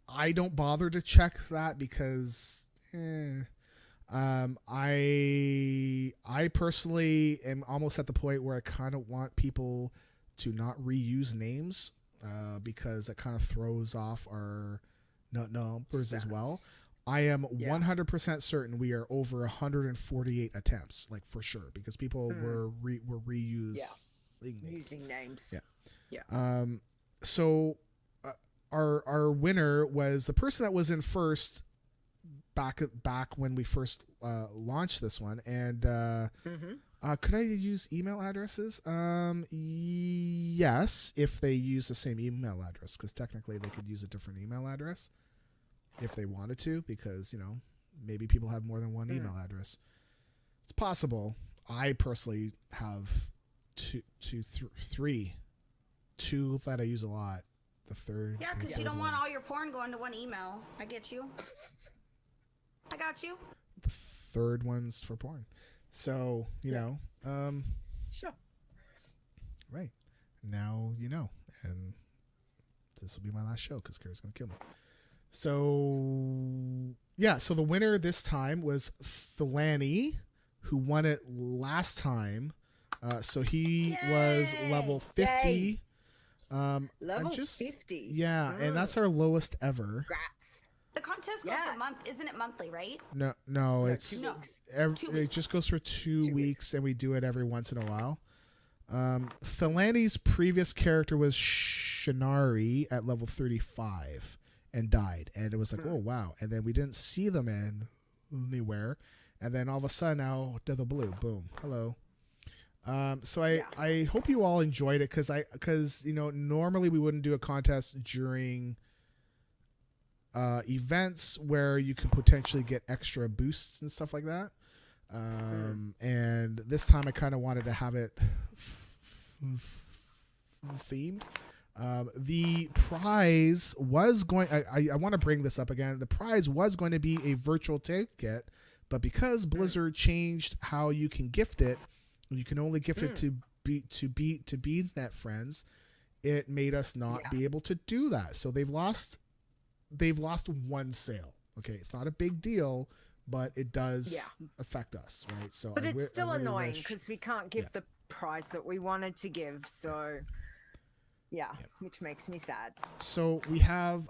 I don't bother to check that because I personally am almost at the point where I kind of want people to not reuse names because it kind of throws off our numbers as well. I am 100% certain we are over 148 attempts, like for sure, because people were reusing names. Using names. Yeah. So our winner was the person that was in first back when we first launched this one, and could I use email addresses? Yes, if they use the same email address, because technically they could use a different email address if they wanted to, because maybe people have more than one email address. It's possible. I personally have three that I use a lot. The third. Yeah, because you don't want all your porn going to one email. I get you. I got you. The third one's for porn. So, know. Sure. Right. Now you know. And this will be my last show because Kara's going to kill me. So, yeah. So the winner this time was Thilani, who won it last time. So he was level 50. Yay. Level 50. Yeah, and that's our lowest ever. Congrats. The contest goes for a month. Isn't it monthly, right? No, it's 2 weeks. It just goes for 2 weeks, and we do it every once in a while. Thilani's previous character was Shinari at level 35 and died, and it was like, oh wow, and then we didn't see them anywhere, and then all of a sudden out of the blue, boom, hello. So I hope you all enjoyed it because normally we wouldn't do a contest during events where you could potentially get extra boosts and stuff like that. And this time I kind of wanted to have it themed. The prize was going, I want to bring this up again. The prize was going to be a virtual ticket, but because Blizzard changed how you can gift it, you can only gift it to BNet friends. It made us not be able to do that. So they've lost one sale. Okay, it's not a big deal, but it does affect us, right? So, but it's still annoying because we can't give the prize that we wanted to give. So, which makes me sad. So we have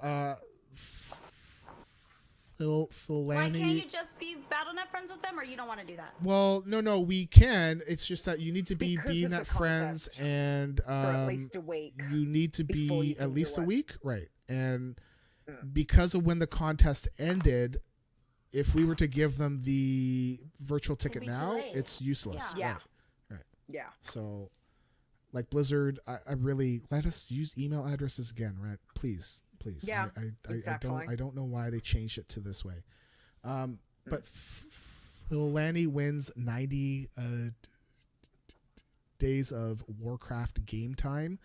Thilani. Why can't you just be BattleNet friends with them, or you don't want to do that? Well, no, we can. It's just that you need to be BNet friends, and for at least a week. You need to be at least a week, right? And because of when the contest ended, if we were to give them the virtual ticket now, it's useless. Yeah. Right. Yeah. So, like Blizzard, I really let us use email addresses again, right? Please. Yeah. Exactly. I don't know why they changed it to this way. But Thilani wins 90 days of Warcraft game time.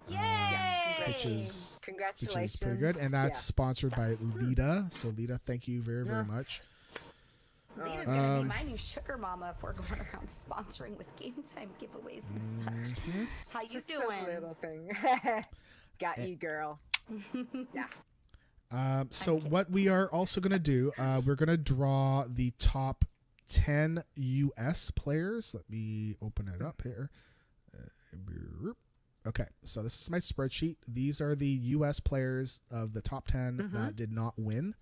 Yay! Which is Congratulations. pretty good, and that's sponsored by Leeta. So Leeta, thank you very much. Leeta's gonna be my new sugar mama if we're going around sponsoring with game time giveaways and such. How you Just doing? a little thing. Got you, girl. So what we are also gonna do, we're gonna draw the top 10 US players. Let me open it up here. Okay, so this is my spreadsheet. These are the US players of the top 10 that did not win.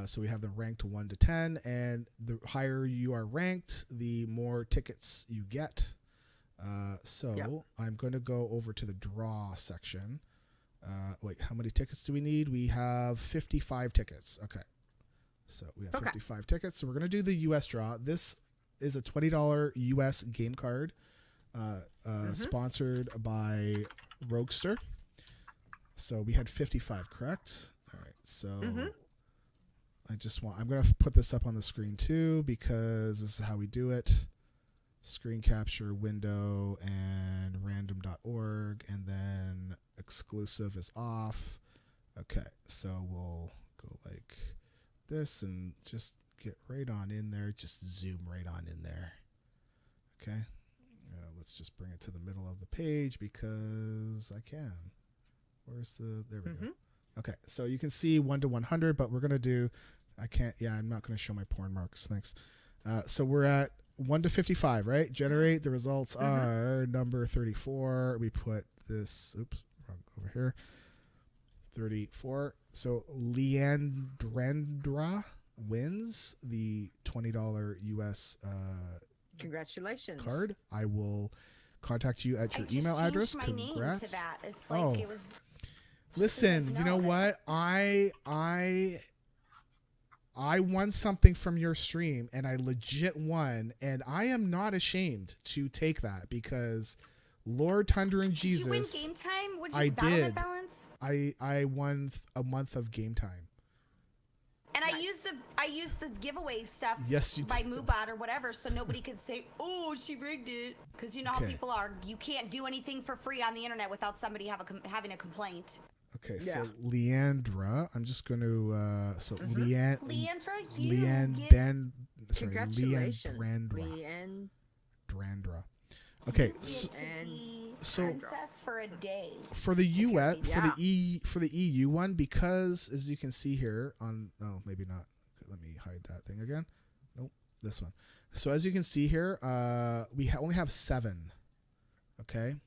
So we have them ranked 1 to 10, and the higher you are ranked, the more tickets you get. I'm going to go over to the draw section. Wait, how many tickets do we need? We have 55 tickets. Okay, so we have 55 tickets. So we're going to do the US draw. This is a $20 US game card. Sponsored by Roguester. So we had 55, correct? All right. So I'm going to put this up on the screen too, because this is how we do it. Screen capture window and random.org, and then exclusive is off. Okay. So we'll go like this and just get right on in there. Just zoom right on in there. Okay. let's just bring it to the middle of the page because I can. There we go. Okay, so you can see 1 to 100, but we're going to do, I'm not going to show my porn marks. Thanks. So we're at 1 to 55, right? Generate. The results are number 34. We put this, wrong over here. 34. So Liandrandra wins the $20 US Congratulations. card. I will contact you at your email address. My Congrats. name to that. It's like it was. Listen, you know what? I won something from your stream, and I legit won, and I am not ashamed to take that because Lord Tundra and Jesus. Did you win game time? Would you I battle did. that balance? I won a month of game time. And I used the giveaway stuff Yes, you by did. Moobot or whatever, so nobody could say, "Oh, she rigged it," because you know how Okay. people are. You can't do anything for free on the internet without somebody having a complaint. Okay, Yeah. so Leandra, I'm just going to Leandra, Congratulations. Leandrandra. Okay, so princess for a day. for the US Yeah. for the EU one, because as you can see here on maybe not. Okay, let me hide that thing again. Nope, this one. So as you can see here, we only have 7. Okay.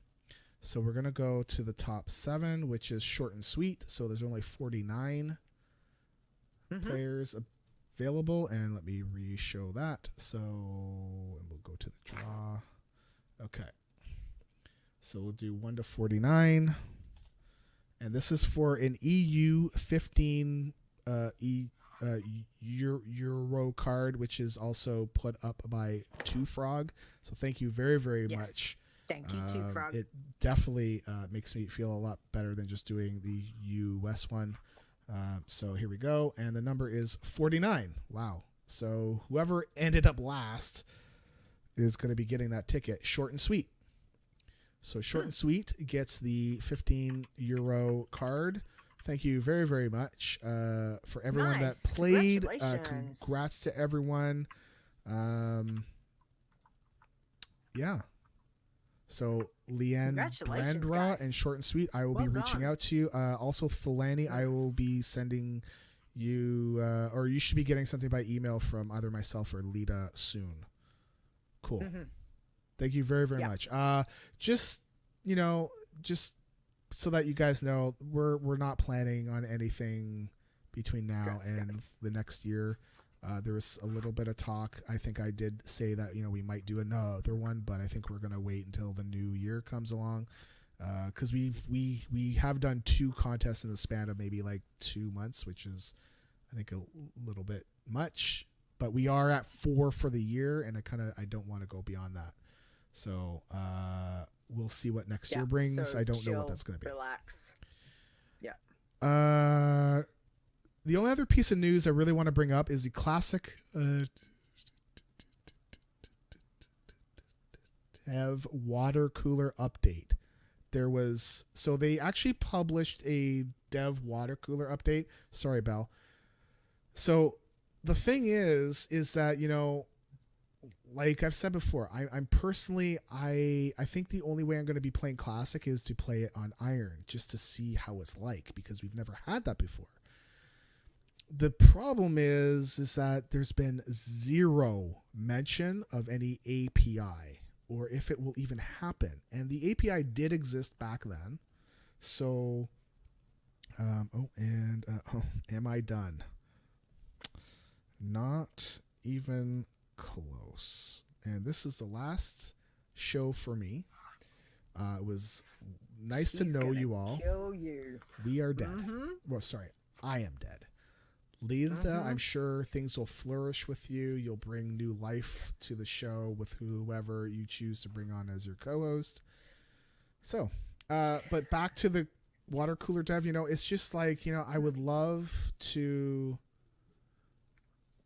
So we're going to go to the top 7, which is short and sweet. So there's only 49 players available. And let me re-show that. So and we'll go to the draw. Okay. So we'll do 1 to 49. And this is for an EU 15 Euro card, which is also put up by Two Frog. So thank you very, very much. Thank you, Two Frog. It definitely makes me feel a lot better than just doing the US one. So here we go. And the number is 49. Wow. So whoever ended up last is going to be getting that ticket. Short and sweet. So Short and Sweet gets the 15 Euro card. Thank you very, very much for everyone Nice. that played. Congratulations. Congrats to everyone. Yeah. So Congratulations, Leandrandra guys. and Short and Sweet, I will be Well reaching done. out to you. Also, Thilani, I will be sending you, or you should be getting something by email from either myself or Leeta soon. Cool. Thank you very, very much. Just so that you guys know, we're not planning on anything between now and the next year. There was a little bit of talk. I think I did say that, we might do another one, but I think we're going to wait until the new year comes along. Cause we have done 2 contests in the span of maybe like 2 months, which is, I think, a little bit much, but we are at 4 for the year. And I don't want to go beyond that. So, we'll see what next year brings. So I don't know what chill, that's going to be. Relax. Yeah. The only other piece of news I really want to bring up is the classic Dev water cooler update. So they actually published a Dev water cooler update. Sorry, Belle. So the thing is that, like I've said before, I'm personally, I think the only way I'm going to be playing Classic is to play it on Iron, just to see how it's like, because we've never had that before. The problem is that there's been 0 mention of any API, or if it will even happen. And the API did exist back then. So, am I done? Not even close. And this is the last show for me. It was nice to know you all. Kill you. We are dead. Well, sorry, I am dead. Leeta, I'm sure things will flourish with you. You'll bring new life to the show with whoever you choose to bring on as your co-host. So, but back to the water cooler dev, it's just like, I would love to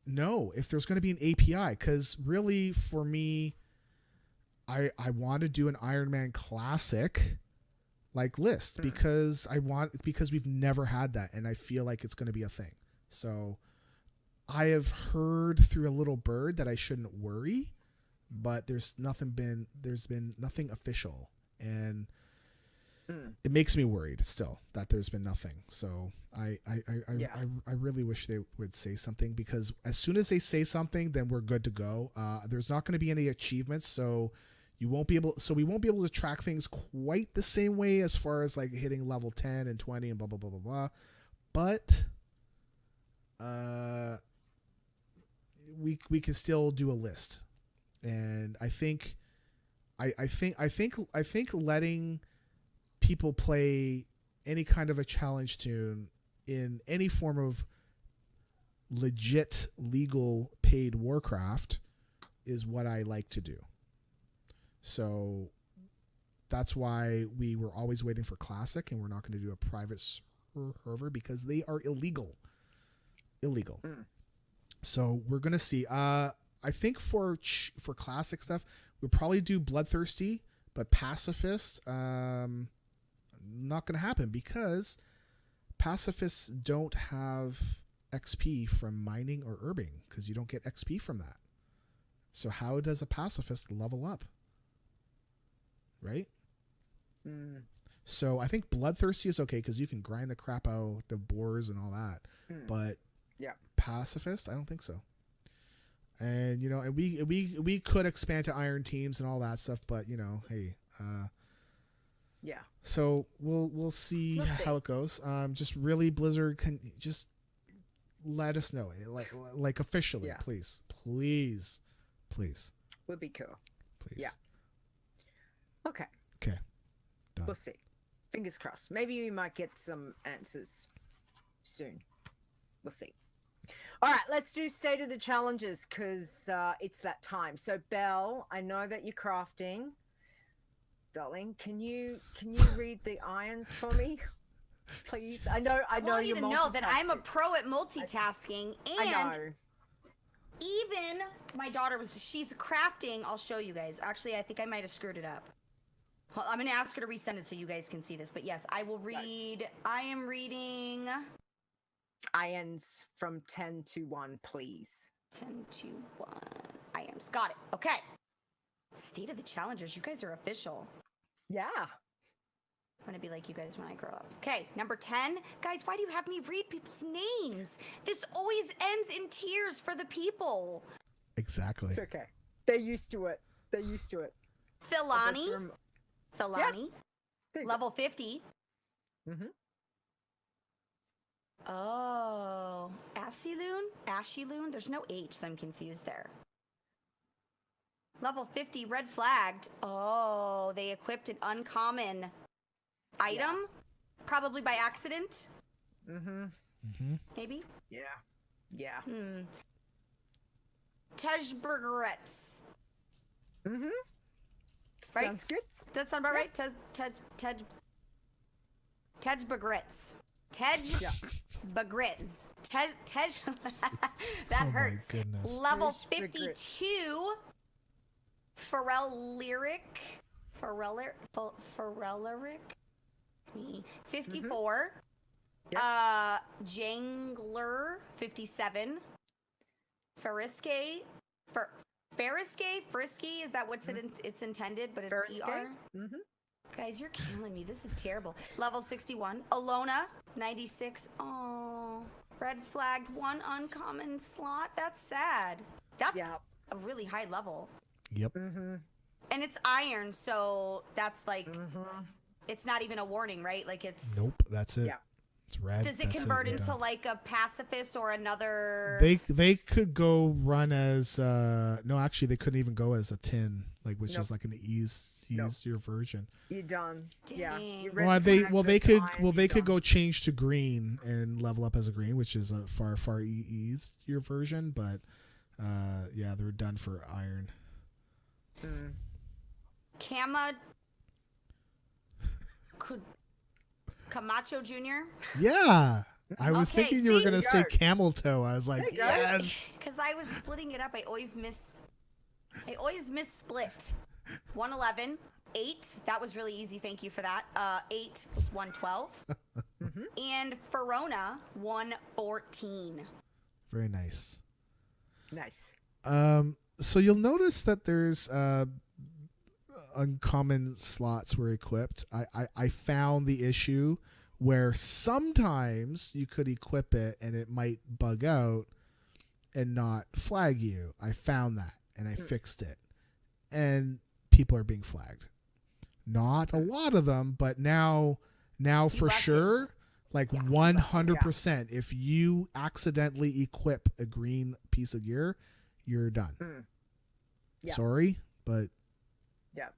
know if there's going to be an API, because really for me, I want to do an Iron Man Classic like list because we've never had that, and I feel like it's going to be a thing. So I have heard through a little bird that I shouldn't worry but there's been nothing official, and it makes me worried still that there's been nothing. So I really wish they would say something, because as soon as they say something, then we're good to go. There's not going to be any achievements, so we won't be able to track things quite the same way as far as like hitting level 10 and 20 and blah blah blah blah blah. But we can still do a list, and I think letting people play any kind of a challenge tune in any form of legit legal paid Warcraft is what I like to do. So that's why we were always waiting for Classic, and we're not going to do a private server because they are illegal. So we're going to see. I think for Classic stuff, we'll probably do Bloodthirsty, but Pacifist, not going to happen because pacifists don't have XP from mining or herbing, because you don't get XP from that. So how does a pacifist level up? Right? So I think Bloodthirsty is okay because you can grind the crap out of boars and all that. But pacifist, I don't think so. And and we could expand to iron teams and all that stuff, but hey, so we'll see how it goes. Just really, Blizzard can just let us know, like officially, please. Would be cool. Please. Yeah. Okay. Done. We'll see. Fingers crossed. Maybe we might get some answers soon. We'll see. All right, let's do State of the Challenges, because it's that time. So, Belle, I know that you're crafting. Darling, can you read the irons for me, please? I know I want you you're to know that I'm a pro at multitasking, and I know. even my daughter she's crafting. I'll show you guys. Actually, I think I might have screwed it up. Well, I'm going to ask her to resend it so you guys can see this. But yes, I will read. Nice. I am reading irons from 10 to 1, please. 10 to 1. Irons. Got it. Okay. State of the Challengers. You guys are official. Yeah. I'm going to be like you guys when I grow up. Okay, number 10. Guys, why do you have me read people's names? This always ends in tears for the people. Exactly. It's okay. They're used to it. Thilani. Yeah. Level 50. Mm-hmm. Oh. Ashiloon? There's no H, so I'm confused there. Level 50, red flagged. Oh, they equipped an uncommon item? Probably by accident? Maybe? Yeah. Tejbergrets. Right? Sounds good. That sound about right? Tejbergrets. Tejbergrets. That hurts. My goodness. Level 52. Pharrelleric. 54. Yep. Jangler 57. Frisky, is that what's it's intended, but it's ER? Guys, you're killing me. This is terrible. Level 61. Alona 96. Oh, red flagged 1 uncommon slot. That's sad. That's a really high level. Yep. And it's iron, so that's like it's not even a warning, right? Like it's Nope, that's it. Yeah. It's red. Does it convert into like a pacifist or another? They could go run as no, actually they couldn't even go as a 10, like which is like an easier version. You're done. Dang. Yeah. They could go change to green and level up as a green, which is a far easier version, but they're done for iron. Camacho Jr. Yeah. I was thinking you were going to say go. camel toe. I was like, yes. Because I was splitting it up. I always miss split. 111, 8. That was really easy. Thank you for that. 8 was 112. And Verona 114. Very nice. Nice. So you'll notice that there's uncommon slots were equipped. I found the issue where sometimes you could equip it and it might bug out and not flag you. I found that and I fixed it. And people are being flagged. Not a lot of them, but now for sure, like 100%, if you accidentally equip a green piece of gear, you're done. Yeah. Sorry, but Yeah.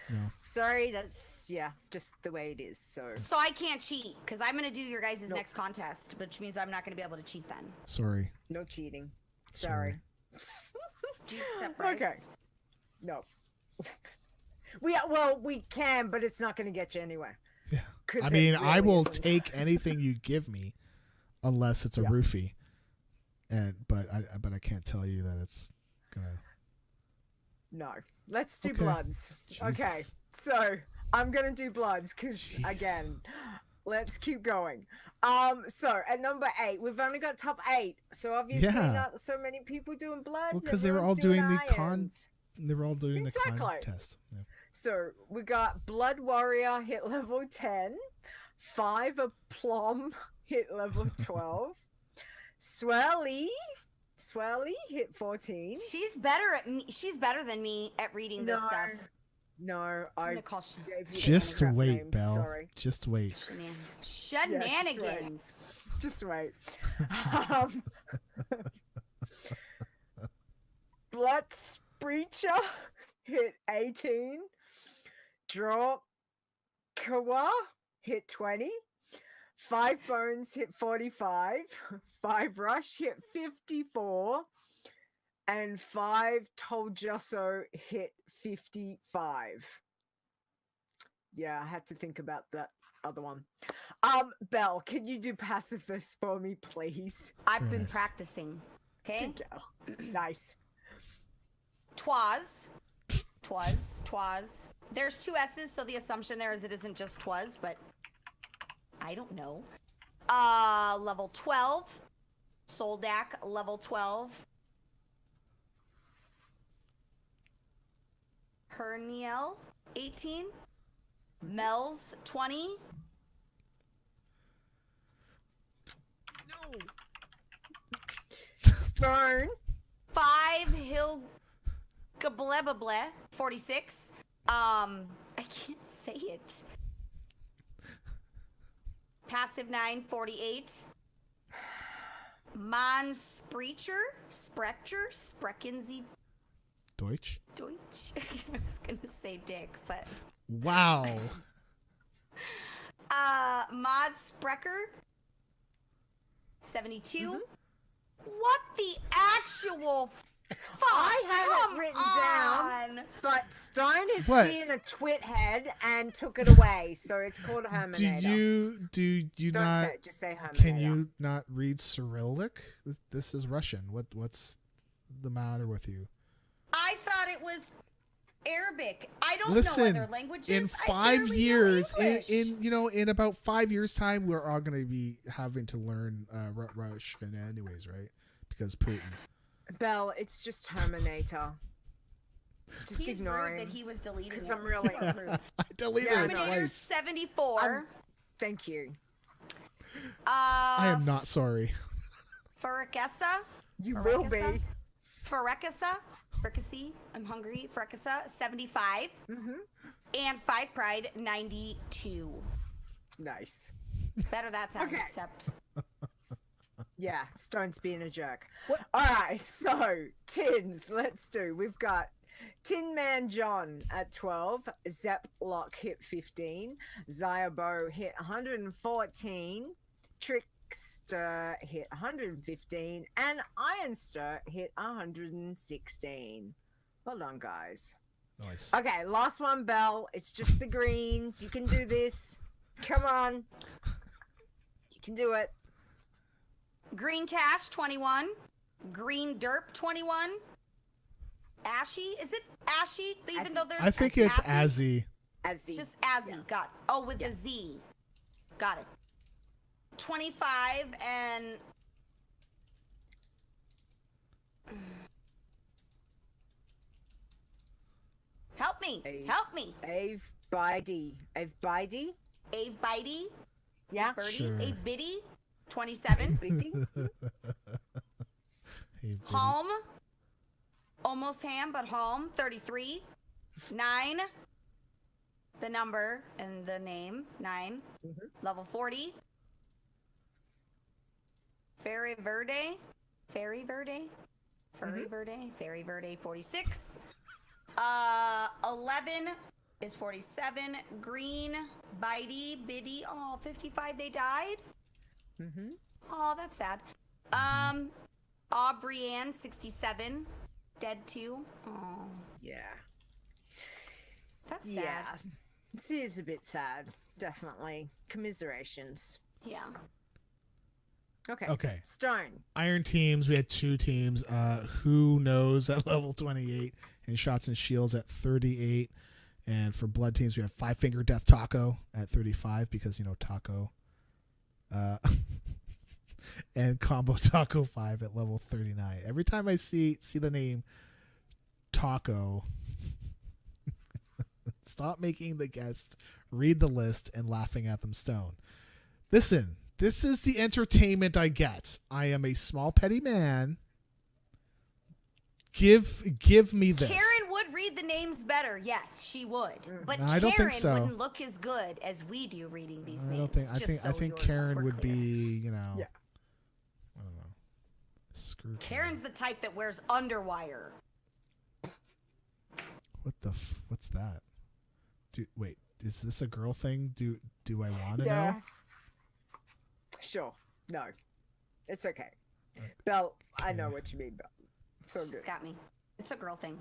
no. Sorry, that's just the way it is. So So I can't cheat because I'm gonna do your guys' Nope. next contest, which means I'm not gonna be able to cheat then. Sorry. no cheating. Sorry. Do you accept bribes? Okay. No. we can, but it's not going to get you anywhere. Yeah. 'Cause I it mean, I really will isn't. take anything you give me, unless it's a roofie, but I can't tell you that it's gonna. No. Let's do Okay. bloods. Okay. Jesus. So I'm going to do bloods because Jeez. again, let's keep going. So at number 8, we've only got top 8. So obviously Yeah. not so many people doing bloods. Well, because they were all everyone's doing the irons. They were all doing Exactly. the contest. Yeah. So we got Blood Warrior hit level 10, 5 of Plum hit level 12, Swirly hit 14. She's better at me. She's better than me at reading this stuff. No, I'm I gonna call gave you the Just anagraph wait, names, Belle. Sorry. Just wait. Shenanigans. Just wait. Blood Breacher hit 18. Draw Kawa hit 20. 5 Bones hit 45. 5 Rush hit 54. And 5 Toljusso hit 55. Yeah, I had to think about that other one. Belle, can you do pacifist for me, please? I've been Nice. practicing. Okay. Good girl. Nice. Twas. There's 2 S's, so the assumption there is it isn't just twas, but I don't know. Level 12. Soldak, level 12. Herniel, 18. Mel's, 20. Stone. 5 Hill Gablebable, 46. I can't say it. Passive 9, 48. Mon Spreckensy Deutsch. Deutsch. I was gonna say dick, but Wow. Mod Sprecher, 72. What the actual I have Come it written on. down, but Stone is What? being a twit head and took it away, so it's called Herminator. Do you Don't not? say it, just say Herminator. Can you not read Cyrillic? This is Russian. What's the matter with you? I thought it was Arabic. I don't Listen, know other languages. in I 5 barely know years, English. in about 5 years' time, we're all gonna be having to learn Russian anyways, right? Because Putin. Belle, it's just Herminator. Just He's ignore rude him. that he was deleted. Because I'm really rude. I deleted Yeah, it no. Terminator twice. 74. Thank you. I am not sorry. Farrakessa. You will be. Farrakassa. Fricassee. I'm hungry. Farrakassa, 75. Mm-hmm. And 5 Pride, 92. Nice. Better that time, Okay. except. Yeah, Stone's being a jerk. What? All right, so tins, let's do. We've got Tin Man John at 12, Zeplock hit 15, Zyabo hit 114, Trickster hit 115, and Ironster hit 116. Well done, guys. Nice. Okay, last one, Belle. It's just the greens. You can do this. Come on. You can do it. Green Cash, 21. Green Derp, 21. Ashy? Is it Ashy? Even Azzy. though there's. I think it's Azzy? Azzy. As the Just Azzy. Got it. Oh, with a Z. Got it. 25 and. Help me. Ave. Help me. Ave Bidey. Ave Bidey? Ave Bitey. Yeah. Birdie. Sure. Ave Biddy. 27. Bidey? Hey, Halm. Almost Ham, but Halm. 33. 9. The number and the name. 9. Level 40. Fairy Verde. Fairy Verde. Furry Verde. Fairy Verde 46. 11 is 47. Green. Bitey. Biddy. Oh, 55. They died. Oh, that's sad. Aubrey-Ann 67. Dead too. Oh, Yeah. that's sad. Yeah. This is a bit sad. Definitely. Commiserations. Yeah. Okay. Okay. Stone. Iron teams, we had 2 teams. Who knows at level 28 and shots and shields at 38. And for blood teams, we have 5 Finger Death Taco at 35 because, Taco. And Combo Taco 5 at level 39. Every time I see the name Taco, stop making the guest read the list and laughing at them stone. Listen, this is the entertainment I get. I am a small petty man. Give me this. Karen would read the names better. Yes, she would. But No, I don't Karen think so. wouldn't look as good as we do reading these I names. don't think. I just think. so I think we're Karen would clear. be. Yeah. I don't know. Screw Karen's the type that wears underwire. What the? What's that? Wait. Is this a girl thing? Do I want to Yeah. know? Sure. No. It's okay. Belle, I know what you mean, Belle. So good. It's got me. It's a girl thing.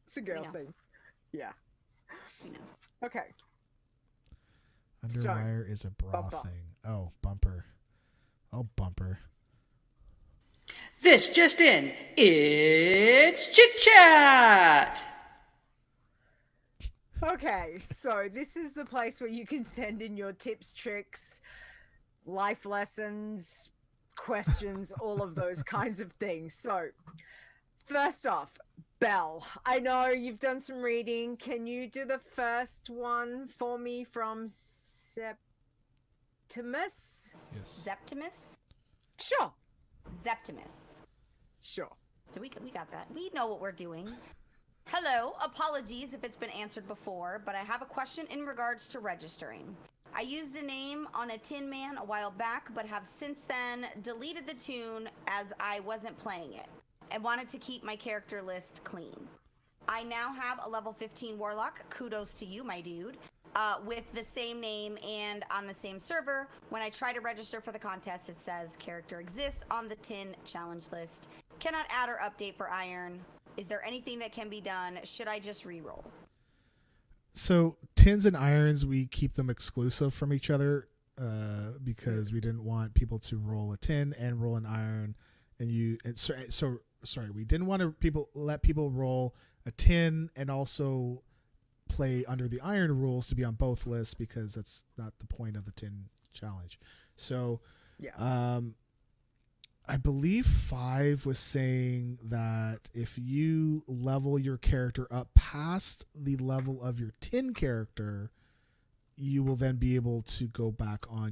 It's a girl know. thing. Yeah. You know. Okay. Underwire is a bra Bumper. thing. Oh, bumper. Oh, bumper. This just in. It's Chit Chat! Okay, so this is the place where you can send in your tips, tricks, life lessons, questions, all of those kinds of things. So, first off, Belle, I know you've done some reading. Can you do the first one for me from Septimus? Yes. Septimus? Sure. Septimus. Sure. We got that. We know what we're doing. Hello. Apologies if it's been answered before, but I have a question in regards to registering. I used a name on a Tin Man a while back, but have since then deleted the tune as I wasn't playing it and wanted to keep my character list clean. I now have a level 15 Warlock. Kudos to you, my dude. With the same name and on the same server. When I try to register for the contest, it says character exists on the Tin challenge list. Cannot add or update for Iron. Is there anything that can be done? Should I just re-roll? So tins and irons, we keep them exclusive from each other because we didn't want people to roll a tin and roll an iron. Sorry, we didn't want to let people roll a tin and also play under the iron rules to be on both lists because that's not the point of the tin challenge. So Yeah. I believe 5 was saying that if you level your character up past the level of your tin character, you will then be able to go back on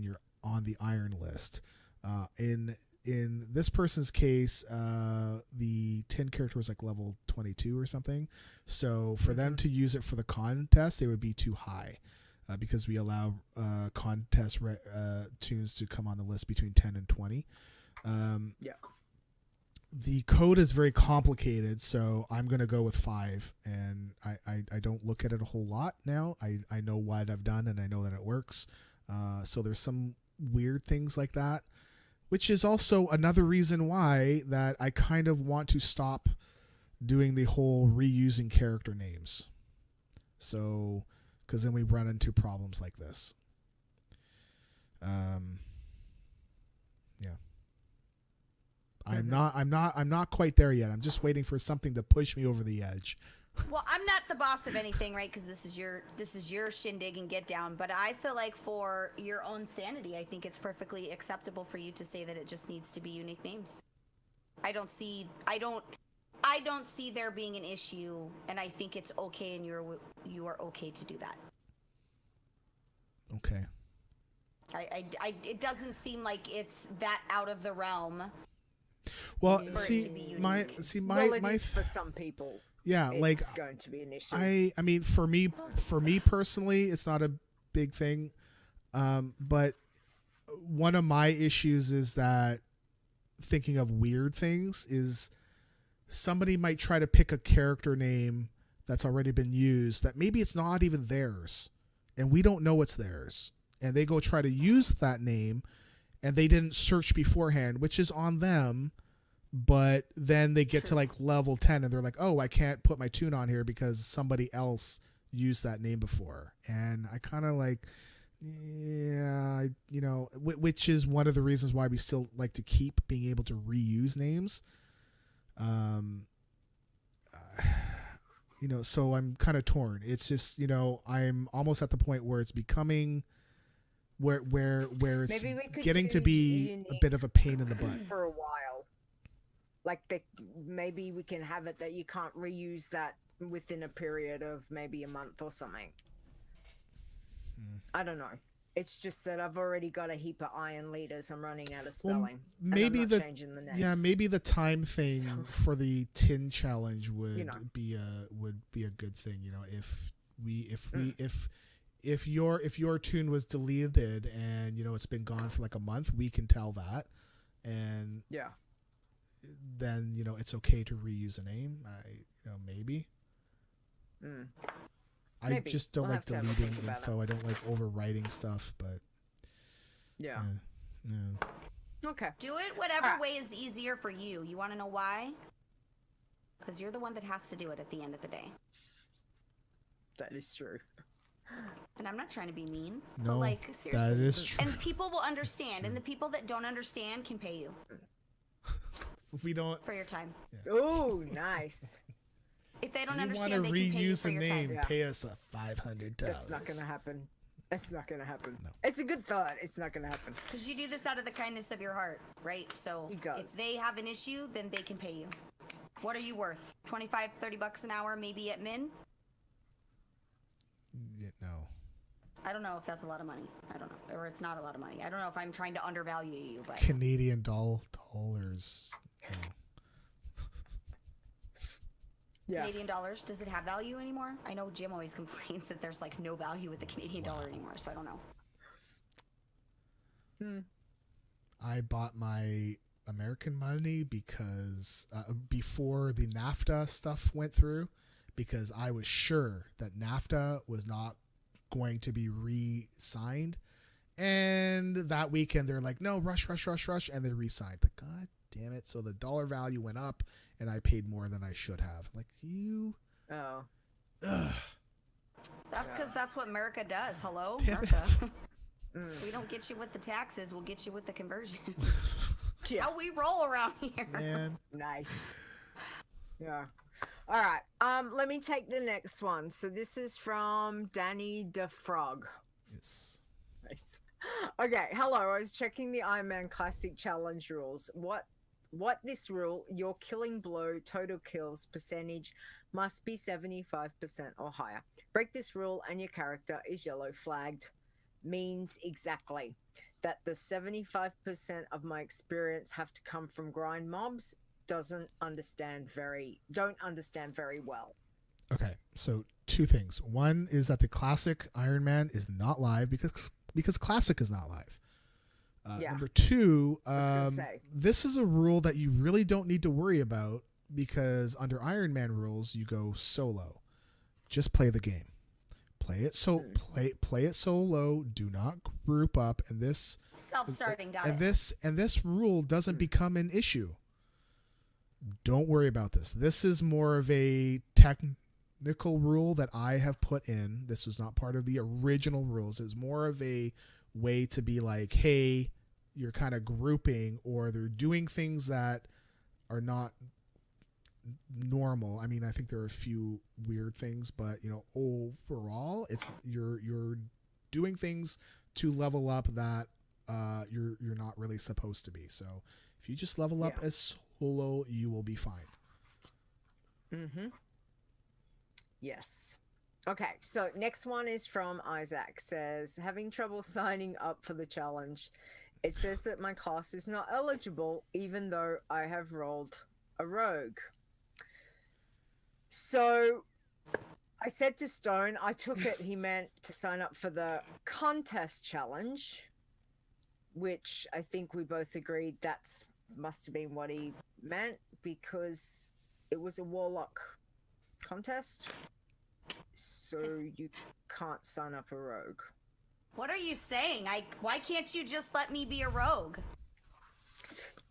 the iron list. In this person's case, the tin character was like level 22 or something. So for them to use it for the contest, it would be too high because we allow contest tunes to come on the list between 10 and 20. Yeah. The code is very complicated, so I'm going to go with 5. And I don't look at it a whole lot now. I know what I've done and I know that it works. So there's some weird things like that, which is also another reason why that I kind of want to stop doing the whole reusing character names. So, because then we run into problems like this. Yeah. I'm not quite there yet. I'm just waiting for something to push me over the edge. Well, I'm not the boss of anything, right? Because this is your shindig and get down. But I feel like for your own sanity, I think it's perfectly acceptable for you to say that it just needs to be unique names. I I don't see there being an issue, and I think it's okay, and you are okay to do that. Okay. It doesn't seem like it's that out of the realm. Well, For it see, to be my unique. see Well, my it my is for some people. yeah, It's like going to be an issue. I mean, for me personally, it's not a big thing. But one of my issues is that thinking of weird things is somebody might try to pick a character name that's already been used that maybe it's not even theirs, and we don't know it's theirs, and they go try to use that name, and they didn't search beforehand, which is on them. But then they get to like level 10 and they're like, oh, I can't put my tune on here because somebody else used that name before. And I kind of like, yeah, you know, which is one of the reasons why we still like to keep being able to reuse names. You know, so I'm kind of torn. It's just, you know, I'm almost at the point where it's becoming where it's Maybe we could getting to do be a unique bit of a pain in the butt. for a while. Like maybe we can have it that you can't reuse that within a period of maybe a month or something. I don't know. It's just that I've already got a heap of iron leaders. I'm running out of spelling. Well, and maybe I'm not changing the names. yeah, maybe the time thing So- for the tin challenge would You know. be a good thing. You know, if your tune was deleted and you know it's been gone for like a month, we can tell that, and Yeah. then you know it's okay to reuse a name. Maybe. I Maybe. just don't We'll like have to have a deleting think about info. I don't like overwriting stuff, but Yeah. no. Okay. Do it whatever Alright. way is easier for you. You want to know why? Because you're the one that has to do it at the end of the day. That is true. And I'm not trying to be mean, No, but like seriously. that is true. And people will understand, true. and the people that don't understand can pay you We don't. for your time. Oh, nice. If they don't You want to understand, they can pay you reuse for a your name? time. Yeah. Pay us $500. That's not gonna happen. It's not gonna happen. No. It's a good thought. It's not gonna happen. Because you do this out of the kindness of your heart, right? So He does. if they have an issue, then they can pay you. What are you worth? 25, 30 bucks an hour, maybe at min? Yeah, no. I don't know if that's a lot of money. I don't know. Or it's not a lot of money. I don't know if I'm trying to undervalue you, but Canadian dollars. No. Yeah. Canadian dollars, does it have value anymore? I know Jim always complains that there's like no value with the Canadian dollar anymore, so I don't know. I bought my American money because before the NAFTA stuff went through, because I was sure that NAFTA was not going to be re-signed. And that weekend they're like, no, rush, and they re-signed. Like, God damn it. So the dollar value went up and I paid more than I should have. Like, you... Oh. Ugh, That's because that's what America does. Hello, damn America. it. We don't get you with the taxes, we'll get you with the conversion. Yeah. How we roll around here. Man. Nice. Yeah. All right. Let me take the next one. So this is from Danny the Frog. Yes. Nice. Okay. Hello. I was checking the Iron Man Classic Challenge rules. What this rule? Your killing blow total kills percentage must be 75% or higher. Break this rule and your character is yellow flagged. Means exactly that the 75% of my experience have to come from grind mobs. Don't understand very well. Okay, so two things. One is that the classic Iron Man is not live because classic is not live. Yeah. Number two, I was gonna say. this is a rule that you really don't need to worry about because under Iron Man rules you go solo. Just play the game. Play it play it solo. Do not group up, and this Self-starting, got and it. this rule doesn't become an issue. Don't worry about this. This is more of a technical rule that I have put in. This was not part of the original rules. It's more of a way to be like, hey, you're kind of grouping or they're doing things that are not normal. I mean, I think there are a few weird things, but you know, overall, it's you're doing things to level up that you're not really supposed to be. So if you just level up as solo, you will be fine. Mm-hmm. Yes. Okay, so next one is from Isaac. Says, having trouble signing up for the challenge. It says that my class is not eligible, even though I have rolled a rogue. So I said to Stone, I took it he meant to sign up for the contest challenge, which I think we both agreed that's must have been what he meant, because it was a warlock contest. So you can't sign up a rogue. What are you saying? Why can't you just let me be a rogue?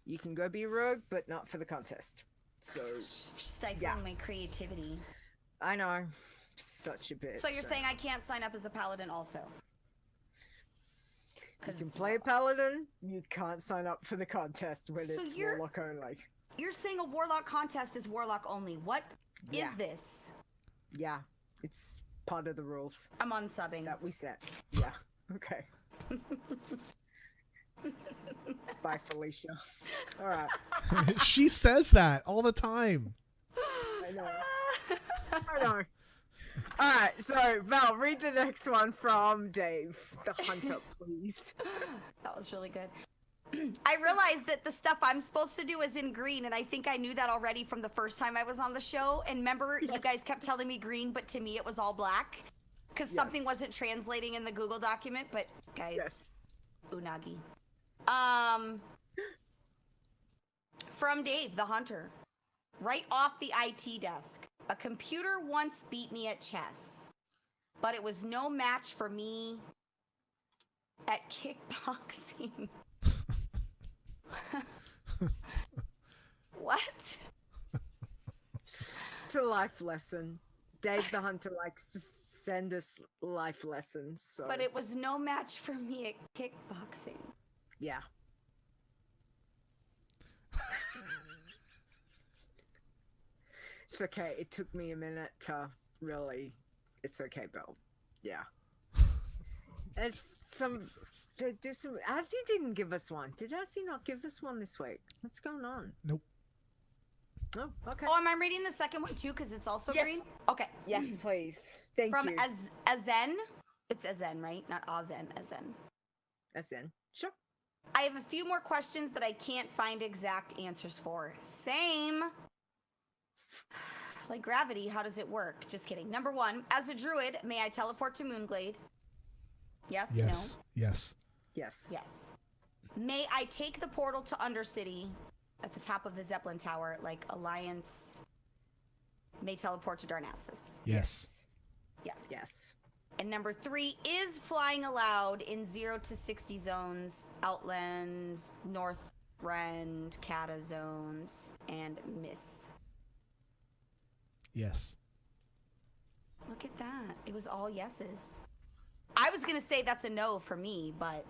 You can go be a rogue, but not for the contest. So Stifling my creativity. I know. Such a bitch. So you're saying I can't sign up as a paladin also? You can play a paladin, you can't sign up for the contest when So it's you're- warlock only. You're saying a warlock contest is warlock only. What is this? Yeah, it's part of the rules I'm unsubbing. that we set. Yeah, okay. Bye, Felicia. All right. She says that all the time. I know. I know. All right, so Val, read the next one from Dave, the hunter, please. That was really good. I realized that the stuff I'm supposed to do is in green, and I think I knew that already from the first time I was on the show. And remember, you guys kept telling me green, but to me it was all black because something wasn't translating in the Google document. But guys, unagi. From Dave, the hunter, right off the IT desk. A computer once beat me at chess, but it was no match for me at kickboxing. What? It's a life lesson. Dave the hunter likes to send us life lessons. So But it was no match for me at kickboxing. yeah. It's okay. It took me a minute to really. It's okay, Bill. Yeah. There's some. Jesus. Do some. Azzy didn't give us one. Did Azzy not give us one this week? What's going on? Nope. Oh, okay. Oh, am I reading the second one too? Because it's also Yes. green? Okay. Yes, please. Thank From you. Azen. It's Azen, right? Not Azen. Azen. That's in. Sure. I have a few more questions that I can't find exact answers for. Same. Like gravity, how does it work? Just kidding. Number one, as a druid, may I teleport to Moonglade? Yes? Yes. Yes. Yes. No? Yes. May I take the portal to Undercity at the top of the Zeppelin Tower, like Alliance may teleport to Darnassus? Yes. Yes. Yes. And number three, is flying allowed in 0 to 60 zones, Outlands, Northrend, Cata zones, and Miss? Yes. Look at that. It was all yeses. I was going to say that's a no for me, but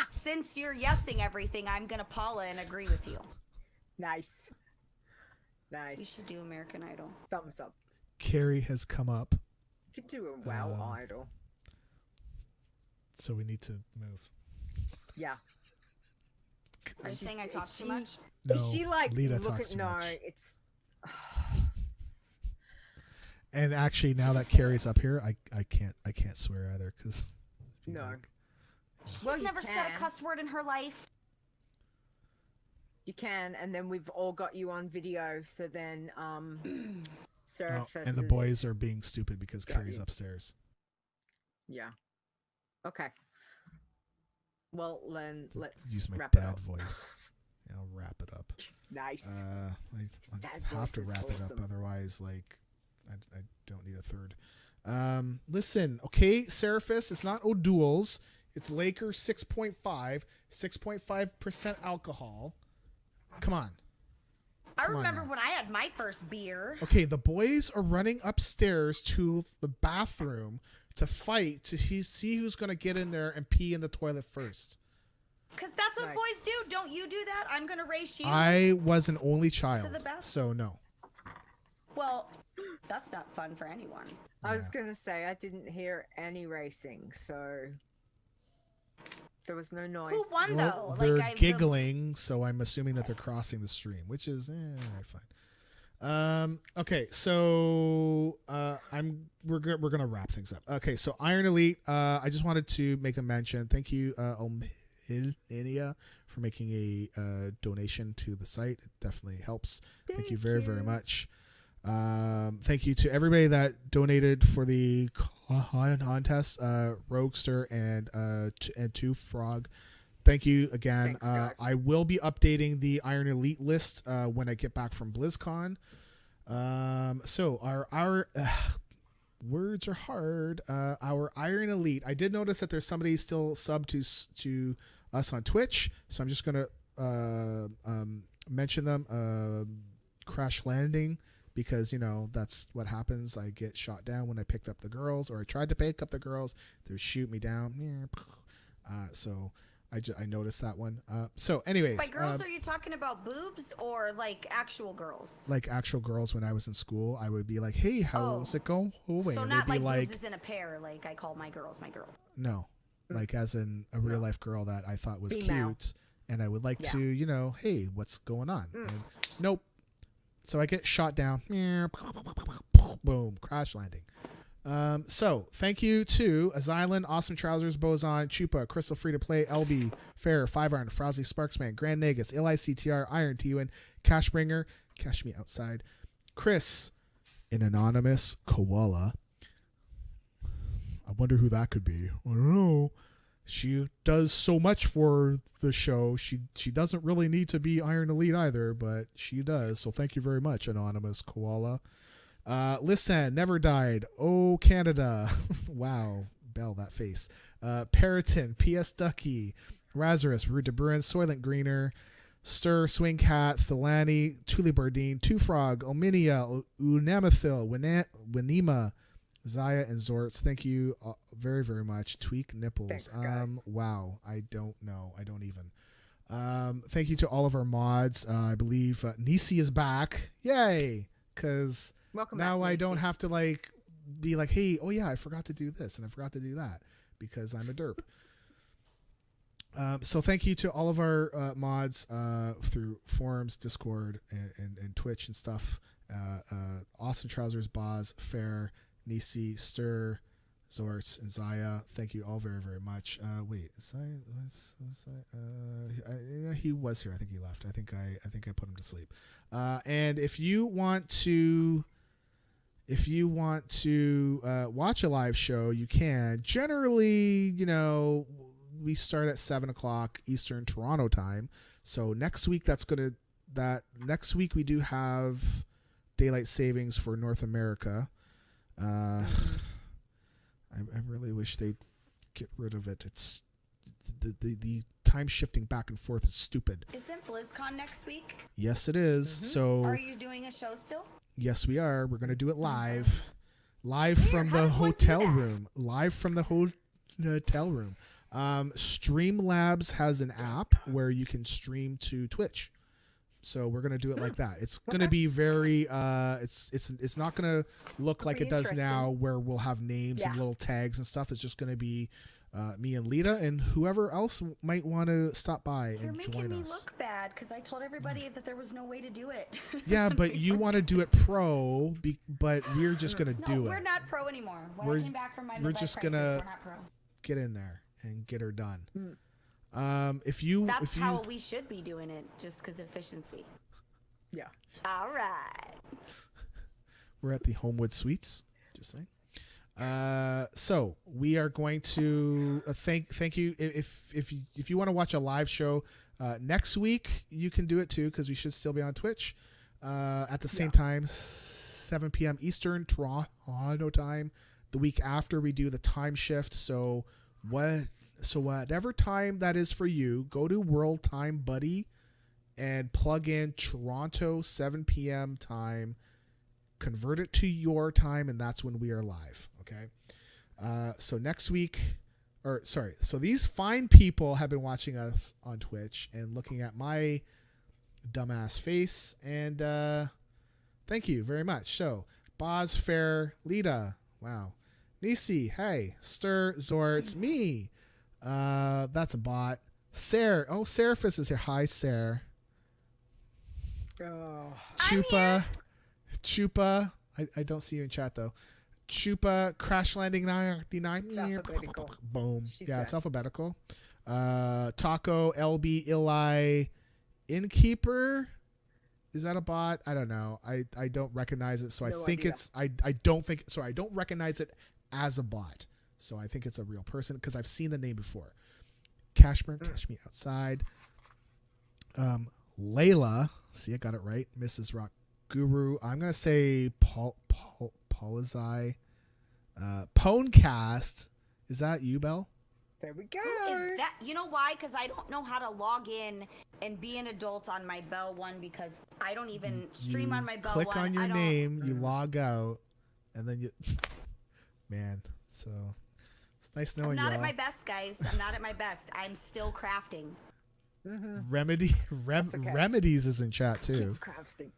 since you're yesing everything, I'm going to Paula and agree with you. Nice. We Nice. should do American Idol. Thumbs up. Carrie has come up, Could do a WoW idol. so we need to move. Yeah. Are you saying I talk too much? No, Is she like Leeta look talks at too no? much. It's And actually, now that Carrie's up here, I can't swear either because no. She's Well, you never said a can. cuss word in her life. You can, and then we've all got you on video. So then, Seraphis and the is- boys are being stupid because Got Carrie's you. upstairs. Yeah. Okay. Well, then let's Use my wrap it dad up. voice. Yeah, I'll wrap it up. Nice. I dad have voice to is wrap it awesome. up, otherwise, like, I don't need a third. Listen, okay, Seraphis, it's not O'Doul's. It's Lakers 6.5, 6.5% alcohol. Come on. I Come on remember now. when I had my first beer. Okay, the boys are running upstairs to the bathroom to fight to see who's going to get in there and pee in the toilet first. Because that's what Nice. boys do. Don't you do that? I'm going to race you. I was an only child, bathroom. so no. Well, that's not fun for anyone. I was gonna say I didn't hear any racing, so there was no noise. Who won Well, though? they're Like giggling, so I'm assuming that they're crossing the stream, which is fine. Okay, so we're gonna wrap things up. Okay, so Iron Elite. I just wanted to make a mention. Thank you, Ominia, for making a donation to the site. It definitely helps. Thank you very much. Thank you to everybody that donated for the contest. Roguester and Two Frog. Thank you again. Thanks, guys. I will be updating the Iron Elite list when I get back from BlizzCon. So our words are hard. Our Iron Elite. I did notice that there's somebody still subbed to us on Twitch, so I'm just gonna mention them. Crash Landing, because that's what happens. I get shot down when I picked up the girls, or I tried to pick up the girls. They would shoot me down. So I noticed that one. So anyways. By girls, are you talking about boobs or like actual girls? Like actual girls. When I was in school, I would be like, hey, how's it going? So and not they'd be like boobs is in a pair, like I call my girls my girls. No. Like as in a real life girl that I thought was Female. cute. And I would like to, hey, what's going on? And nope. So I get shot down. Boom. Crash Landing. So thank you to Azylan, Awesome Trousers, Bozon, Chupa, Crystal Free to Play, LB, Fair, 5 Iron, Frowsy, Sparksman, Grand Negus, ILICTR, Iron T-Win, Cashbringer, Cash Me Outside, Chris, an anonymous koala. I wonder who that could be. I don't know. She does so much for the show. She doesn't really need to be Iron Elite either, but she does. So thank you very much, anonymous koala. Listen, Never Died. Oh, Canada. Wow. Belle, that face. Periton, P.S. Ducky, Razarus, Rude de Bruin, Soylent Greener, Stir, Swing Cat, Thilani, Tuli Bardine, Two Frog, Ominia, Unamathil, Winema, Zaya, and Zorts. Thank you very, very much. Tweak Nipples. Thanks, guys. Wow. I don't know. I don't even. Thank you to all of our mods. I believe Nisi is back. Yay. Because Welcome now back, I don't Lucy. have to be like, hey, oh yeah, I forgot to do this and I forgot to do that because I'm a derp. So thank you to all of our mods through forums, Discord, and Twitch and stuff. Awesome Trousers, Boz, Fair, Nisi, Stir, Zorts, and Zaya. Thank you all very, very much. Wait, he was here. I think he left. I think I put him to sleep. And if you want to watch a live show, you can. Generally, we start at 7:00 Eastern Toronto time. So next week, next week we do have daylight savings for North America. I really wish they'd get rid of it. It's the time shifting back and forth is stupid. Isn't BlizzCon next week? Yes, it is. So Are you doing a show still? yes, we are. We're gonna do it live from How the does one do hotel that? room. Live from the hotel room. Streamlabs has an app where you can stream to Twitch. So we're gonna do it like that. It's gonna be very. It's not gonna look like be it does interesting. now, where we'll have names and Yeah. little tags and stuff. It's just gonna be me and Leeta and whoever else might want to stop by You're and making join me us. look bad because I told everybody that there was no way to do it. Yeah, but you want to do it pro, but we're just gonna No, do we're it. not pro anymore. When We're- I came back from my we're midlife just crisis, gonna- we're not pro. Get in there and get her done. Mm. That's how we should be doing it, just because efficiency. Yeah. All right. We're at the Homewood Suites. Just saying. So we are going to thank you. If you want to watch a live show next week, you can do it too, because we should still be on Twitch at the same time, 7 p.m. Eastern Toronto time. The week after, we do the time shift. So whatever time that is for you, go to World Time Buddy and plug in Toronto 7 p.m. time. Convert it to your time, and that's when we are live. Okay. So next week, so these fine people have been watching us on Twitch and looking at my dumbass face, and thank you very much. So Boz, Fair, Leeta, wow, Nisi, hey, Stir, Zorts, me, that's a bot. Sarah, Seraphis is here. Hi, Sarah. Oh. Chupa, Chupa. I don't see you in chat though. Chupa Crash Landing 99. It's alphabetical. Boom. She Yeah, said. it's alphabetical. Taco LB Eli Innkeeper. Is that a bot? I don't know. I don't recognize it, so No I think idea. it's I don't think so. I don't recognize it as a bot, so I think it's a real person because I've seen the name before. Cashburn, Cash Me Outside. Layla, see, I got it right. Mrs. Rock Guru. I'm gonna say Paulizai. PwnCast. Is that you, Belle? There we go. Who is that? You know why? Because I don't know how to log in and be an adult on my Belle one because I don't even stream You on my Belle click one. on your I don't- name, you log out, and then you. Man, so it's nice I'm knowing you not all. at my best, guys. I'm not at my best. I'm still crafting. okay. Remedies is in chat too. Crafting.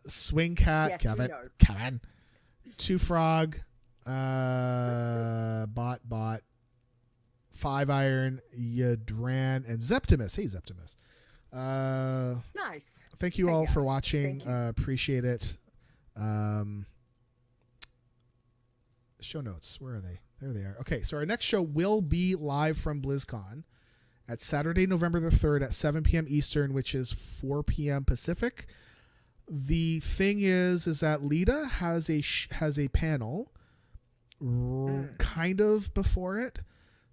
Swing Cat, Yes, we Kevin, know. Kevin, Two Frog, Bot, Five Iron, Yadran, and Zeptimus. Hey, Zeptimus. Nice. Thank you Hey, all for yes. watching. Thank you. Appreciate it. Show notes. Where are they? There they are. Okay, so our next show will be live from BlizzCon at Saturday, November the 3rd at 7 p.m. Eastern, which is 4 p.m. Pacific. The thing is that Leeta has a panel kind of before it.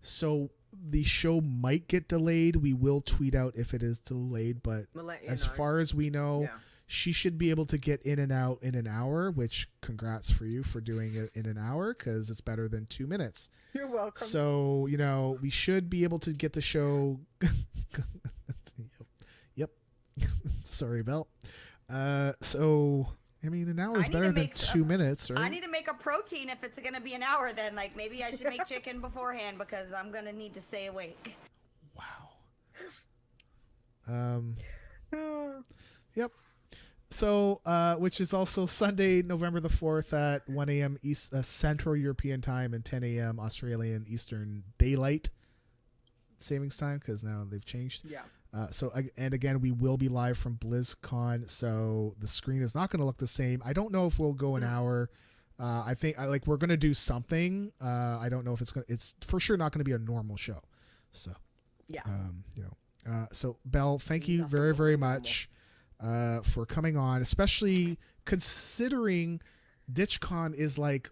So the show might get delayed. We will tweet out if it is delayed, but We'll let you as know. far as we know, Yeah. she should be able to get in and out in an hour, which congrats for you for doing it in an hour because it's better than 2 minutes. You're welcome. So, we should be able to get the show. Yep. Sorry, Belle. So, an hour I is need better to than make 2 minutes, right? I need to make a protein if it's gonna be an hour. Then, like, maybe I should make chicken beforehand because I'm gonna need to stay awake. Wow. Yep. So, which is also Sunday, November the 4th at 1 a.m. East Central European Time and 10 a.m. Australian Eastern Daylight Savings Time because now they've changed. Yeah. And again, we will be live from BlizzCon, so the screen is not going to look the same. I don't know if we'll go an hour. I think we're going to do something. I don't know if it's for sure not going to be a normal show. So, Yeah. So Belle, thank you Nothing very, will very be normal. much for coming on, especially considering DitchCon is like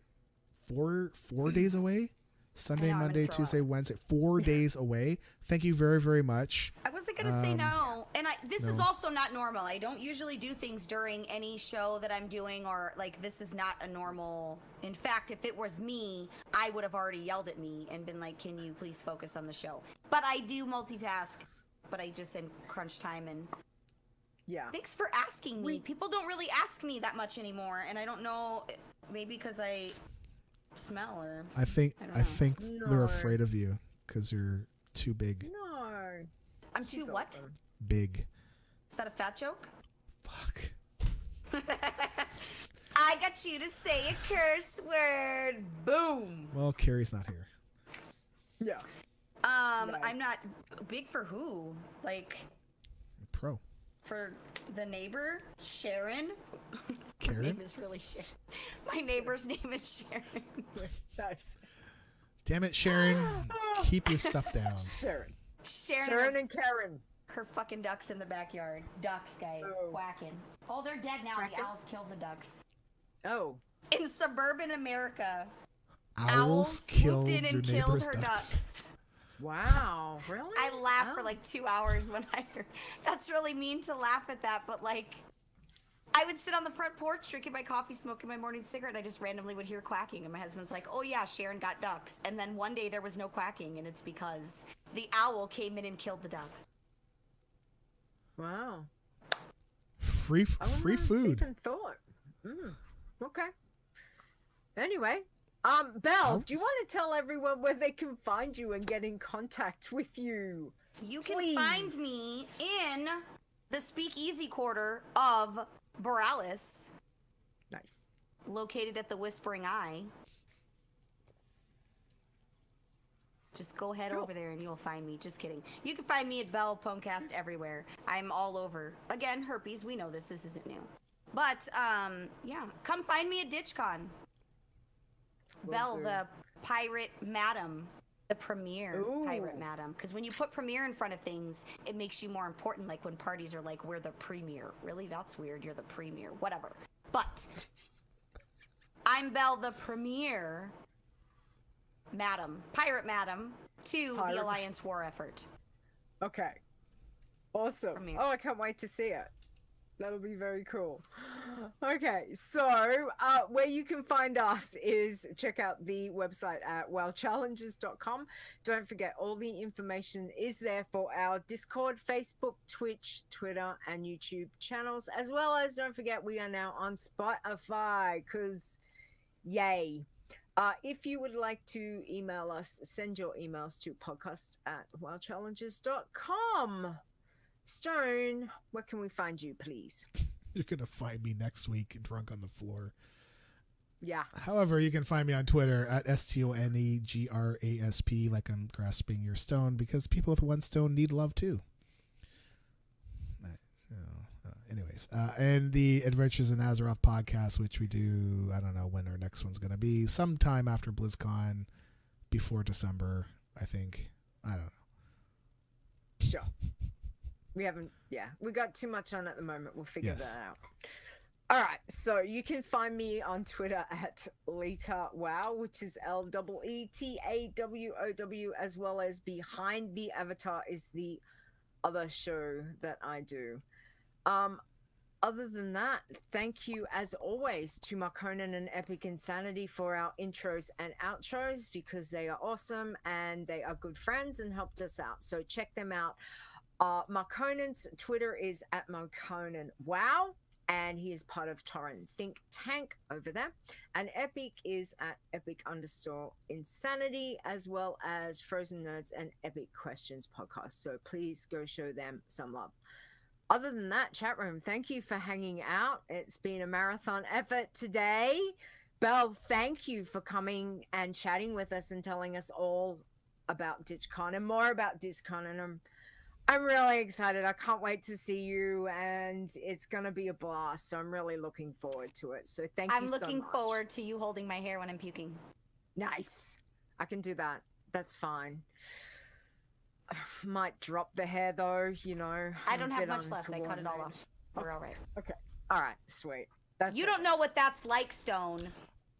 four days away. Sunday, I know, I'm gonna Monday, throw Tuesday, up. Wednesday, 4 days away. Thank you very, very much. I wasn't gonna say no, and this is no. also not normal. I don't usually do things during any show that I'm doing, or like this is not a normal. In fact, if it was me, I would have already yelled at me and been like, "Can you please focus on the show?" But I do multitask, but I just am crunch time and. Yeah. Thanks for asking me. People don't really ask me that much anymore, and I don't know, maybe because I smell or. I think I don't know. they're No. afraid of you because you're too big. No. I'm She's too what? awesome. Big. Is that a fat joke? Fuck. I got you to say a curse word. Boom. Well, Carrie's not here. Yeah. Nice. I'm not big for who? Like Pro. for the neighbor, Sharon. My Karen? name is really Sharon. My neighbor's name is Sharon. Nice. Damn it, Sharon. Keep your stuff down. Sharon. Sharon. Sharon and Karen. Her fucking ducks in the backyard. Ducks, guys, Oh. quacking. Oh, they're dead now. Quacking? The owls killed the ducks. Oh. In suburban America, Owls killed swooped in your and killed neighbor's her ducks. Wow. Really? I laughed for like Owls? 2 hours when I heard. That's really mean to laugh at that, but like, I would sit on the front porch drinking my coffee, smoking my morning cigarette, and I just randomly would hear quacking, and my husband's like, "Oh yeah, Sharon got ducks," and then one day there was no quacking, and it's because the owl came in and killed the ducks. Wow. Free I wouldn't have food. even thought. Okay. Anyway, Belle, do you Owls? want to tell everyone where they can find you and get in contact with you? You can find Please. me in the Speakeasy Quarter of Borealis, Nice. located at the Whispering Eye. Just go head Cool. over there and you'll find me. Just kidding. You can find me at Belle PwnCast everywhere. I'm all over. Again, herpes. We know this. This isn't new. But yeah, come find me at DitchCon. Belle, the pirate madam, the premier pirate madam. Because when you put premier in front of things, it makes you more important. Like when parties are like, we're the premier. Really? That's weird. You're the premier. Whatever. But I'm Belle, the premier madam, pirate madam, to the Alliance war effort. Okay. Awesome. Premier. Oh, I can't wait to see it. That'll be very cool. Okay, so where you can find us is check out the website at wowchallenges.com. Don't forget, all the information is there for our Discord, Facebook, Twitch, Twitter, and YouTube channels, as well as don't forget we are now on Spotify, because yay. If you would like to email us, send your emails to podcast@wowchallenges.com. Stone, where can we find you, please? You're going to find me next week drunk on the floor. Yeah. However, you can find me on Twitter at STONEGRASP, like I'm grasping your stone, because people with one stone need love too. Anyways, and the Adventures in Azeroth podcast, which we do, I don't know when our next one's going to be, sometime after BlizzCon, before December, I think. I don't know. Sure. We haven't, we got too much on at the moment. We'll figure that out. All right. So you can find me on Twitter at Leeta Wow, which is LEETAWOW, as well as Behind the Avatar is the other show that I do. Other than that, thank you as always to Marconan and Epic Insanity for our intros and outros, because they are awesome and they are good friends and helped us out. So check them out. Marconan's Twitter is at Marconan Wow, and he is part of Torrent Think Tank over there. And Epic is at Epic_Insanity, as well as Frozen Nerds and Epic Questions podcast. So please go show them some love. Other than that, chat room, thank you for hanging out. It's been a marathon effort today. Belle, thank you for coming and chatting with us and telling us all about DitchCon and more about DitchCon. And I'm really excited. I can't wait to see you, and it's going to be a blast. So I'm really looking forward to it. So thank you so much. I'm looking forward to you holding my hair when I'm puking. Nice. I can do that. That's fine. Might drop the hair though, you know. I don't have much left. I cut it all off. We're all right. Okay. All right. Sweet. You don't know what that's like, Stone.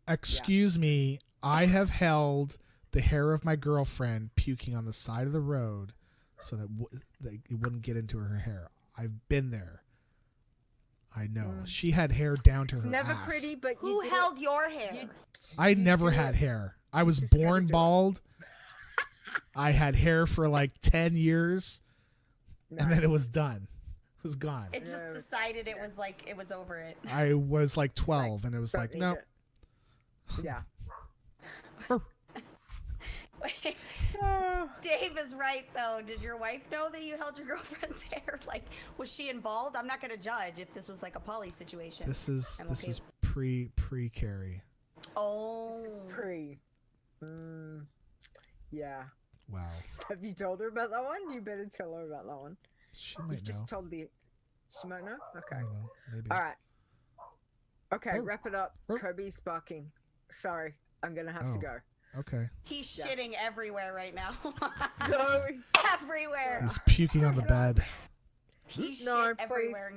Excuse me. I have held the hair of my girlfriend puking on the side of the road so that it wouldn't get into her hair. I've been there. I know. She had hair down to her never ass. Pretty, but who held your hair? I never had hair. I was born bald. I had hair for like 10 years, and then it was done. It was gone. It just decided it was like, it was over it. I was like 12, and it was like, nope. Yeah. Dave is right, though. Did your wife know that you held your girlfriend's hair? Like, was she involved? I'm not going to judge if this was like a poly situation. This is pre-Carrie. Oh. This is pre. Yeah. Wow. Have you told her about that one? You better tell her about that one. She might know. Just told the. She might know. Okay. I don't know. Maybe. All right. Okay, Oh. wrap it up. Oh. Kobe's barking. Sorry, I'm gonna have to go. Okay. He's shitting everywhere right now. No. Everywhere. He's puking on the bed. He's No, shit everywhere.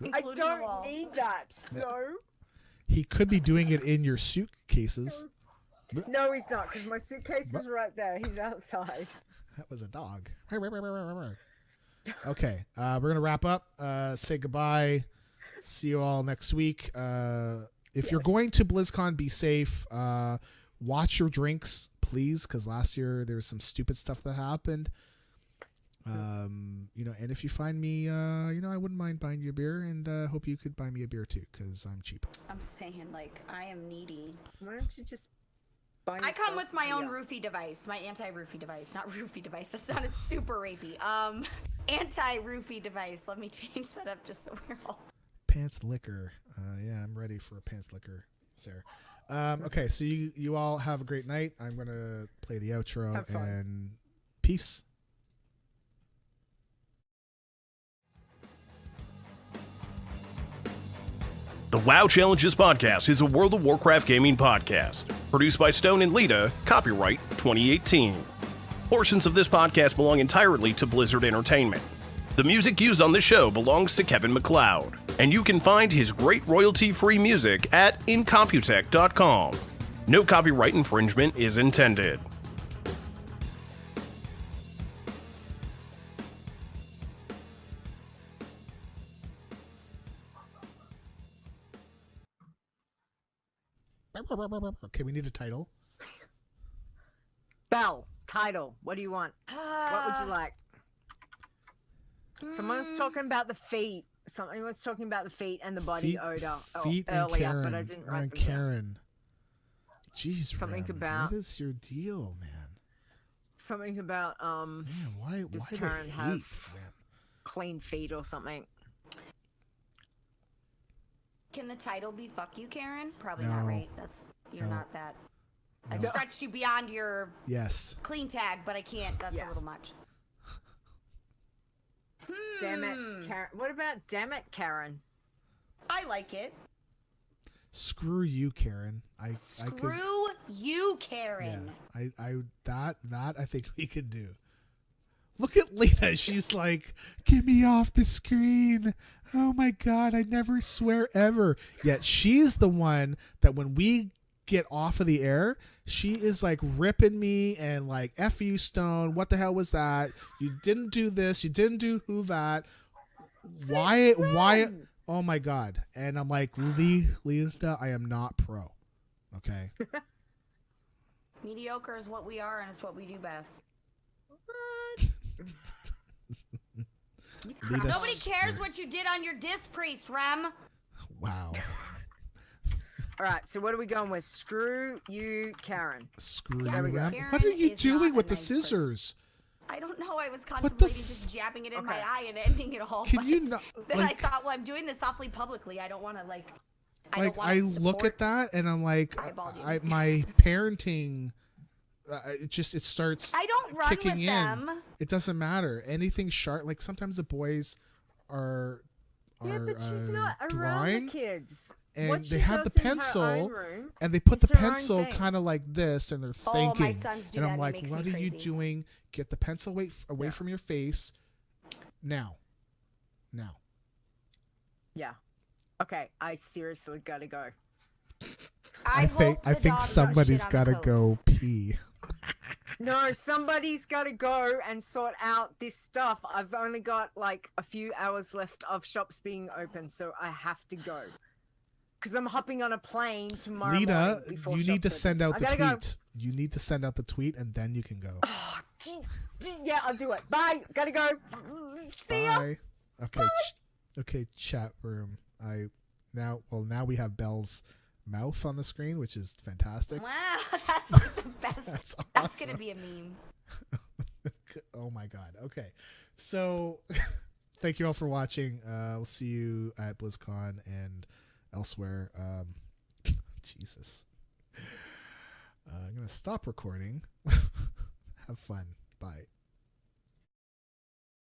I including the don't wall. need that. No. He could be doing it in your suitcases. No, he's not, because my suitcase is right there. He's outside. That was a dog. Okay, we're going to wrap up. Say goodbye. See you all next week. If you're going to BlizzCon, be safe. Watch your drinks, please, because last year there was some stupid stuff that happened. You know, and if you find me, you know, I wouldn't mind buying you a beer, and hope you could buy me a beer too, because I'm cheap. I'm saying, like, I am needy. Why don't you just buy I come yourself with my a own beer? roofie device, my anti-roofie device, not roofie device. That sounded super rapey. Anti-roofie device. Let me change that up just so we're all. Pants liquor. Yeah, I'm ready for a pants liquor, Sarah. Okay, so you all have a great night. I'm gonna play the outro, Have fun. and peace. The WoW Challenges Podcast is a World of Warcraft gaming podcast. Produced by Stone and Leeta, copyright 2018. Portions of this podcast belong entirely to Blizzard Entertainment. The music used on this show belongs to Kevin MacLeod, and you can find his great royalty-free music at incomputech.com. No copyright infringement is intended. Okay, we need a title. Belle, title. What do you want? What would you like? Someone was talking about the feet. Something was talking about the feet and the body odor Feet and earlier, Karen. but I didn't write And them down. Karen. Jeez, Something Ram, about- what is your deal, man? Something about Man, why does the Karen hate, have Ram? clean feet or something. Can the title be "Fuck You, Karen"? Probably not, No. right? You're No. not that. I No. stretched you beyond your Yes. clean tag, but I can't. That's Yeah. a little much. Damn it, Karen. What about damn it, Karen? I like it. Screw you, Karen. I could. Screw you, Karen. Yeah, that I think we could do. Look at Leeta. She's like, get me off the screen. Oh my God, I never swear ever. Yet she's the one that when we get off of the air, she is like ripping me and like, F you, Stone. What the hell was that? You didn't do this. You didn't do who that. Why? Oh my God. And I'm like, Leeta, I am not pro. Okay. Mediocre is what we are, and it's what we do best. Leeta Nobody cares what you did on your disc, Priest, Rem. Wow. All right, so what are we going with? Screw you, Karen. Screw Yeah, you, because Ram. Karen What are you is doing not with a the nice person. scissors? I don't know. I was the contemplating f- just jabbing it in Okay. my eye and ending it all. Can but you not? Then Like, I thought, well, I'm doing this awfully publicly. I don't want to like. I look at that and I'm like, eyeballed you. my parenting, it starts I don't run kicking with in. them. It doesn't matter. Anything sharp, like sometimes the boys are Yeah, but she's not around drawing the kids. and What they she have the does in her own pencil room and they put the is her own pencil thing. kind of like this and they're Oh, my thinking. sons do And that, I'm and it like, makes what me are you crazy. doing? Get the pencil away Yeah. from your face. Now. Yeah. Okay, I seriously gotta go. I think hope the dog got somebody's shit on got to the go pee. No, somebody's gotta go and sort out this stuff. I've only got like a few hours left of shops being open, so I have to go. Because I'm hopping on a plane tomorrow morning Lita, before you need to shops send open. out the I gotta tweet. You need to send out the tweet and then you can go. Oh, yeah, I'll do it. Bye. Gotta go. See ya. Bye. Okay. Okay, chat room. Now we have Belle's mouth on the screen, which is fantastic. Wow, that's like the best. That's That's awesome. gonna be a meme. Oh my God. Okay. So thank you all for watching. We'll see you at BlizzCon and elsewhere. Jesus. I'm going to stop recording. Have fun. Bye.